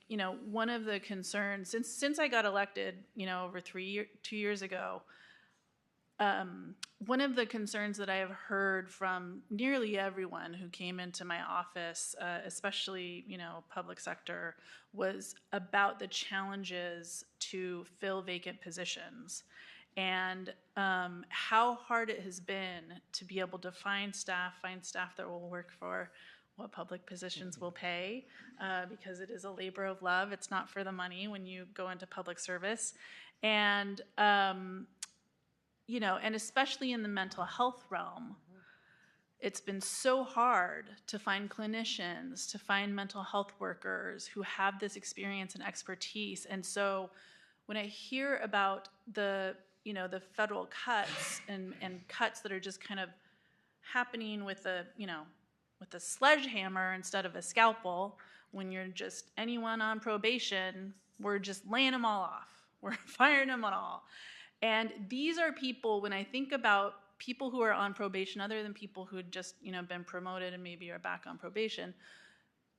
one of the concerns since I got elected, over 2 years ago, one of the concerns that I have heard from nearly everyone who came into my office, especially, public sector, was about the challenges to fill vacant positions and how hard it has been to be able to find staff that will work for what public positions will pay, because it is a labor of love. It's not for the money when you go into public service. And and especially in the mental health realm, it's been so hard to find clinicians, to find mental health workers who have this experience and expertise. And so when I hear about the federal cuts and cuts that are just kind of happening with a sledgehammer instead of a scalpel, when you're just anyone on probation, we're just laying them all off. We're firing them all. And these are people, when I think about people who are on probation, other than people who had just, been promoted and maybe are back on probation,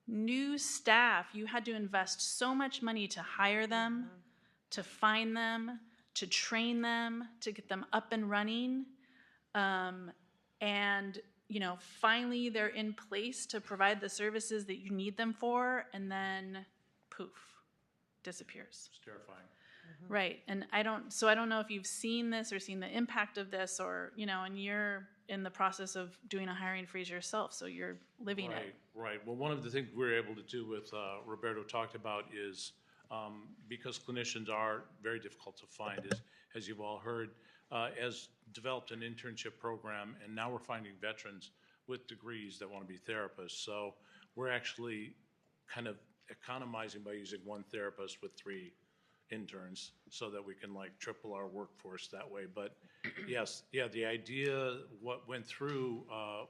new staff, you had to invest so much money to hire them, to find them, to train them, to get them up and running. Finally they're in place to provide the services that you need them for, and then poof, disappears. It's terrifying. Right, and I don't know if you've seen this or seen the impact of this, or, and you're in the process of doing a hiring freeze yourself, so you're living it. Right. Well, one of the things we're able to do with, Roberto talked about is, because clinicians are very difficult to find, as you've all heard, has developed an internship program, and now we're finding veterans with degrees that want to be therapists. So we're actually kind of economizing by using one therapist with 3 interns, so that we can triple our workforce that way. But yes, the idea, what went through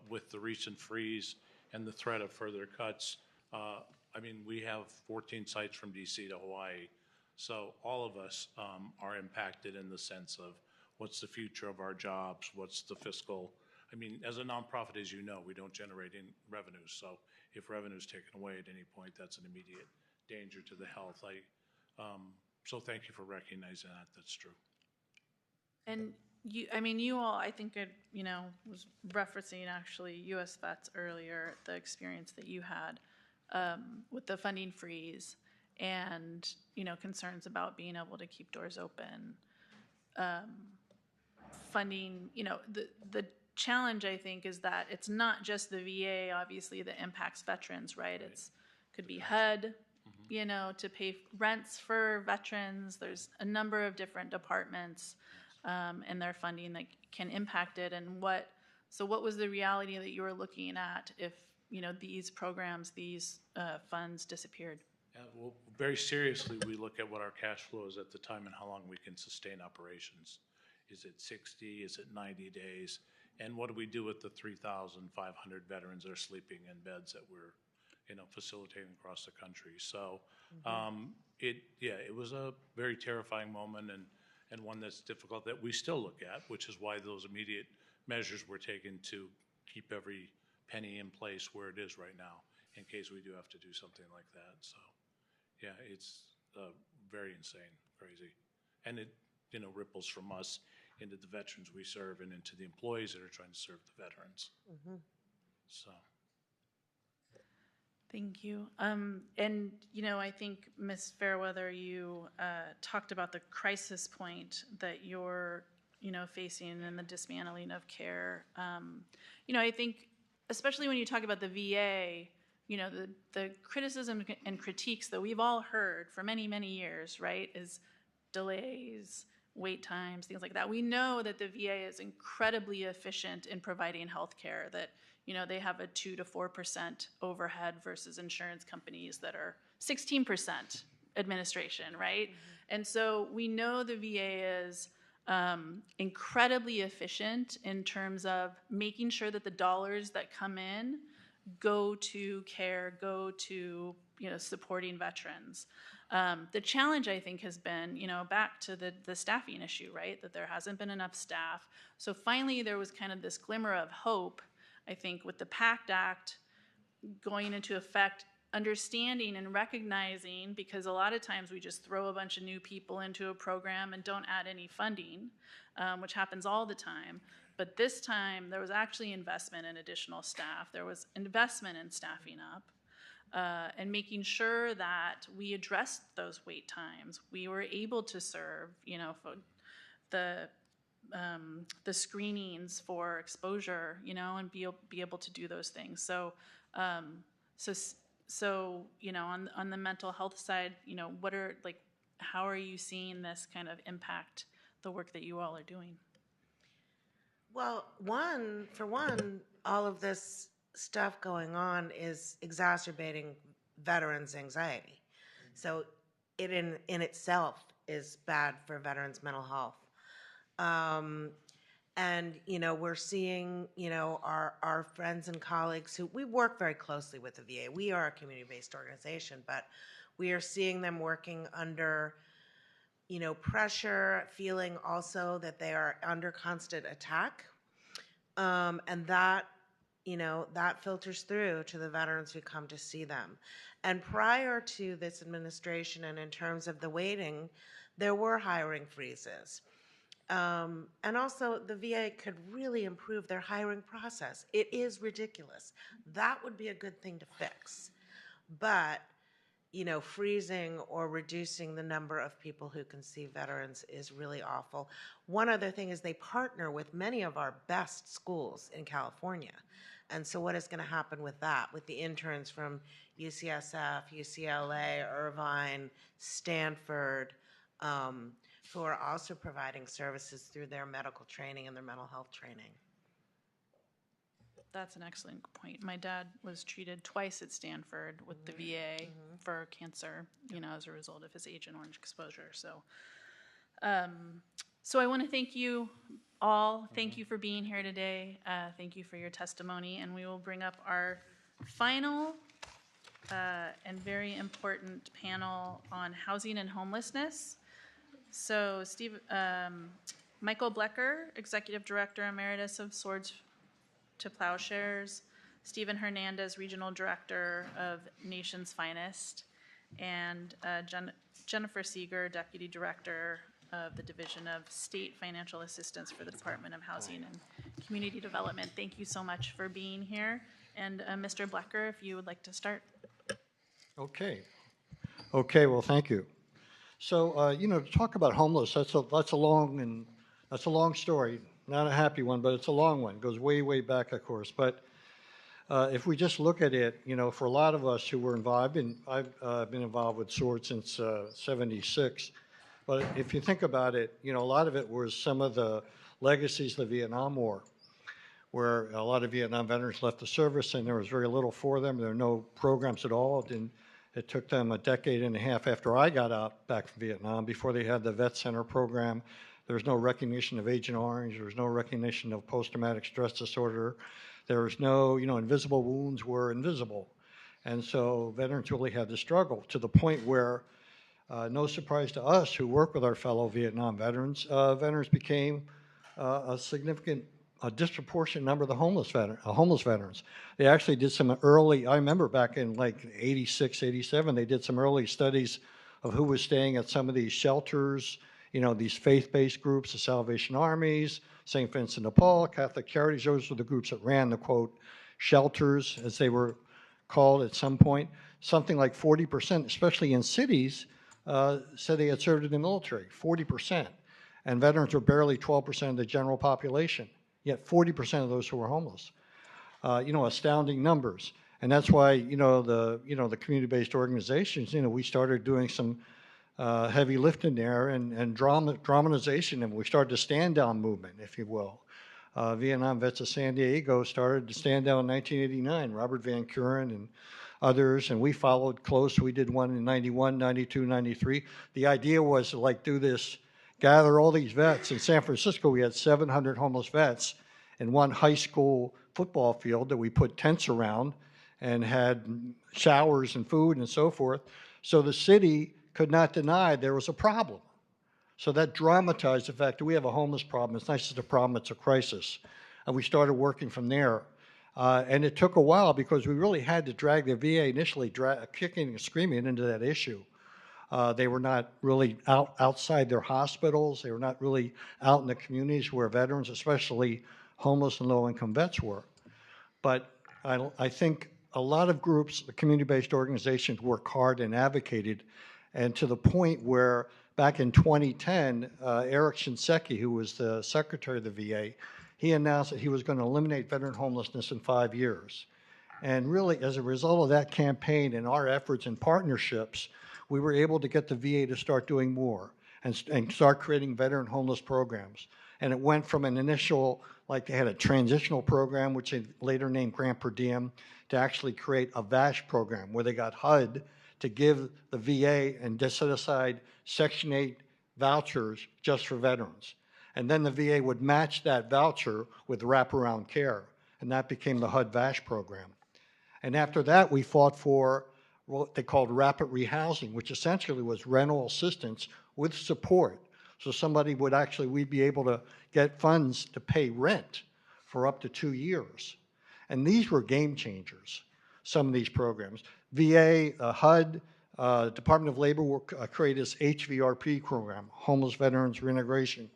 with the recent freeze and the threat of further cuts, we have 14 sites from DC to Hawaii. So all of us are impacted in the sense of what's the future of our jobs, what's the fiscal. As a nonprofit, as you know, we don't generate any revenues. So if revenue is taken away at any point, that's an immediate danger to the health. So thank you for recognizing that. That's true. And you all, I think it, was referencing actually U.S. Vets earlier, the experience that you had with the funding freeze and, concerns about being able to keep doors open. Funding, the challenge, I think, is that it's not just the VA, obviously, that impacts veterans, right? It's could be HUD, to pay rents for veterans. There's a number of different departments and their funding that can impact it. And what was the reality that you were looking at if, these programs, these funds disappeared? Yeah, well, very seriously, we look at what our cash flow is at the time and how long we can sustain operations. Is it 60? Is it 90 days? And what do we do with the 3,500 veterans that are sleeping in beds that we're, facilitating across the country? So it was a very terrifying moment and one that's difficult that we still look at, which is why those immediate measures were taken to keep every penny in place where it is right now in case we do have to do something like that. So yeah, it's very insane, crazy. And it, ripples from us into the veterans we serve and into the employees that are trying to serve the veterans. So. Thank you. And, I think, Ms. Fairweather, you talked about the crisis point that you're, facing in the dismantling of care. I think, especially when you talk about the VA, the criticism and critiques that we've all heard for many, many years, right, is delays, wait times, things like that. We know that the VA is incredibly efficient in providing health care, that they have a 2 to 4% overhead versus insurance companies that are 16% administration, right? And so we know the VA is incredibly efficient in terms of making sure that the dollars that come in go to care, go to supporting veterans. The challenge, I think, has been, back to the staffing issue, right? That there hasn't been enough staff. So finally, there was kind of this glimmer of hope, I think, with the PACT Act going into effect, understanding and recognizing, because a lot of times we just throw a bunch of new people into a program and don't add any funding, which happens all the time. But this time, there was actually investment in additional staff. There was investment in staffing up. And making sure that we addressed those wait times. We were able to serve, for the screenings for exposure, and be able to do those things. So, on the mental health side, how are you seeing this kind of impact the work that you all are doing? Well, for one, all of this stuff going on is exacerbating veterans' anxiety. So it in itself is bad for veterans' mental health. And, we're seeing, our friends and colleagues who, we work very closely with the VA. We are a community-based organization, but we are seeing them working under, pressure, feeling also that they are under constant attack. And that, that filters through to the veterans who come to see them. And prior to this administration and in terms of the waiting, there were hiring freezes. And also the VA could really improve their hiring process. It is ridiculous. That would be a good thing to fix. But, freezing or reducing the number of people who can see veterans is really awful. One other thing is they partner with many of our best schools in California. And so what is going to happen with that, with the interns from UCSF, UCLA, Irvine, Stanford, who are also providing services through their medical training and their mental health training? That's an excellent point. My dad was treated twice at Stanford with the VA for cancer, as a result of his Agent Orange exposure. So, so I want to thank you all. Thank you for being here today. Thank you for your testimony. And we will bring up our final and very important panel on housing and homelessness. So Michael Blecker, Executive Director Emeritus of Swords to Plowshares, Stephen Hernandez, Regional Director of Nation's Finest, and Jennifer Seeger, Deputy Director of the Division of State Financial Assistance for the Department of Housing and Community Development. Thank you so much for being here. And Mr. Blecker, if you would like to start. Okay. Okay, well, thank you. So, you know, to talk about homeless, that's a long story. Not a happy one, but it's a long one. It goes way, way back, of course. But if we just look at it, you know, for a lot of us who were involved, and I've been involved with SWORD since '76. But if you think about it, you know, a lot of it was some of the legacies of the Vietnam War, where a lot of Vietnam veterans left the service and there was very little for them. There were no programs at all. It took them a decade and a half after I got out back from Vietnam before they had the Vet Center program. There was no recognition of Agent Orange. There was no recognition of post-traumatic stress disorder. There was no, you know, invisible wounds were invisible. And so veterans really had to struggle to the point where, no surprise to us who work with our fellow Vietnam veterans, veterans became a disproportionate number of the homeless veterans. They actually did some early, I remember back in like 86, 87, they did some early studies of who was staying at some of these shelters, you know, these faith-based groups, the Salvation Armies, St. Vincent de Paul, Catholic Charities. Those were the groups that ran the, quote, shelters, as they were called at some point. Something like 40%, especially in cities, said they had served in the military, 40%. And veterans were barely 12% of the general population, yet 40% of those who were homeless. You know, astounding numbers. And that's why, the community-based organizations, we started doing some heavy lifting there and dramatization, and we started the stand down movement, if you will. Vietnam Vets of San Diego started to stand down in 1989, Robert Van Kuren and others, and we followed close. We did one in 91, 92, 93. The idea was to like do this, gather all these vets. In San Francisco, we had 700 homeless vets in one high school football field that we put tents around and had showers and food and so forth. So the city could not deny there was a problem. So that dramatized the fact that we have a homeless problem. It's not just a problem, it's a crisis. And we started working from there. And it took a while because we really had to drag the VA initially kicking and screaming into that issue. They were not really outside their hospitals. They were not really out in the communities where veterans, especially homeless and low-income vets, were. But I think a lot of groups, the community-based organizations, worked hard and advocated, and to the point where back in 2010, Eric Shinseki, who was the secretary of the VA, he announced that he was going to eliminate veteran homelessness in 5 years. And really, as a result of that campaign and our efforts and partnerships, we were able to get the VA to start doing more and start creating veteran homeless programs. And it went from an initial, like they had a transitional program, which they later named Grant Per Diem, to actually create a VASH program where they got HUD to give the VA and just set aside Section 8 vouchers just for veterans. And then the VA would match that voucher with wraparound care, and that became the HUD VASH program. And after that, we fought for what they called rapid rehousing, which essentially was rental assistance with support. So somebody would actually, we'd be able to get funds to pay rent for up to 2 years. And these were game changers, some of these programs. VA, HUD, Department of Labor will create this HVRP program, Homeless Veterans Reintegration.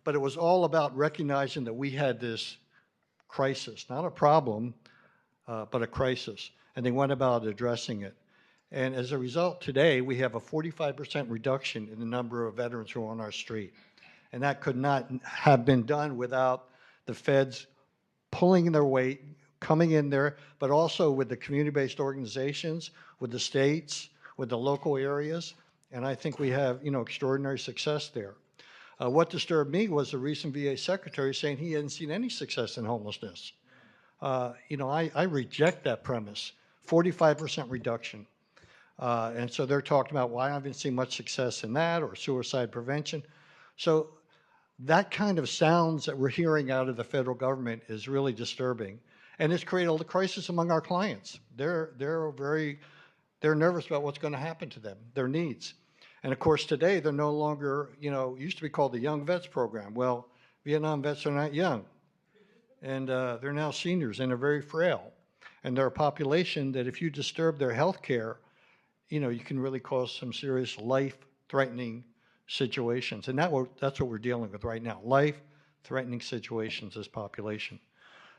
But it was all about recognizing that we had this crisis, not a problem, but a crisis. And they went about addressing it. And as a result, today we have a 45% reduction in the number of veterans who are on our street. And that could not have been done without the feds pulling their weight, coming in there, but also with the community-based organizations, with the states, with the local areas. And I think we have, extraordinary success there. What disturbed me was the recent VA secretary saying he hadn't seen any success in homelessness. I reject that premise. 45% reduction. And so they're talking about why I haven't seen much success in that or suicide prevention. So that kind of sounds that we're hearing out of the federal government is really disturbing. And it's created a crisis among our clients. They're nervous about what's going to happen to them, their needs. And of course, today they're no longer, it used to be called the Young Vets Program. Well, Vietnam vets are not young. And they're now seniors and they're very frail. And they're a population that if you disturb their health care, you can really cause some serious life-threatening situations. And that's what we're dealing with right now, life-threatening situations as population.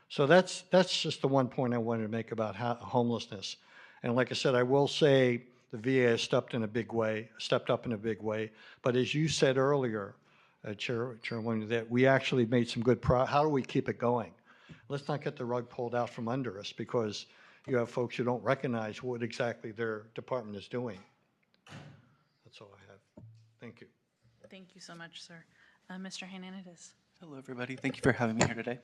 So that's just the one point I wanted to make about homelessness. And like I said, I will say the VA has stepped up in a big way. But as you said earlier, Chairwoman, that we actually made some good how do we keep it going? Let's not get the rug pulled out from under us because you have folks who don't recognize what exactly their department is doing. That's all I have. Thank you. Thank you so much, sir. Mr. Hernandez. Hello, everybody. Thank you for having me here today.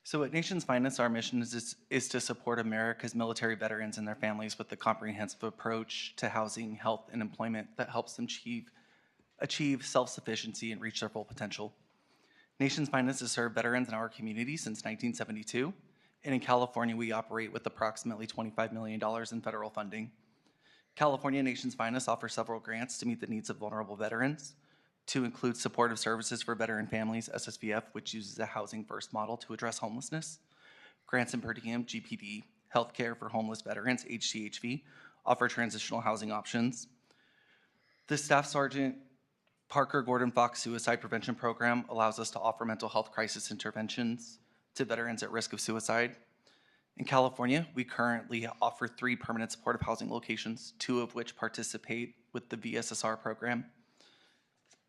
So at Nation's Finest, our mission is to support America's military veterans and their families with a comprehensive approach to housing, health, and employment that helps them achieve self-sufficiency and reach their full potential. Nation's Finest has served veterans in our community since 1972, and in California, we operate with approximately $25 million in federal funding. California Nation's Finest offers several grants to meet the needs of vulnerable veterans, to include supportive services for veteran families, SSVF, which uses a housing first model to address homelessness, grants and per diem, GPD, healthcare for homeless veterans, HCHV, offer transitional housing options. The Staff Sergeant Parker Gordon Fox Suicide Prevention Program allows us to offer mental health crisis interventions to veterans at risk of suicide. In California, we currently offer 3 permanent supportive housing locations, 2 of which participate with the VSSR program.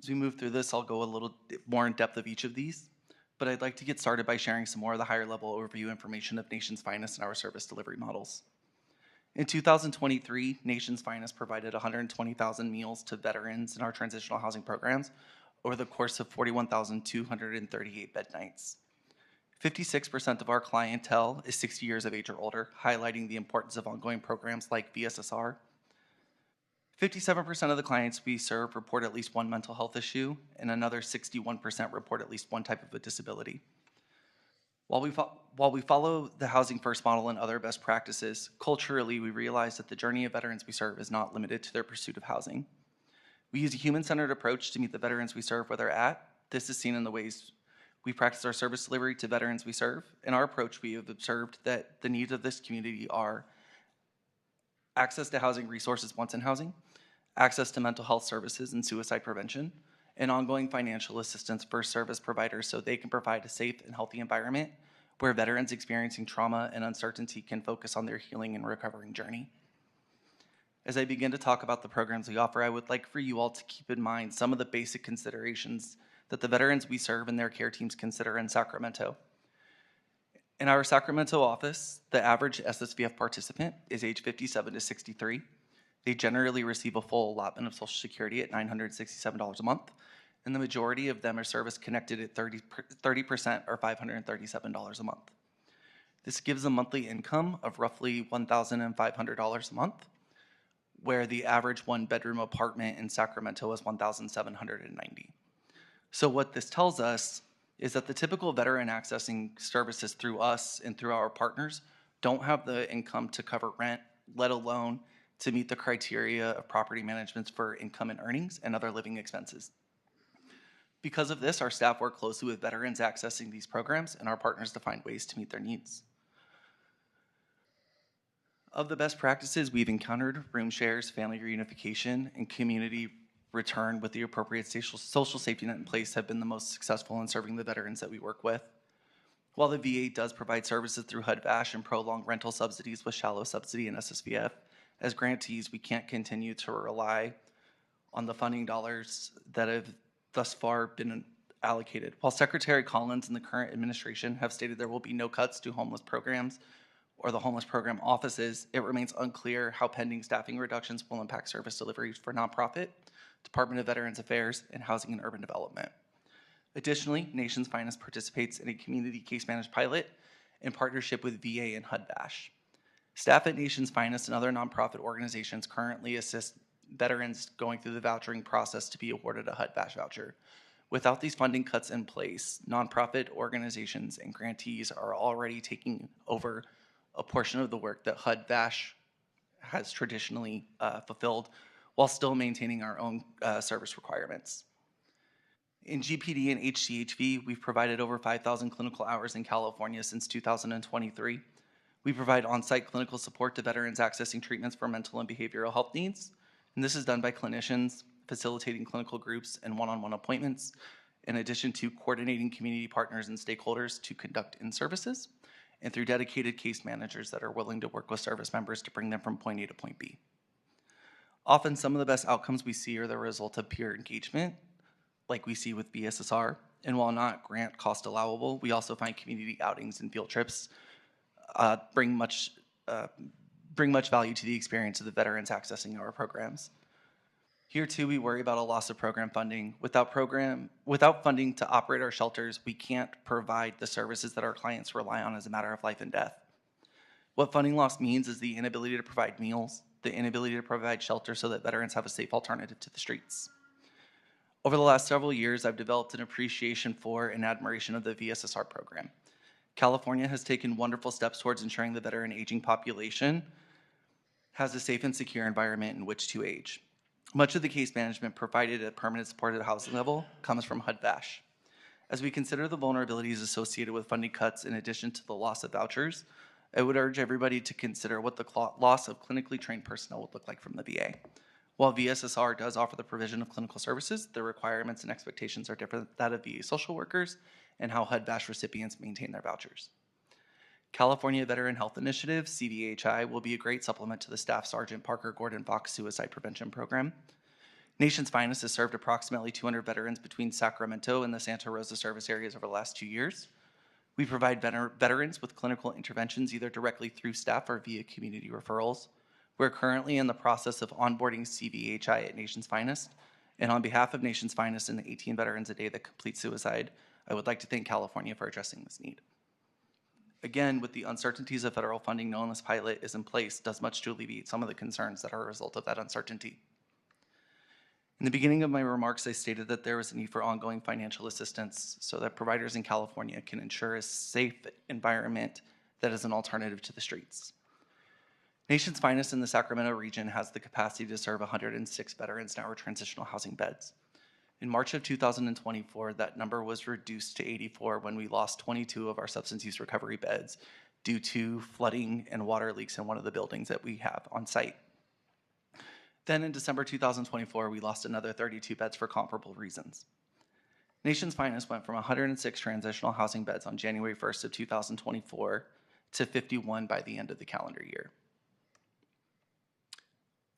As we move through this, I'll go a little more in depth of each of these, but I'd like to get started by sharing some more of the higher level overview information of Nation's Finest and our service delivery models. In 2023, Nation's Finest provided 120,000 meals to veterans in our transitional housing programs over the course of 41,238 bed nights. 56% of our clientele is 60 years of age or older, highlighting the importance of ongoing programs like VSSR. 57% of the clients we serve report at least one mental health issue, and another 61% report at least one type of a disability. While we follow the housing first model and other best practices, culturally we realize that the journey of veterans we serve is not limited to their pursuit of housing. We use a human-centered approach to meet the veterans we serve where they're at. This is seen in the ways we practice our service delivery to veterans we serve. In our approach, we have observed that the needs of this community are access to housing resources once in housing, access to mental health services and suicide prevention, and ongoing financial assistance for service providers so they can provide a safe and healthy environment where veterans experiencing trauma and uncertainty can focus on their healing and recovering journey. As I begin to talk about the programs we offer, I would like for you all to keep in mind some of the basic considerations that the veterans we serve and their care teams consider in Sacramento. In our Sacramento office, the average SSVF participant is age 57 to 63. They generally receive a full allotment of Social Security at $967 a month, and the majority of them are service connected at 30% or $537 a month. This gives a monthly income of roughly $1,500 a month, where the average one-bedroom apartment in Sacramento is $1,790. So what this tells us is that the typical veteran accessing services through us and through our partners don't have the income to cover rent, let alone to meet the criteria of property management for income and earnings and other living expenses. Because of this, our staff work closely with veterans accessing these programs and our partners to find ways to meet their needs. Of the best practices we've encountered, room shares, family reunification, and community return with the appropriate social safety net in place have been the most successful in serving the veterans that we work with. While the VA does provide services through HUD-VASH and prolonged rental subsidies with shallow subsidy and SSVF, as grantees, we can't continue to rely on the funding dollars that have thus far been allocated. While Secretary Collins and the current administration have stated there will be no cuts to homeless programs or the homeless program offices, it remains unclear how pending staffing reductions will impact service deliveries for nonprofit, Department of Veterans Affairs, and Housing and Urban Development. Additionally, Nation's Finest participates in a community case managed pilot in partnership with VA and HUD-VASH. Staff at Nation's Finest and other nonprofit organizations currently assist veterans going through the vouchering process to be awarded a HUD-VASH voucher. Without these funding cuts in place, nonprofit organizations and grantees are already taking over a portion of the work that HUD-VASH has traditionally fulfilled while still maintaining our own service requirements. In GPD and HCHV, we've provided over 5,000 clinical hours in California since 2023. We provide on-site clinical support to veterans accessing treatments for mental and behavioral health needs, and this is done by clinicians, facilitating clinical groups and one-on-one appointments, in addition to coordinating community partners and stakeholders to conduct in-services, and through dedicated case managers that are willing to work with service members to bring them from point A to point B. Often, some of the best outcomes we see are the result of peer engagement, like we see with VSSR, and while not grant cost allowable, we also find community outings and field trips bring much value to the experience of the veterans accessing our programs. Here too, we worry about a loss of program funding. Without funding to operate our shelters, we can't provide the services that our clients rely on as a matter of life and death. What funding loss means is the inability to provide meals, the inability to provide shelter so that veterans have a safe alternative to the streets. Over the last several years, I've developed an appreciation for and admiration of the VSSR program. California has taken wonderful steps towards ensuring the veteran aging population has a safe and secure environment in which to age. Much of the case management provided at permanent supported housing level comes from HUD-VASH. As we consider the vulnerabilities associated with funding cuts in addition to the loss of vouchers, I would urge everybody to consider what the loss of clinically trained personnel would look like from the VA. While VSSR does offer the provision of clinical services, the requirements and expectations are different than that of VA social workers and how HUD-VASH recipients maintain their vouchers. California Veteran Health Initiative, CVHI, will be a great supplement to the Staff Sergeant Parker Gordon Fox Suicide Prevention Program. Nation's Finest has served approximately 200 veterans between Sacramento and the Santa Rosa service areas over the last 2 years. We provide veterans with clinical interventions either directly through staff or via community referrals. We're currently in the process of onboarding CVHI at Nation's Finest, and on behalf of Nation's Finest and the 18 veterans a day that complete suicide, I would like to thank California for addressing this need. Again, with the uncertainties of federal funding known as pilot is in place, does much to alleviate some of the concerns that are a result of that uncertainty. In the beginning of my remarks, I stated that there is a need for ongoing financial assistance so that providers in California can ensure a safe environment that is an alternative to the streets. Nation's Finest in the Sacramento region has the capacity to serve 106 veterans in our transitional housing beds. In March of 2024, that number was reduced to 84 when we lost 22 of our substance use recovery beds due to flooding and water leaks in one of the buildings that we have on site. Then in December 2024, we lost another 32 beds for comparable reasons. Nation's Finest went from 106 transitional housing beds on January 1st of 2024 to 51 by the end of the calendar year.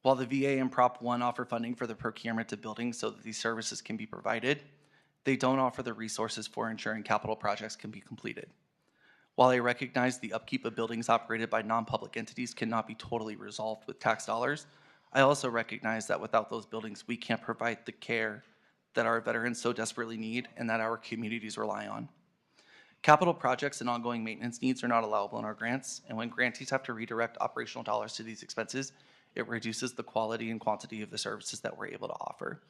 While the VA and Prop 1 offer funding for the procurement of buildings so that these services can be provided, they don't offer the resources for ensuring capital projects can be completed. While I recognize the upkeep of buildings operated by non-public entities cannot be totally resolved with tax dollars, I also recognize that without those buildings, we can't provide the care that our veterans so desperately need and that our communities rely on. Capital projects and ongoing maintenance needs are not allowable in our grants, and when grantees have to redirect operational dollars to these expenses, it reduces the quality and quantity of the services that we're able to offer.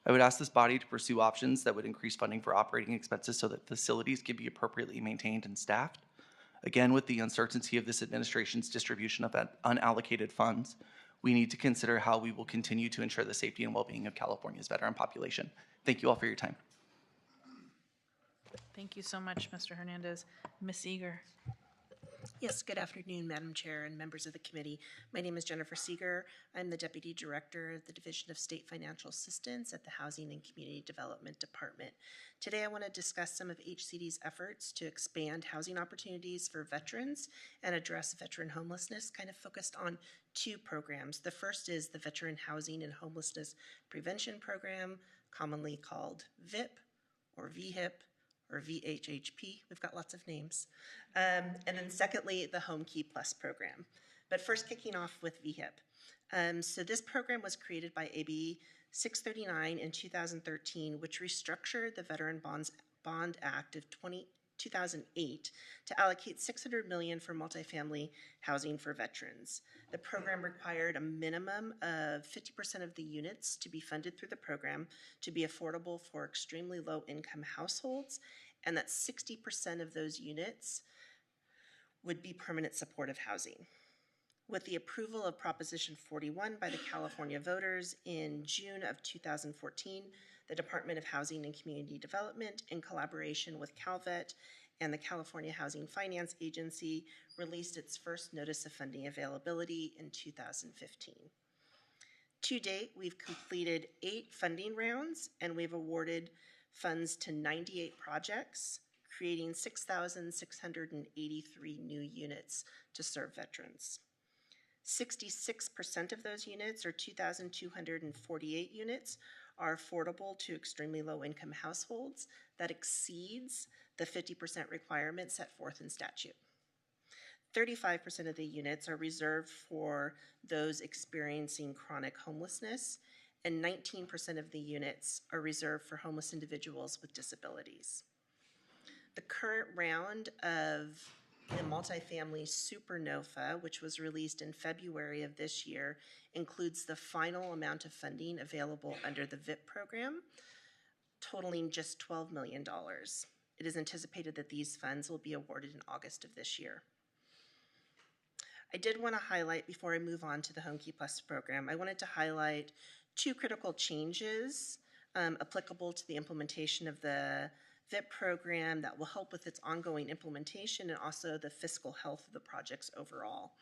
I would ask this body to pursue options that would increase funding for operating expenses so that facilities can be appropriately maintained and staffed. Again, with the uncertainty of this administration's distribution of unallocated funds, we need to consider how we will continue to ensure the safety and well-being of California's veteran population. Thank you all for your time. Thank you so much, Mr. Hernandez. Ms. Eager. Yes, good afternoon, Madam Chair and members of the committee. My name is Jennifer Seeger. I'm the Deputy Director of the Division of State Financial Assistance at the Housing and Community Development Department. Today, I want to discuss some of HCD's efforts to expand housing opportunities for veterans and address veteran homelessness, kind of focused on two programs. The first is the Veteran Housing and Homelessness Prevention Program, commonly called VIP or VHIP, or VHHP. We've got lots of names. And then secondly, the Home Key Plus program. But first, kicking off with VHIP. So this program was created by AB 639 in 2013, which restructured the Veteran Bond Act of 2008 to allocate $600 million for multifamily housing for veterans. The program required a minimum of 50% of the units to be funded through the program to be affordable for extremely low-income households, and that 60% of those units would be permanent supportive housing. With the approval of Proposition 41 by the California voters in June of 2014, the Department of Housing and Community Development, in collaboration with CalVET and the California Housing Finance Agency, released its first Notice of Funding Availability in 2015. To date, we've completed 8 funding rounds, and we've awarded funds to 98 projects, creating 6,683 new units to serve veterans. 66% of those units, or 2,248 units, are affordable to extremely low-income households. That exceeds the 50% requirement set forth in statute. 35% of the units are reserved for those experiencing chronic homelessness, and 19% of the units are reserved for homeless individuals with disabilities. The current round of the multifamily Supernova, which was released in February of this year, includes the final amount of funding available under the VIP program, totaling just $12 million. It is anticipated that these funds will be awarded in August of this year. I did want to highlight, before I move on to the Home Key Plus program, I wanted to highlight 2 critical changes applicable to the implementation of the VIP program that will help with its ongoing implementation and also the fiscal health of the projects overall.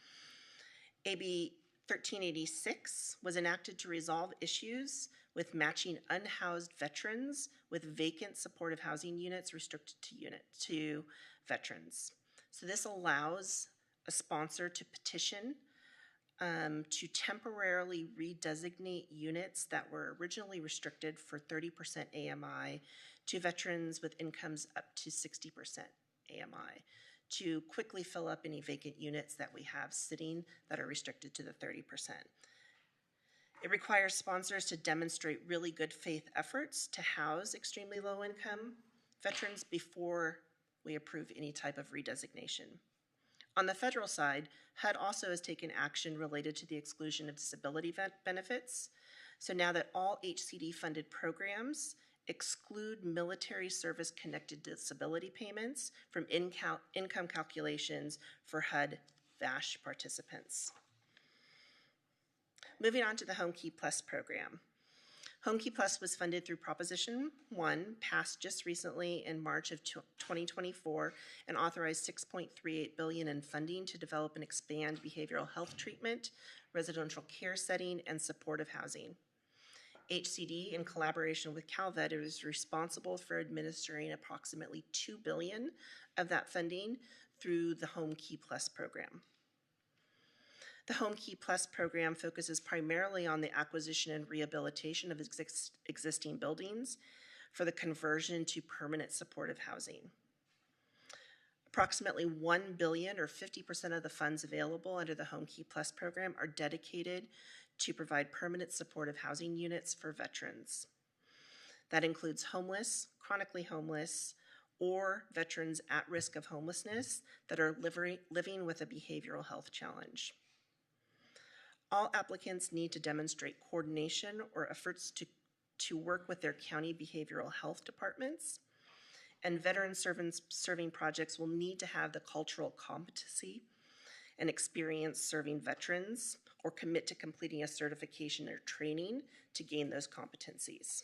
AB 1386 was enacted to resolve issues with matching unhoused veterans with vacant supportive housing units restricted to veterans. So this allows a sponsor to petition to temporarily redesignate units that were originally restricted for 30% AMI to veterans with incomes up to 60% AMI, to quickly fill up any vacant units that we have sitting that are restricted to the 30%. It requires sponsors to demonstrate really good faith efforts to house extremely low income veterans before we approve any type of redesignation. On the federal side, HUD also has taken action related to the exclusion of disability benefits. So now that all HCD-funded programs exclude military service-connected disability payments from income calculations for HUD VASH participants. Moving on to the Home Key Plus program. Home Key Plus was funded through Proposition 1, passed just recently in March of 2024, and authorized $6.38 billion in funding to develop and expand behavioral health treatment, residential care setting, and supportive housing. HCD, in collaboration with Calvet, is responsible for administering approximately $2 billion of that funding through the Home Key Plus program. The Home Key Plus program focuses primarily on the acquisition and rehabilitation of existing buildings for the conversion to permanent supportive housing. Approximately $1 billion, or 50% of the funds available under the Home Key Plus program, are dedicated to provide permanent supportive housing units for veterans. That includes homeless, chronically homeless, or veterans at risk of homelessness that are living with a behavioral health challenge. All applicants need to demonstrate coordination or efforts to work with their county behavioral health departments, and veteran serving projects will need to have the cultural competency and experience serving veterans or commit to completing a certification or training to gain those competencies.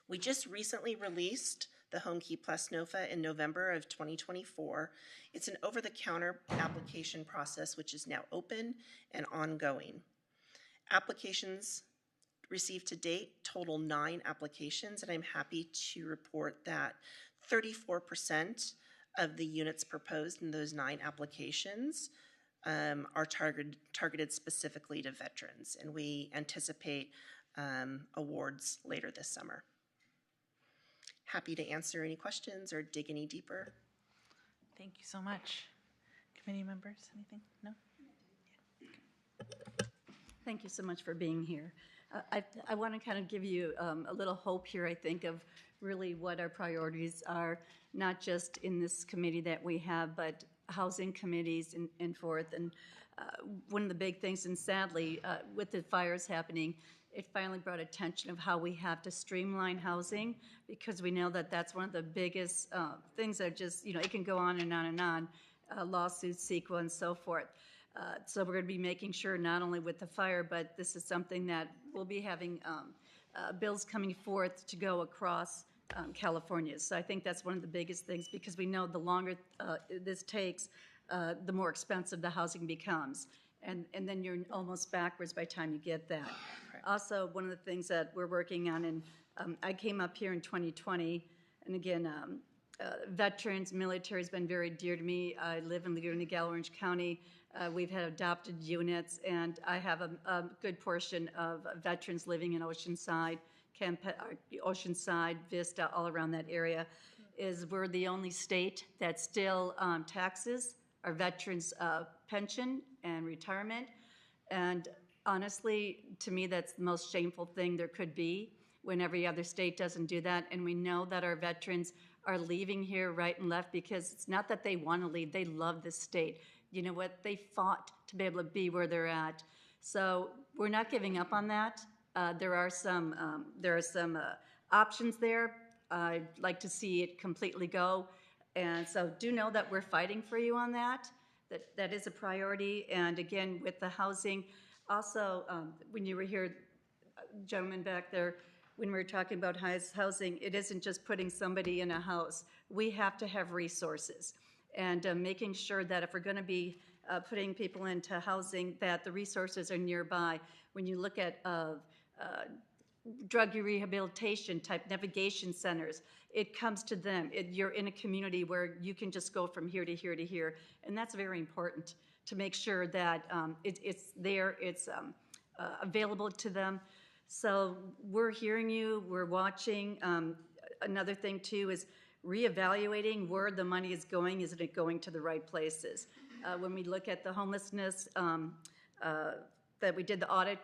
We just recently released the Home Key Plus NOFA in November of 2024. It's an over-the-counter application process which is now open and ongoing. Applications received to date total 9 applications, and I'm happy to report that 34% of the units proposed in those 9 applications are targeted specifically to veterans, and we anticipate awards later this summer. Happy to answer any questions or dig any deeper. Thank you so much. Committee members, anything? No? Thank you so much for being here. I want to kind of give you a little hope here, I think, of really what our priorities are, not just in this committee that we have, but housing committees and forth. And one of the big things, and sadly, with the fires happening, it finally brought attention of how we have to streamline housing, because we know that that's one of the biggest things that just, it can go on and on and on, lawsuits, CEQA, and so forth. So we're going to be making sure not only with the fire, but this is something that we'll be having bills coming forth to go across California. So I think that's one of the biggest things, because we know the longer this takes, the more expensive the housing becomes. and then you're almost backwards by the time you get that. Also, one of the things that we're working on, and I came up here in 2020, and again, veterans, military has been very dear to me. I live in Laguna Niguel, Orange County. We've had adopted units, and I have a good portion of veterans living in Oceanside, Oceanside, Vista, all around that area. We're the only state that still taxes our veterans' pension and retirement. And honestly, to me, that's the most shameful thing there could be when every other state doesn't do that. And we know that our veterans are leaving here right and left because it's not that they want to leave, they love this state. You know what? They fought to be able to be where they're at. So we're not giving up on that. There are some options there. I'd like to see it completely go. And so do know that we're fighting for you on that. That is a priority. And again, with the housing, also, when you were here, gentlemen back there, when we were talking about housing, it isn't just putting somebody in a house. We have to have resources. And making sure that if we're going to be putting people into housing, that the resources are nearby. When you look at drug rehabilitation type navigation centers, it comes to them. You're in a community where you can just go from here to here to here. And that's very important to make sure that it's there, it's available to them. So we're hearing you, we're watching. Another thing too is reevaluating where the money is going. Isn't it going to the right places? When we look at the homelessness, that we did the audit,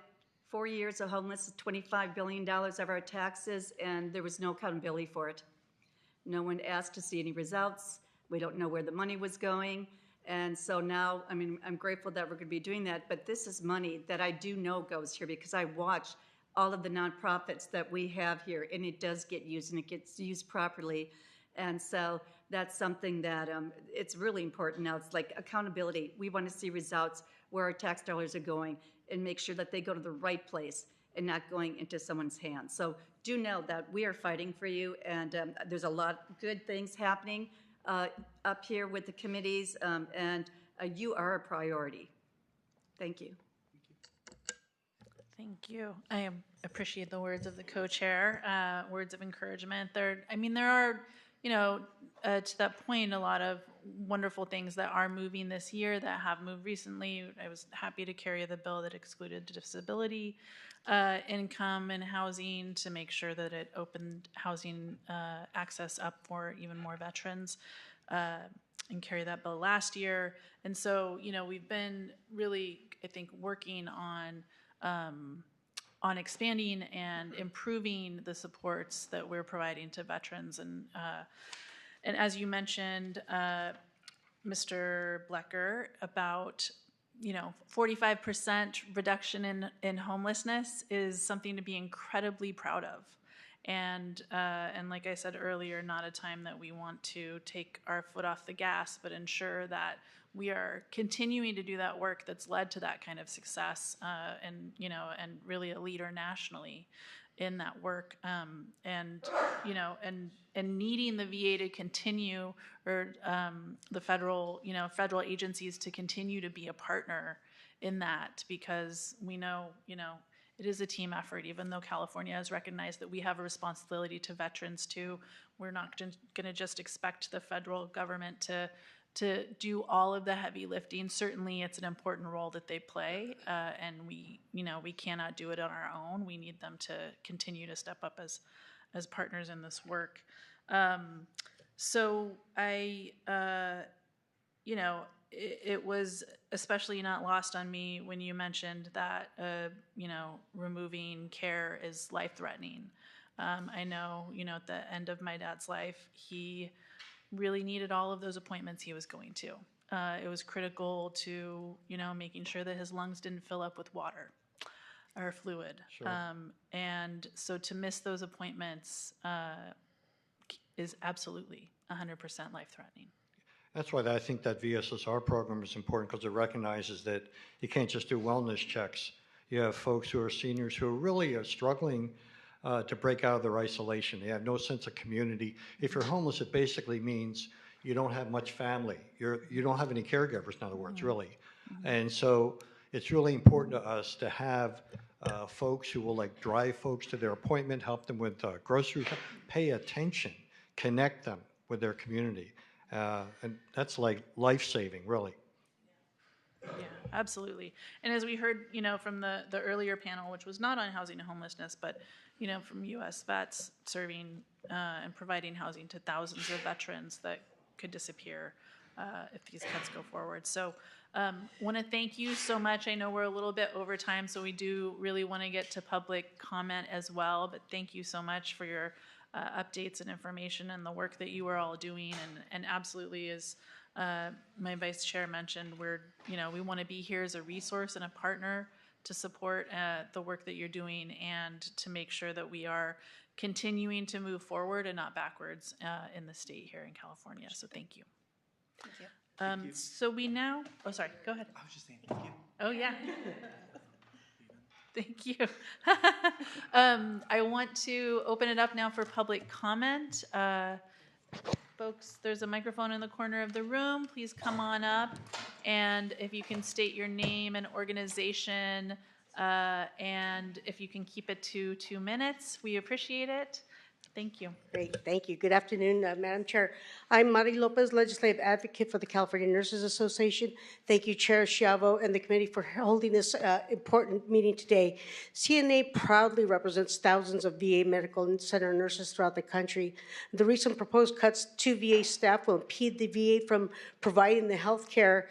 4 years of homeless, $25 billion of our taxes, and there was no accountability for it. No one asked to see any results. We don't know where the money was going. And so now, I mean, I'm grateful that we're going to be doing that, but this is money that I do know goes here because I watch all of the nonprofits that we have here, and it does get used, and it gets used properly. And so that's something that it's really important now. It's like accountability. We want to see results where our tax dollars are going and make sure that they go to the right place and not going into someone's hands. So do know that we are fighting for you, and there's a lot of good things happening up here with the committees, and you are a priority. Thank you. Thank you. I appreciate the words of the co-chair, words of encouragement. There are, to that point, a lot of wonderful things that are moving this year that have moved recently. I was happy to carry the bill that excluded disability income and housing to make sure that it opened housing access up for even more veterans, and carry that bill last year. And so, we've been really, I think, working on expanding and improving the supports that we're providing to veterans. And as you mentioned, Mr. Blecker, about 45% reduction in homelessness is something to be incredibly proud of. And like I said earlier, not a time that we want to take our foot off the gas, but ensure that we are continuing to do that work that's led to that kind of success, and really a leader nationally in that work, and needing the VA to continue, or the federal agencies to continue to be a partner in that, because we know, it is a team effort. Even though California has recognized that we have a responsibility to veterans too, we're not going to just expect the federal government to do all of the heavy lifting. Certainly, it's an important role that they play, and we cannot do it on our own. We need them to continue to step up as partners in this work. So it was especially not lost on me when you mentioned that removing care is life-threatening. I know, at the end of my dad's life, he really needed all of those appointments he was going to. It was critical to, making sure that his lungs didn't fill up with water or fluid. Sure. And so to miss those appointments is absolutely 100% life-threatening. That's why I think that VSSR program is important, because it recognizes that you can't just do wellness checks. You have folks who are seniors who really are struggling to break out of their isolation. They have no sense of community. If you're homeless, it basically means you don't have much family. You don't have any caregivers, in other words, really. And so it's really important to us to have folks who will like drive folks to their appointment, help them with groceries, pay attention, connect them with their community. And that's like life-saving, really. Yeah, absolutely. And as we heard, from the earlier panel, which was not on housing and homelessness, but, from U.S. vets serving and providing housing to thousands of veterans that could disappear if these cuts go forward. So want to thank you so much. I know we're a little bit over time, so we do really want to get to public comment as well, but thank you so much for your updates and information and the work that you are all doing. And absolutely, as my vice chair mentioned, we want to be here as a resource and a partner to support the work that you're doing and to make sure that we are continuing to move forward and not backwards in the state here in California. So thank you. Thank you. So we now, sorry, go ahead. I was just saying thank you. Oh, yeah. Thank you. I want to open it up now for public comment. Folks, there's a microphone in the corner of the room. Please come on up. And if you can state your name and organization, and if you can keep it to 2 minutes, we appreciate it. Thank you. Great, thank you. Good afternoon, Madam Chair. I'm Mari Lopez, Legislative Advocate for the California Nurses Association. Thank you, Chair Schiavo and the committee for holding this important meeting today. CNA proudly represents thousands of VA medical center nurses throughout the country. The recent proposed cuts to VA staff will impede the VA from providing the health care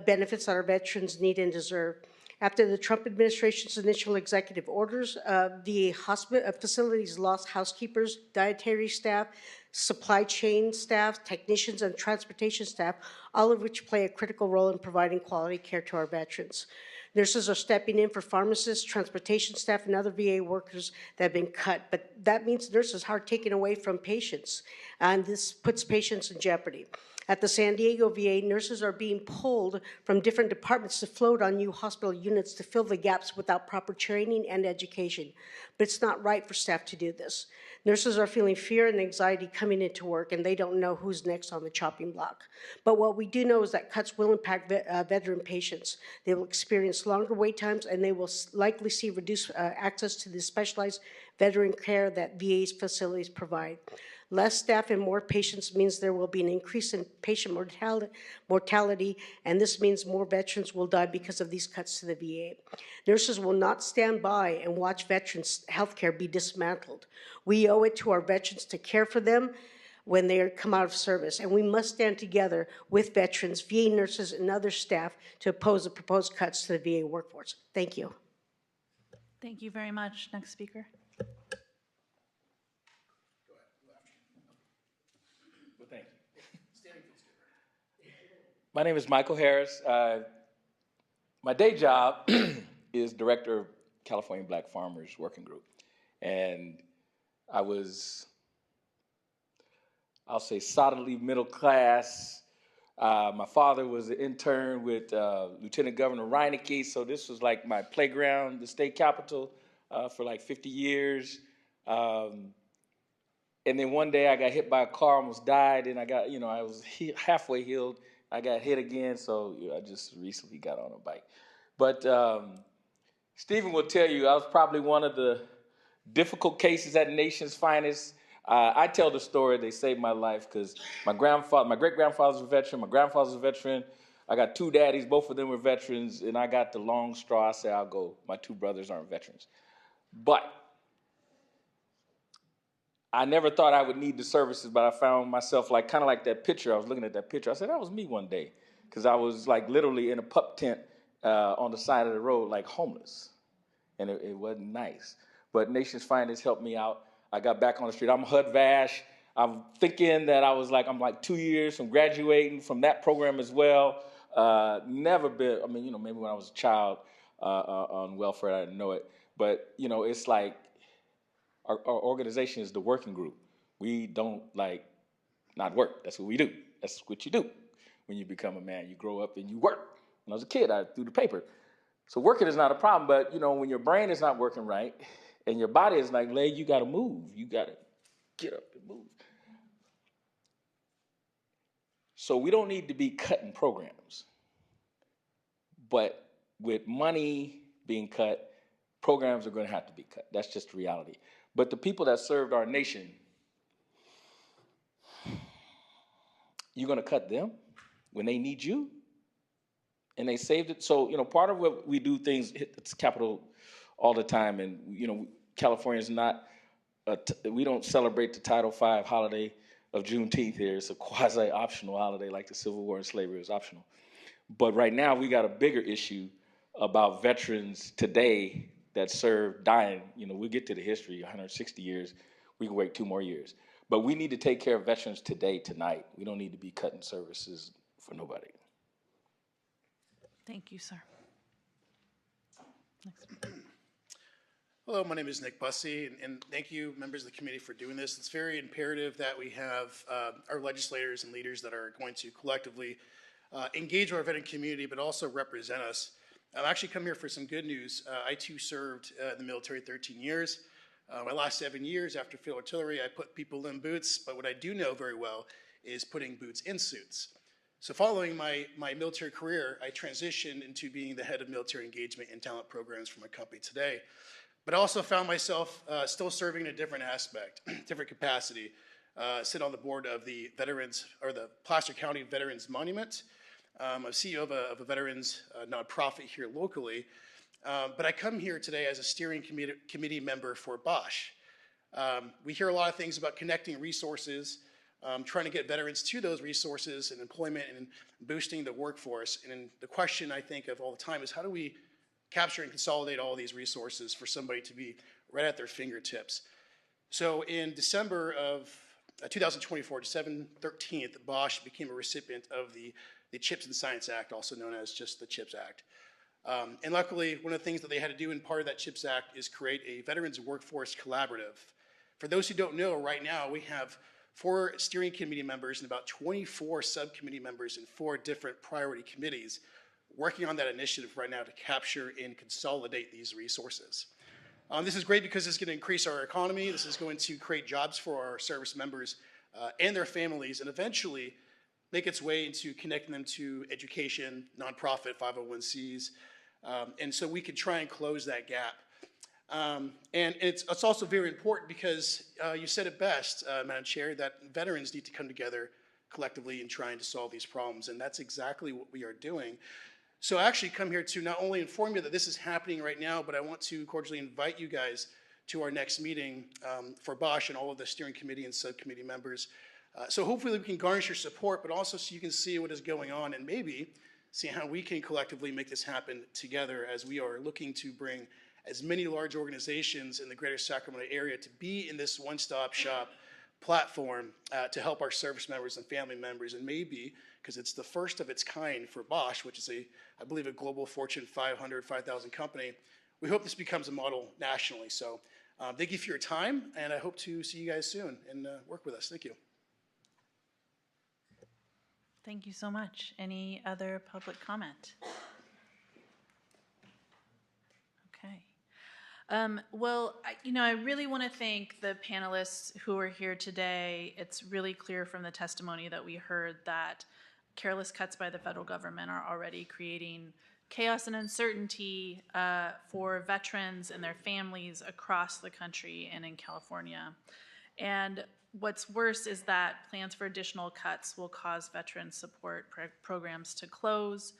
benefits that our veterans need and deserve. After the Trump administration's initial executive orders, the hospital facilities lost housekeepers, dietary staff, supply chain staff, technicians, and transportation staff, all of which play a critical role in providing quality care to our veterans. Nurses are stepping in for pharmacists, transportation staff, and other VA workers that have been cut, but that means nurses are taken away from patients, and this puts patients in jeopardy. At the San Diego VA, nurses are being pulled from different departments to float on new hospital units to fill the gaps without proper training and education. But it's not right for staff to do this. Nurses are feeling fear and anxiety coming into work, and they don't know who's next on the chopping block. But what we do know is that cuts will impact veteran patients. They will experience longer wait times, and they will likely see reduced access to the specialized veteran care that VA's facilities provide. Less staff and more patients means there will be an increase in patient mortality, and this means more veterans will die because of these cuts to the VA. Nurses will not stand by and watch veterans' health care be dismantled. We owe it to our veterans to care for them when they come out of service, and we must stand together with veterans, VA nurses, and other staff to oppose the proposed cuts to the VA workforce. Thank you. Thank you very much. Next speaker. My name is Michael Harris. My day job is Director of California Black Farmers Working Group. And I was, I'll say, solidly middle class. My father was an intern with Lieutenant Governor Reineke, so this was like my playground, the state capitol, for like 50 years. And then one day I got hit by a car, almost died, and I got, I was halfway healed. I got hit again, so I just recently got on a bike. But Stephen will tell you I was probably one of the difficult cases at Nation's Finest. I tell the story, they saved my life because my great-grandfather's a veteran, my grandfather's a veteran. I got two daddies, both of them were veterans, and I got the long straw. I said, I'll go. My two brothers aren't veterans. But I never thought I would need the services, but I found myself kind of like that picture. I was looking at that picture. I said, that was me one day, because I was literally in a pup tent on the side of the road, homeless, and it wasn't nice. But Nation's Finest helped me out. I got back on the street. I'm HUD VASH. I'm thinking that I'm 2 years from graduating from that program as well. Never been, maybe when I was a child on welfare, I didn't know it. But, it's like, our organization is the working group. We don't not work. That's what we do. That's what you do when you become a man. You grow up and you work. When I was a kid, I threw the paper. So working is not a problem, but when your brain is not working right and your body is leg, you got to move. You got to get up and move. So we don't need to be cutting programs, but with money being cut, programs are going to have to be cut. That's just the reality. But the people that served our nation, you're going to cut them when they need you? And they saved it. So, part of what we do things, it's Capitol all the time. And, California is not, we don't celebrate the Title V holiday of Juneteenth here. It's a quasi-optional holiday like the Civil War and slavery was optional. But right now we got a bigger issue about veterans today that served dying. We'll get to the history, 160 years. We can wait 2 more years. But we need to take care of veterans today, tonight. We don't need to be cutting services for nobody. Thank you, sir. Next. Hello, my name is Nick Bussey, and thank you, members of the committee, for doing this. It's very imperative that we have our legislators and leaders that are going to collectively engage our veteran community, but also represent us. I've actually come here for some good news. I too served in the military 13 years. My last 7 years after field artillery, I put people in boots, but what I do know very well is putting boots in suits. So following my military career, I transitioned into being the head of military engagement and talent programs for my company today. But I also found myself still serving in a different aspect, different capacity. Sit on the board of the Veterans, or the Placer County Veterans Monument. I'm CEO of a veterans nonprofit here locally. But I come here today as a steering committee member for Bosch. We hear a lot of things about connecting resources, trying to get veterans to those resources and employment and boosting the workforce. And the question I think of all the time is, how do we capture and consolidate all these resources for somebody to be right at their fingertips? So in December of 2024, December 13th, Bosch became a recipient of the CHIPS and Science Act, also known as just the CHIPS Act. And luckily, one of the things that they had to do in part of that CHIPS Act is create a Veterans Workforce Collaborative. For those who don't know, right now we have 4 steering committee members and about 24 subcommittee members in 4 different priority committees working on that initiative right now to capture and consolidate these resources. This is great because it's going to increase our economy. This is going to create jobs for our service members and their families, and eventually make its way into connecting them to education, nonprofit, 501Cs, and so we could try and close that gap. And it's also very important because you said it best, Madam Chair, that veterans need to come together collectively in trying to solve these problems, and that's exactly what we are doing. So I actually come here to not only inform you that this is happening right now, but I want to cordially invite you guys to our next meeting for Bosch and all of the steering committee and subcommittee members. So hopefully we can garnish your support, but also so you can see what is going on and maybe see how we can collectively make this happen together as we are looking to bring as many large organizations in the greater Sacramento area to be in this one-stop shop platform to help our service members and family members, and maybe, because it's the first of its kind for Bosch, which is I believe a global Fortune 500, 5,000 company, we hope this becomes a model nationally. So thank you for your time, and I hope to see you guys soon and work with us. Thank you. Thank you so much. Any other public comment? Okay. Well, I really want to thank the panelists who are here today. It's really clear from the testimony that we heard that careless cuts by the federal government are already creating chaos and uncertainty for veterans and their families across the country and in California. And what's worse is that plans for additional cuts will cause veteran support programs to close,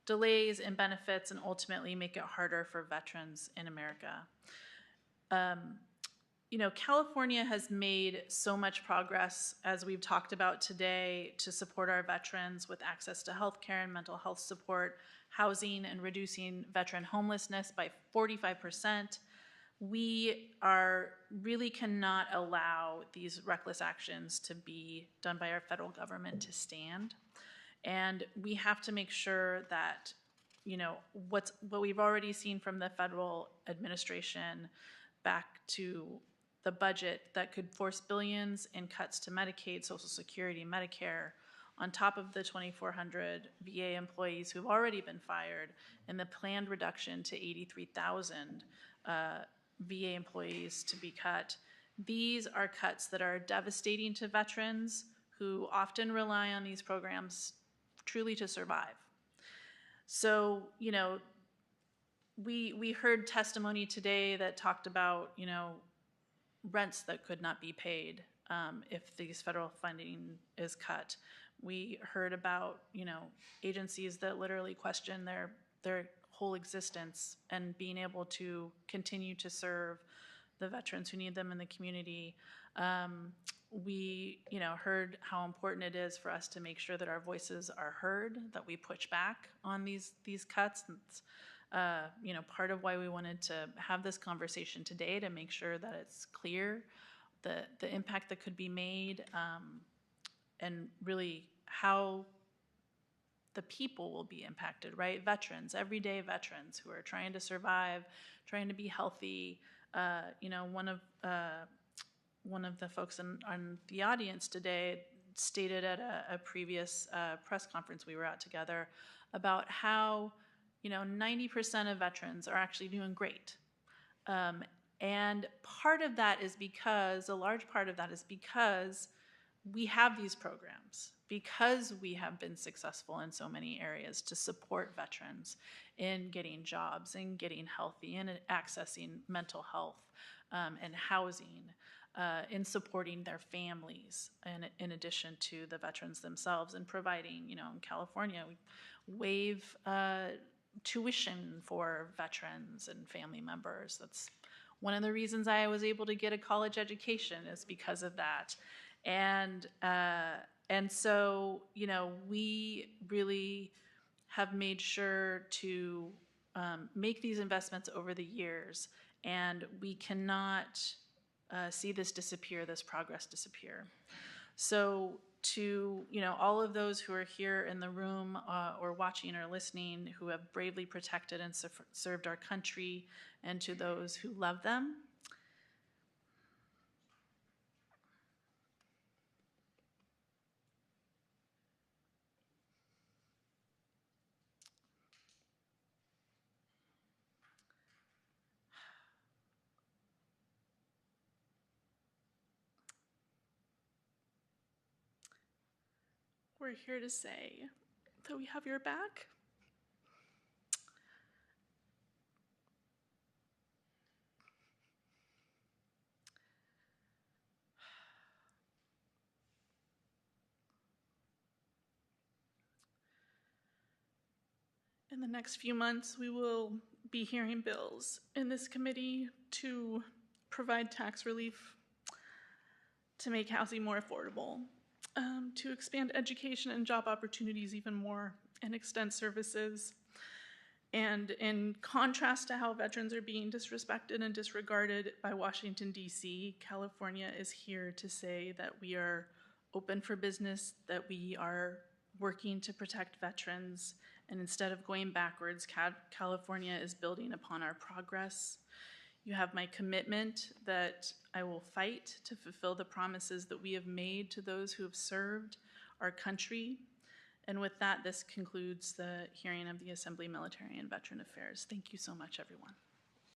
delays in benefits, and ultimately make it harder for veterans in America. California has made so much progress, as we've talked about today, to support our veterans with access to health care and mental health support, housing, and reducing veteran homelessness by 45%. We really cannot allow these reckless actions to be done by our federal government to stand. And we have to make sure that, what we've already seen from the federal administration back to the budget that could force billions in cuts to Medicaid, Social Security, Medicare, on top of the 2,400 VA employees who've already been fired, and the planned reduction to 83,000 VA employees to be cut. These are cuts that are devastating to veterans who often rely on these programs truly to survive. So, we heard testimony today that talked about, you know, rents that could not be paid if these federal funding is cut. We heard about, you know, agencies that literally question their whole existence and being able to continue to serve the veterans who need them in the community. We, you know, heard how important it is for us to make sure that our voices are heard, that we push back on these cuts. It's, you know, part of why we wanted to have this conversation today, to make sure that it's clear the impact that could be made, and really how the people will be impacted, right? Veterans, everyday veterans who are trying to survive, trying to be healthy. You know, one of the folks on the audience today stated at a previous press conference we were at together about how, you know, 90% of veterans are actually doing great. And part of that is because, a large part of that is because we have these programs, because we have been successful in so many areas to support veterans in getting jobs and getting healthy and accessing mental health and housing, in supporting their families, and in addition to the veterans themselves, and providing, you know, in California, we waive tuition for veterans and family members. That's one of the reasons I was able to get a college education, is because of that. And so, you know, we really have made sure to make these investments over the years, and we cannot see this disappear, this progress disappear. So to, you know, all of those who are here in the room or watching or listening, who have bravely protected and served our country, and to those who love them, we're here to say that we have your back. In the next few months, we will be hearing bills in this committee to provide tax relief, to make housing more affordable, to expand education and job opportunities even more, and extend services. And in contrast to how veterans are being disrespected and disregarded by Washington, D.C., California is here to say that we are open for business, that we are working to protect veterans, and instead of going backwards, California is building upon our progress. You have my commitment that I will fight to fulfill the promises that we have made to those who have served our country. And with that, this concludes the hearing of the Assembly Military and Veteran Affairs. Thank you so much, everyone.